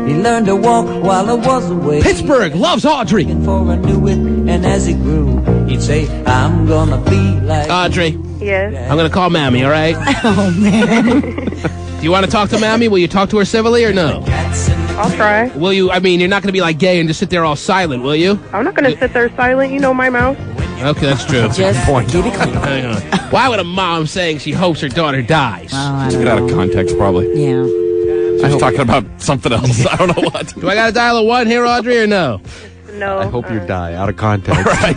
He learned to walk while I was away. Pittsburgh loves Audrey. For I knew it, and as he grew, he'd say, I'm gonna be like Audrey, Yes. I'm going to call Mammy, all right? Oh, man. Do you want to talk to Mammy? Will you talk to her civilly or no? I'll try. Will you, I mean, you're not going to be like Gay and just sit there all silent, will you? I'm not going to sit there silent. You know my mouth. Okay, that's true. Just point. keep it clean. Hang on. Why would a mom saying she hopes her daughter dies? Get out of context, probably. Yeah. She's talking about something else. I don't know what. Do I got to dial a 1 here, Audrey, or no? No. I hope you die out of context. Right.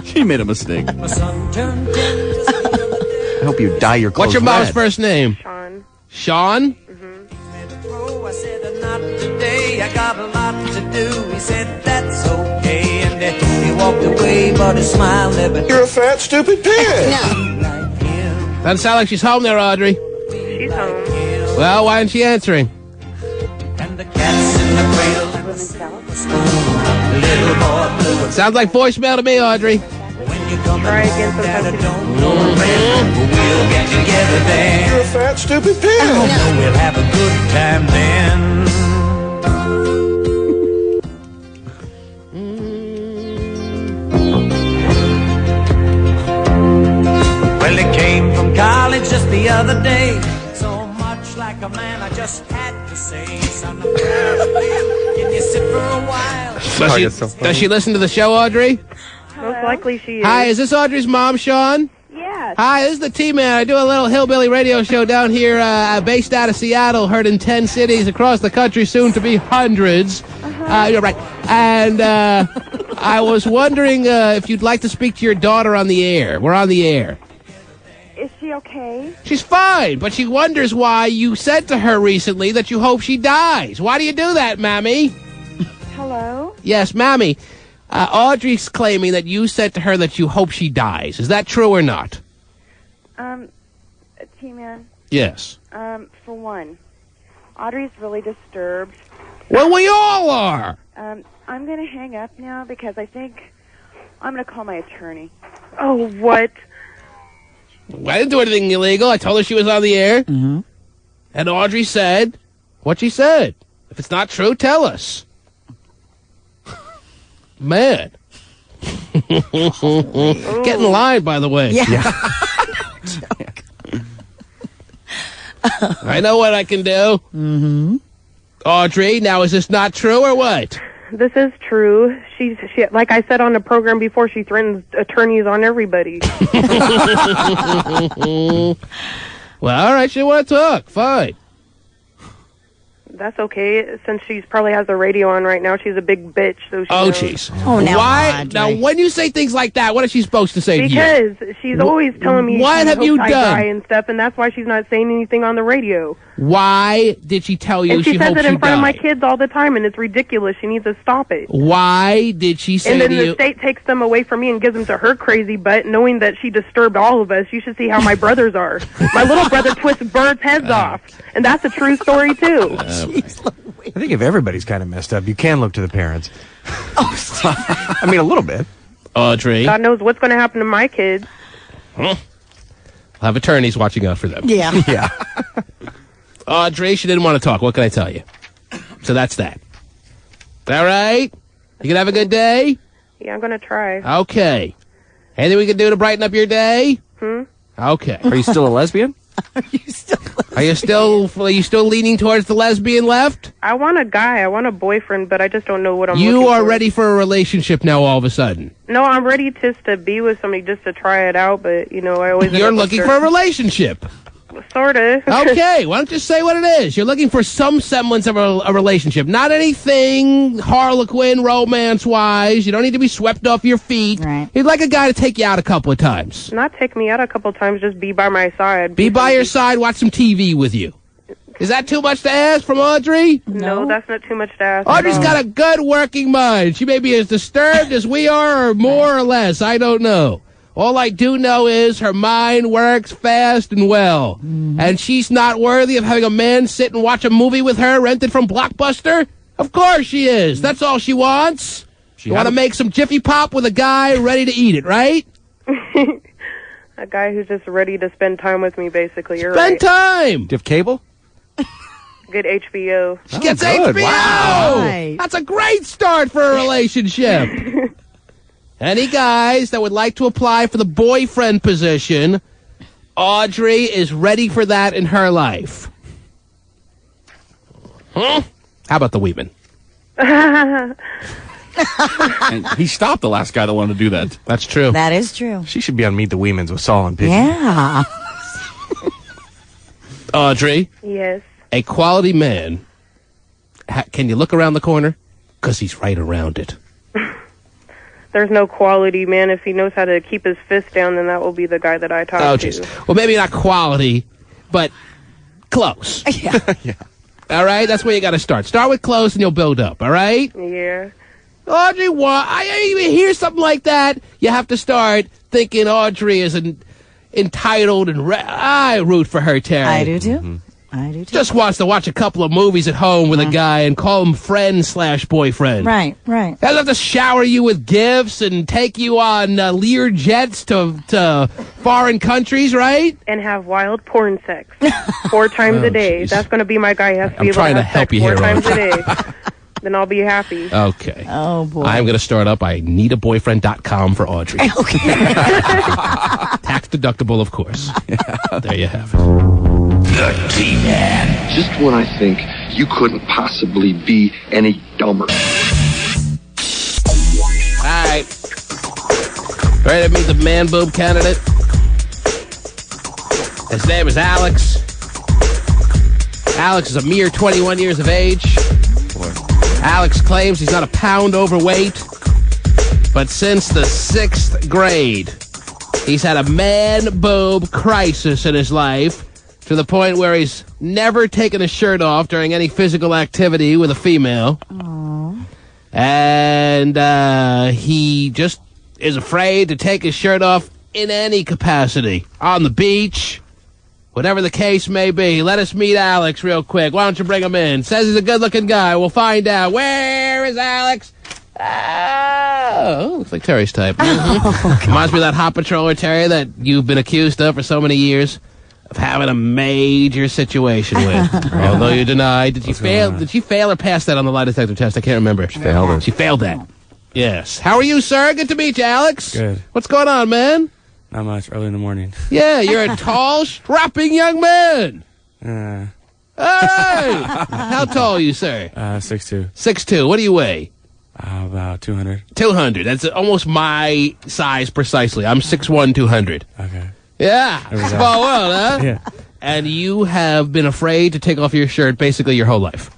She made a mistake. my son turned 10. I hope you dye your clothes What's your mom's red. first name? Sean. Sean? Oh, I said, not today, I got a lot to do. He said, that's okay, and he walked away, but his smile never. You're a fat, stupid pig. Doesn't sound like she's home there, Audrey. She's home. Well, why isn't she answering? And the cat's in the cradle. I live in South. Little boy blue. Sounds like voicemail to me, Audrey. When you come Try again sometime. don't know when we'll get together then. You're a fat, stupid pig. We'll have a good time then. Well, he came from college just the other day. So much like a man, I just had to say, son, I'm proud of you. Can you sit for a while? Does she listen to the show, Audrey? Most likely she is. Hi, is this Audrey's mom, Sean? Yeah. Yes. Hi, this is the T-Man. I do a little hillbilly radio show down here, based out of Seattle, heard in 10 cities across the country, soon to be hundreds. You're right. And I was wondering if you'd like to speak to your daughter on the air. We're on the air. Is she okay? She's fine, but she wonders why you said to her recently that you hope she dies. Why do you do that, Mammy? Hello? Yes, Mammy. Audrey's claiming that you said to her that you hope she dies. Is that true or not? T-Man, Yes. for one, Audrey's really disturbed. Well, we all are. I'm going to hang up now because I think I'm going to call my attorney. Oh, what? I didn't do anything illegal. I told her she was on the air. Mm-hmm. And Audrey said what she said. If it's not true, tell us. Man. Get in line, by the way. Yeah. I know what I can do. Mm-hmm. Audrey, now is this not true or what? This is true. She, like I said on the program before, she threatens attorneys on everybody. Well, all right, she want to talk. Fine. That's okay, since she probably has the radio on right now. She's a big bitch. So she Oh, jeez. Oh, now, Why? Audrey. Now, when you say things like that, what is she supposed to say to you? Because she's always telling me What she have you hopes I done? die and stuff, and that's why she's not saying anything on the radio. Why did she tell you And she she says hopes it in you front of my die? kids all the time, and it's ridiculous. She needs to stop it. Why did she say And then to the you... state takes them away from me and gives them to her crazy butt, knowing that she disturbed all of us. You should see how my brothers are. My little brother twists birds' heads off, and that's a true story, too. I think if everybody's kind of messed up, you can look to the parents. I mean, a little bit. Audrey. God knows what's going to happen to my kids. I'll have attorneys watching out for them. Yeah. Yeah. Audrey, she didn't want to talk. What can I tell you? So that's that. All right? You can have a good day? Yeah, I'm going to try. Okay. Anything we can do to brighten up your day? Okay. Are you still a lesbian? Are you still leaning towards the lesbian left? I want a guy. I want a boyfriend, but I just don't know what I'm You looking are for. ready for a relationship now all of a sudden. No, I'm ready just to be with somebody just to try it out, but, you know, I always... You're looking for a relationship. Sort of. Okay, why don't you say what it is? You're looking for some semblance of a relationship. Not anything Harlequin romance-wise. You don't need to be swept off your feet. Right. You'd like a guy to take you out a couple of times. Not take me out a couple times, just be by my side. Be by your side, watch some TV with you. Is that too much to ask from Audrey? No, that's not too much to ask. Audrey's got a good working mind. She may be as disturbed as we are, or more or less. I don't know. All I do know is her mind works fast and well. And she's not worthy of having a man sit and watch a movie with her rented from Blockbuster? Of course she is. That's all she wants. You want to make some Jiffy Pop with a guy ready to eat it, right? A guy who's just ready to spend time with me, basically. You're Spend right. time. Do you have cable? Good HBO. She gets good. HBO. Wow. Right. That's a great start for a relationship. Any guys that would like to apply for the boyfriend position, Audrey is ready for that in her life. How about the women? And he stopped the last guy that wanted to do that. That's true. That is true. She should be on Meet the Weemans with Saul and Piggy. Yeah. Audrey, Yes. a quality man, can you look around the corner? Because he's right around it. There's no quality, man. If he knows how to keep his fist down, then that will be the guy that I talk Oh, to. jeez. Well, maybe not quality, but close. Yeah. All right? That's where you got to start. Start with close and you'll build up, all right? Yeah. Audrey, I even hear something like that, you have to start thinking Audrey is entitled and I root for her, Terry. I do too. I do too. Just wants to watch a couple of movies at home with a guy and call him friend/boyfriend. Right, right. Doesn't have to shower you with gifts and take you on Lear jets to foreign countries, right? And have wild porn sex 4 times a day. geez. That's going to be my guy. He has to I'm be able trying to to have help sex you 4 here, times a Audrey. day. Then I'll be happy. Okay. Oh, boy. I'm going to start up IneedaBoyfriend.com for Audrey. Okay. Tax deductible, of course. There you have it. The T-Man. Just when I think you couldn't possibly be any dumber. All right. Ready to meet the man boob candidate? His name is Alex. Alex is a mere 21 years of age. Alex claims he's not a pound overweight, but since the 6th grade, he's had a man-boob crisis in his life to the point where he's never taken his shirt off during any physical activity with a female. Aww. And he just is afraid to take his shirt off in any capacity. On the beach, whatever the case may be. Let us meet Alex real quick. Why don't you bring him in? Says he's a good-looking guy. We'll find out. Where is Alex? Oh, looks like Terry's type. Reminds me of that hot patroller, Terry, that you've been accused of for so many years of having a major situation with. Although you denied. Did she fail or pass that on the lie detector test? I can't remember. She failed it. She failed that. Yes. How are you, sir? Good to meet you, Alex. Good. What's going on, man? Not much. Early in the morning. Yeah, you're a tall, strapping young man. All right. How tall are you, sir? 6'2". 6'2". What do you weigh? About 200. 200. That's almost my size precisely. I'm 6'1", 200. Okay. Yeah. There we go. Small world, huh? Yeah. And you have been afraid to take off your shirt basically your whole life.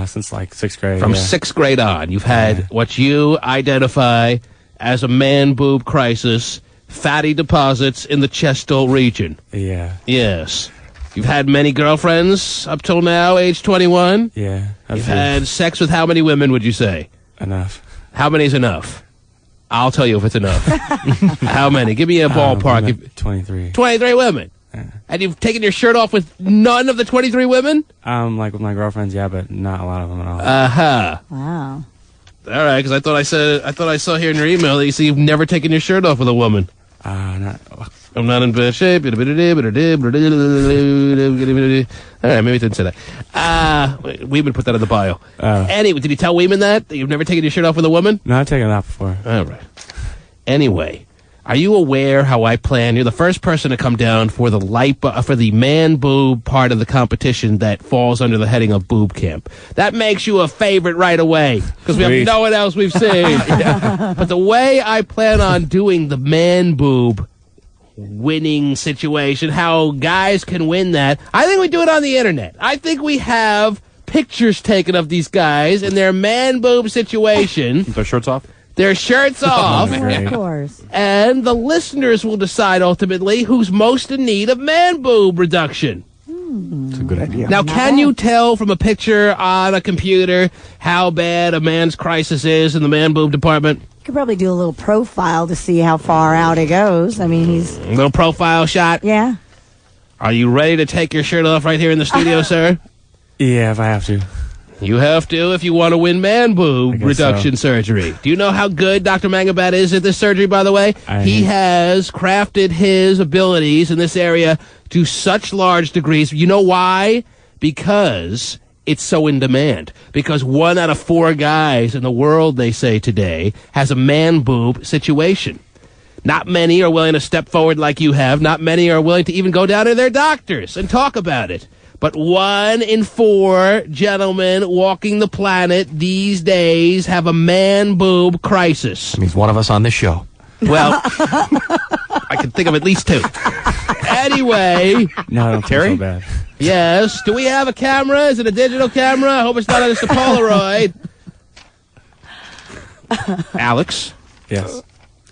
Since like 6th grade. From yeah. 6th grade on, you've had what you identify as a man-boob crisis, fatty deposits in the chestal region. Yeah. Yes. You've had many girlfriends up till now, age 21? Yeah. You've had sex with how many women, would you say? Enough. How many is enough? I'll tell you if it's enough. How many? Give me a ballpark. 23. 23 women. And you've taken your shirt off with none of the 23 women? Like with my girlfriends, yeah, but not a lot of them at all. Uh-huh. Wow. All right, because I thought I saw here in your email that you say you've never taken your shirt off with a woman. Not. I'm not in bad shape. All right, maybe it didn't say that. Weeman put that in the bio. Anyway, did you tell Weeman that you've never taken your shirt off with a woman? No, I've taken it off before. All right. Anyway, are you aware how I plan? You're the first person to come down for the man boob part of the competition that falls under the heading of boob camp. That makes you a favorite right away because we have no one else we've seen. But the way I plan on doing the man boob winning situation, how guys can win that, I think we do it on the internet. I think we have pictures taken of these guys in their man boob situation. Their shirts off? Their shirts off. Of course. And the listeners will decide ultimately who's most in need of man boob reduction. It's a good idea. Now, can you tell from a picture on a computer how bad a man's crisis is in the man boob department? You could probably do a little profile to see how far out it goes. I mean, he's... A little profile shot? Yeah. Are you ready to take your shirt off right here in the studio, sir? Yeah, if I have to. You have to if you want to win man boob reduction surgery. Do you know how good Dr. Mangabat is at this surgery, by the way? He has crafted his abilities in this area to such large degrees. You know why? Because it's so in demand. Because 1 out of 4 guys in the world, they say today, has a man boob situation. Not many are willing to step forward like you have. Not many are willing to even go down to their doctors and talk about it. But 1 in 4 gentlemen walking the planet these days have a man boob crisis. That means one of us on this show. Well, I can think of at least 2. Anyway. No, I don't feel so bad. Yes. Do we have a camera? Is it a digital camera? I hope it's not just a Polaroid. Alex? Yes.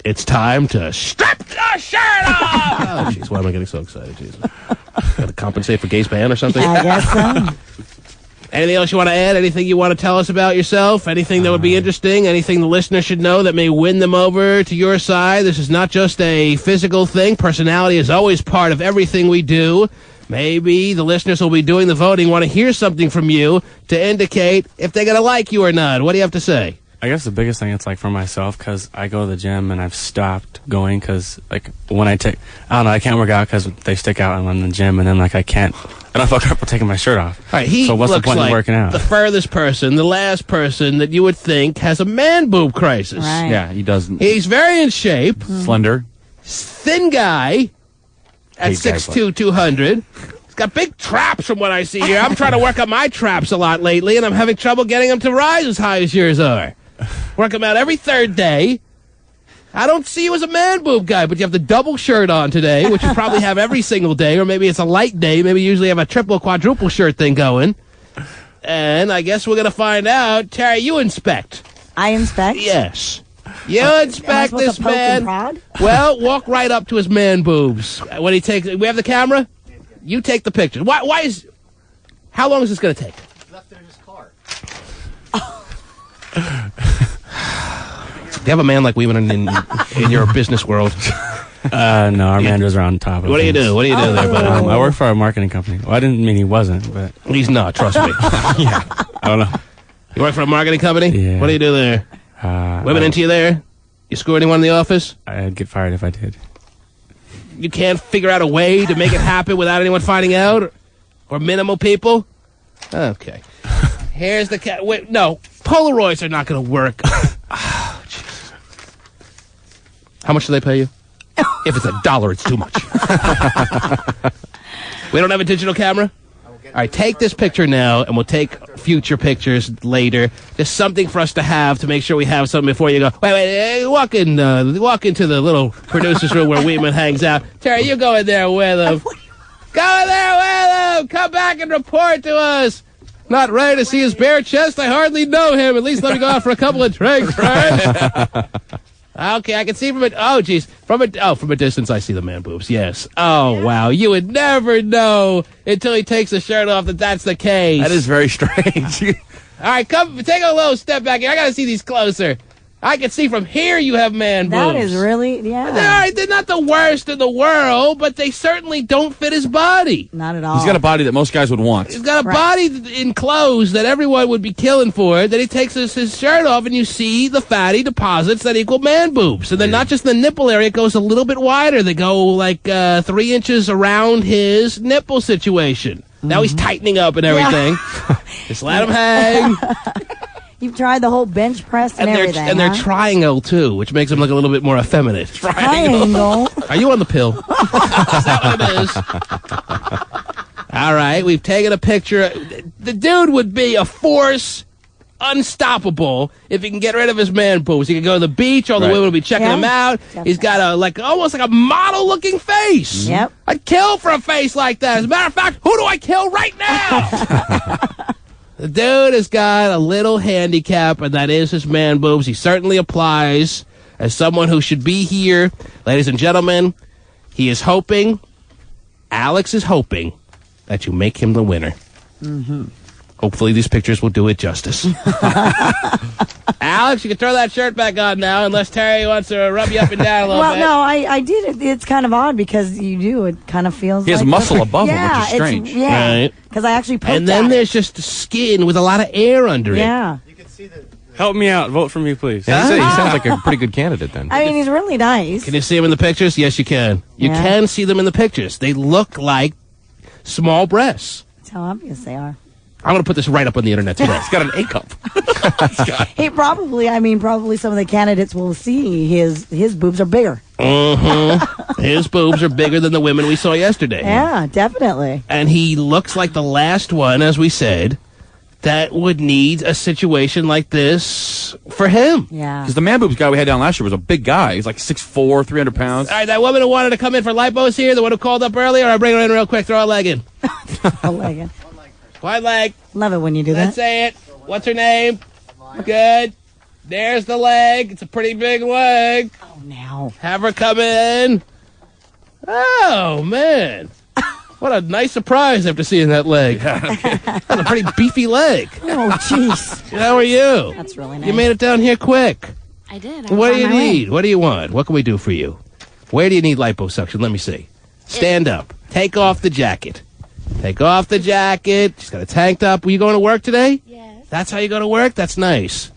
It's time to strap the shirt off! Oh, jeez, why am I getting so excited? Jesus. Got to compensate for Gaze Band or something? I guess so. Anything else you want to add? Anything you want to tell us about yourself? Anything that would be interesting? Anything the listener should know that may win them over to your side? This is not just a physical thing. Personality is always part of everything we do. Maybe the listeners will be doing the voting, want to hear something from you to indicate if they're going to like you or not. What do you have to say? I guess the biggest thing, it's like for myself, because I go to the gym and I've stopped going because, like, when I take, I don't know, I can't work out because they stick out when I'm in the gym, and then, like, I don't feel comfortable taking my shirt off. All right, he so what's the looks point like of working out? the furthest person, the last person that you would think has a man boob crisis. Right. Yeah, he doesn't. He's very in shape. Slender. Thin guy at Hate guys 6'2", 200. He's got big traps from what I see here. I'm trying to work on my traps a lot lately, and I'm having trouble getting them to rise as high as yours are. Work them out every third day. I don't see you as a man boob guy, but you have the double shirt on today, which you probably have every single day, or maybe it's a light day. Maybe you usually have a triple, quadruple shirt thing going. And I guess we're going to find out. Terry, you inspect. I inspect? Yes. You Am I inspect supposed this to poke and man. prod? Well, walk right up to his man boobs. When he takes, we have the camera? You take the picture. Why is, how long is this going to take? Left it in his car. Do you have a man like Weeman in your business world? No, our managers are on top of it. What do you do? What do you do there, buddy? I work for a marketing company. Well, I didn't mean he wasn't, but... He's not, trust me. Yeah, I don't know. You work for a marketing company? Yeah. What do you do there? Women into you there? You screw anyone in the office? I'd get fired if I did. You can't figure out a way to make it happen without anyone finding out? Or minimal people? Okay. Here's the wait, no, Polaroids are not going to work. Oh, jeez. How much do they pay you? If it's $1, it's too much. We don't have a digital camera? All right, take this picture now, and we'll take future pictures later. Just something for us to have to make sure we have something before you go. Wait, walk into the little producer's room where Weeman hangs out. Terry, you go in there with him. Go in there with him. Come back and report to us. Not ready to see his bare chest? I hardly know him. At least let me go out for a couple of drinks, right? Okay, I can see from it. Oh, geez. From a distance, I see the man boobs. Yes. Oh, wow. You would never know until he takes the shirt off that that's the case. That is very strange. All right, come take a little step back here. I got to see these closer. I can see from here you have man boobs. That is really, yeah. All right, they're not the worst in the world, but they certainly don't fit his body. Not at all. He's got a body that most guys would want. He's got a body in clothes that everyone would be killing for. Then he takes his shirt off, and you see the fatty deposits that equal man boobs. And then not just the nipple area, it goes a little bit wider. They go like 3 inches around his nipple situation. Now he's tightening up and everything. Just let him hang. You've tried the whole bench press and everything. And they're triangle, too, which makes them look a little bit more effeminate. Triangle. Are you on the pill? Is that what it is? All right, we've taken a picture. The dude would be a force unstoppable if he can get rid of his man boobs. He can go to the beach, all the women will be checking him out. Definitely. He's got almost like a model-looking face. Yep. I'd kill for a face like that. As a matter of fact, who do I kill right now? The dude has got a little handicap, and that is his man boobs. He certainly applies as someone who should be here. Ladies and gentlemen, he is hoping, Alex is hoping, that you make him the winner. Mm-hmm. Hopefully these pictures will do it justice. Alex, you can throw that shirt back on now, unless Terry wants to rub you up and down a little bit. Well, no, I did it. It's kind of odd because you do. It kind of feels He has like muscle above him, which is strange. Yeah, Right. because I actually poked And then at there's just skin with a lot of air under it. Yeah. Help me out. Vote for me, please. Yeah, he sounds like a pretty good candidate then. I mean, he's really nice. Can you see them in the pictures? Yes, you can. You Yeah. can see them in the pictures. They look like small breasts. That's how obvious they are. I'm going to put this right up on the internet today. He's got an A cup. He probably some of the candidates will see his boobs are bigger. His boobs are bigger than the women we saw yesterday. Yeah, definitely. And he looks like the last one, as we said, that would need a situation like this for him. Yeah. Because the man boobs guy we had down last year was a big guy. He's like 6'4", 300 pounds. All right, that woman who wanted to come in for lipos here, the one who called up earlier, I bring her in real quick. Throw a leg in. A leg in. One leg. Love it when you do Let's that. say it. What's her name? Good. There's the leg. It's a pretty big leg. Oh, now. Have her come in. Oh, man. What a nice surprise after seeing that leg. That's a pretty beefy leg. Oh, jeez. How are you? That's really nice. You made it down here quick. I did. What do you need? What do you want? What can we do for you? Where do you need liposuction? Let me see. Stand up. Take off the jacket. Take off the jacket. She's got a tank top. Were you going to work today? Yes. That's how you go to work? That's nice.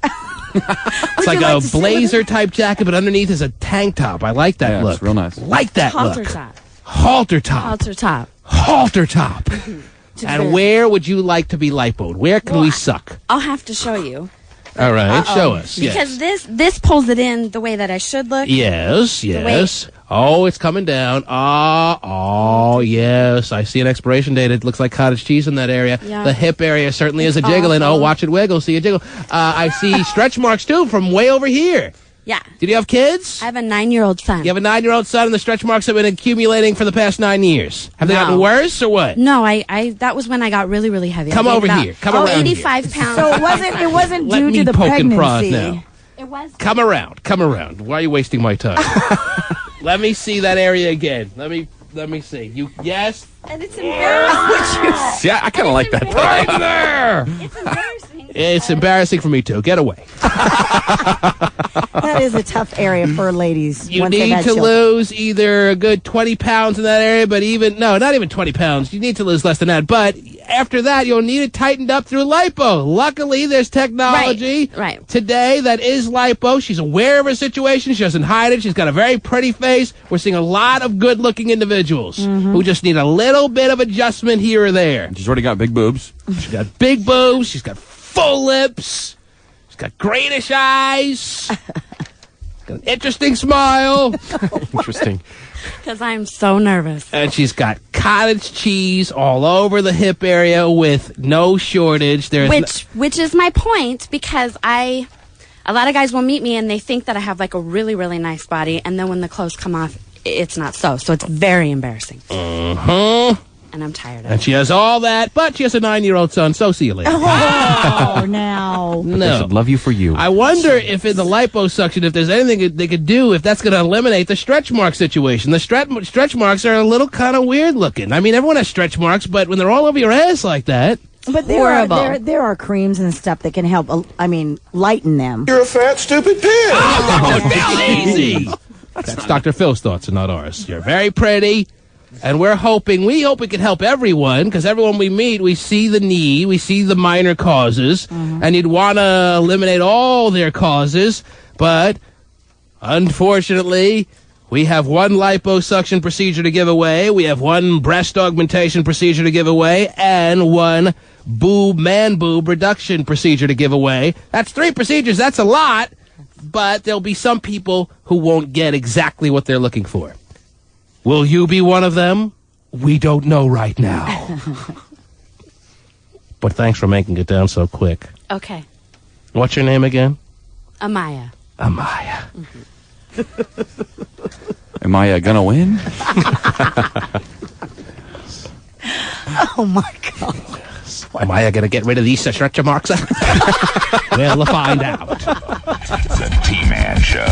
It's like you like a to see blazer type jacket, but underneath is a tank top. I like that Yeah, look. it's real nice. Like that Halter look. top. Halter top. Halter top. Halter top. To And the- where would you like to be lipoed? Where can we suck? I'll have to show you. All right, show us. Because Yes. this pulls it in the way that I should look. Yes, way- yes. Oh, it's coming down. Oh, yes. I see an expiration date. It looks like cottage cheese in that area. Yeah. The hip area certainly is It's a jiggling. awful. Oh, watch it wiggle. See it jiggle. I see stretch marks, too, from way over here. Yeah. Did you have kids? I have a 9-year-old son. You have a 9-year-old son, and the stretch marks have been accumulating for the past 9 years. Have they gotten worse or what? No, I that was when I got really, really heavy. Come over here. Come around 85 here. pounds. So it wasn't Let due me to the poke and prod pregnancy. now. It was. Come around. Why are you wasting my time? Let me see that area again. Let me see. You yes? And it's embarrassing. See, I kind of like that. Right there. It's embarrassing. It's embarrassing for me too. Get away. That is a tough area for ladies. You once they've need had to children. lose either a good 20 pounds in that area, but not even 20 pounds. You need to lose less than that. But after that, you'll need it tightened up through lipo. Luckily, there's technology Right. today that is lipo. She's aware of her situation. She doesn't hide it. She's got a very pretty face. We're seeing a lot of good-looking individuals who just need a little bit of adjustment here or there. She's already got big boobs. She's got big boobs. She's got full lips. She's got greenish eyes. Got an interesting smile. Interesting. Because I'm so nervous. And she's got cottage cheese all over the hip area with no shortage. Which is my point, because a lot of guys will meet me and they think that I have like a really, really nice body, and then when the clothes come off, it's not so. So it's very embarrassing. And I'm tired of it. And she has all that, but she has a 9-year-old son, so see you later. Oh, now. They No. should love you for you. I wonder if in the liposuction, if there's anything they could do, if that's going to eliminate the stretch mark situation. The stretch marks are a little kind of weird looking. I mean, everyone has stretch marks, but when they're all over your ass like that. But there are creams and stuff that can help, lighten them. You're a fat, stupid pig. Easy. That's Dr. Phil's thoughts and not ours. You're very pretty. And we hope we can help everyone, because everyone we meet, we see the need, we see the minor causes, and you'd want to eliminate all their causes, but unfortunately, we have one liposuction procedure to give away, we have one breast augmentation procedure to give away, and one man boob reduction procedure to give away. That's 3 procedures, that's a lot, but there'll be some people who won't get exactly what they're looking for. Will you be one of them? We don't know right now. But thanks for making it down so quick. Okay. What's your name again? Amaya. Amaya. Am I gonna win? Oh, my God. Amaya gonna get rid of these stretcher marks? We'll find out. The T-Man Show.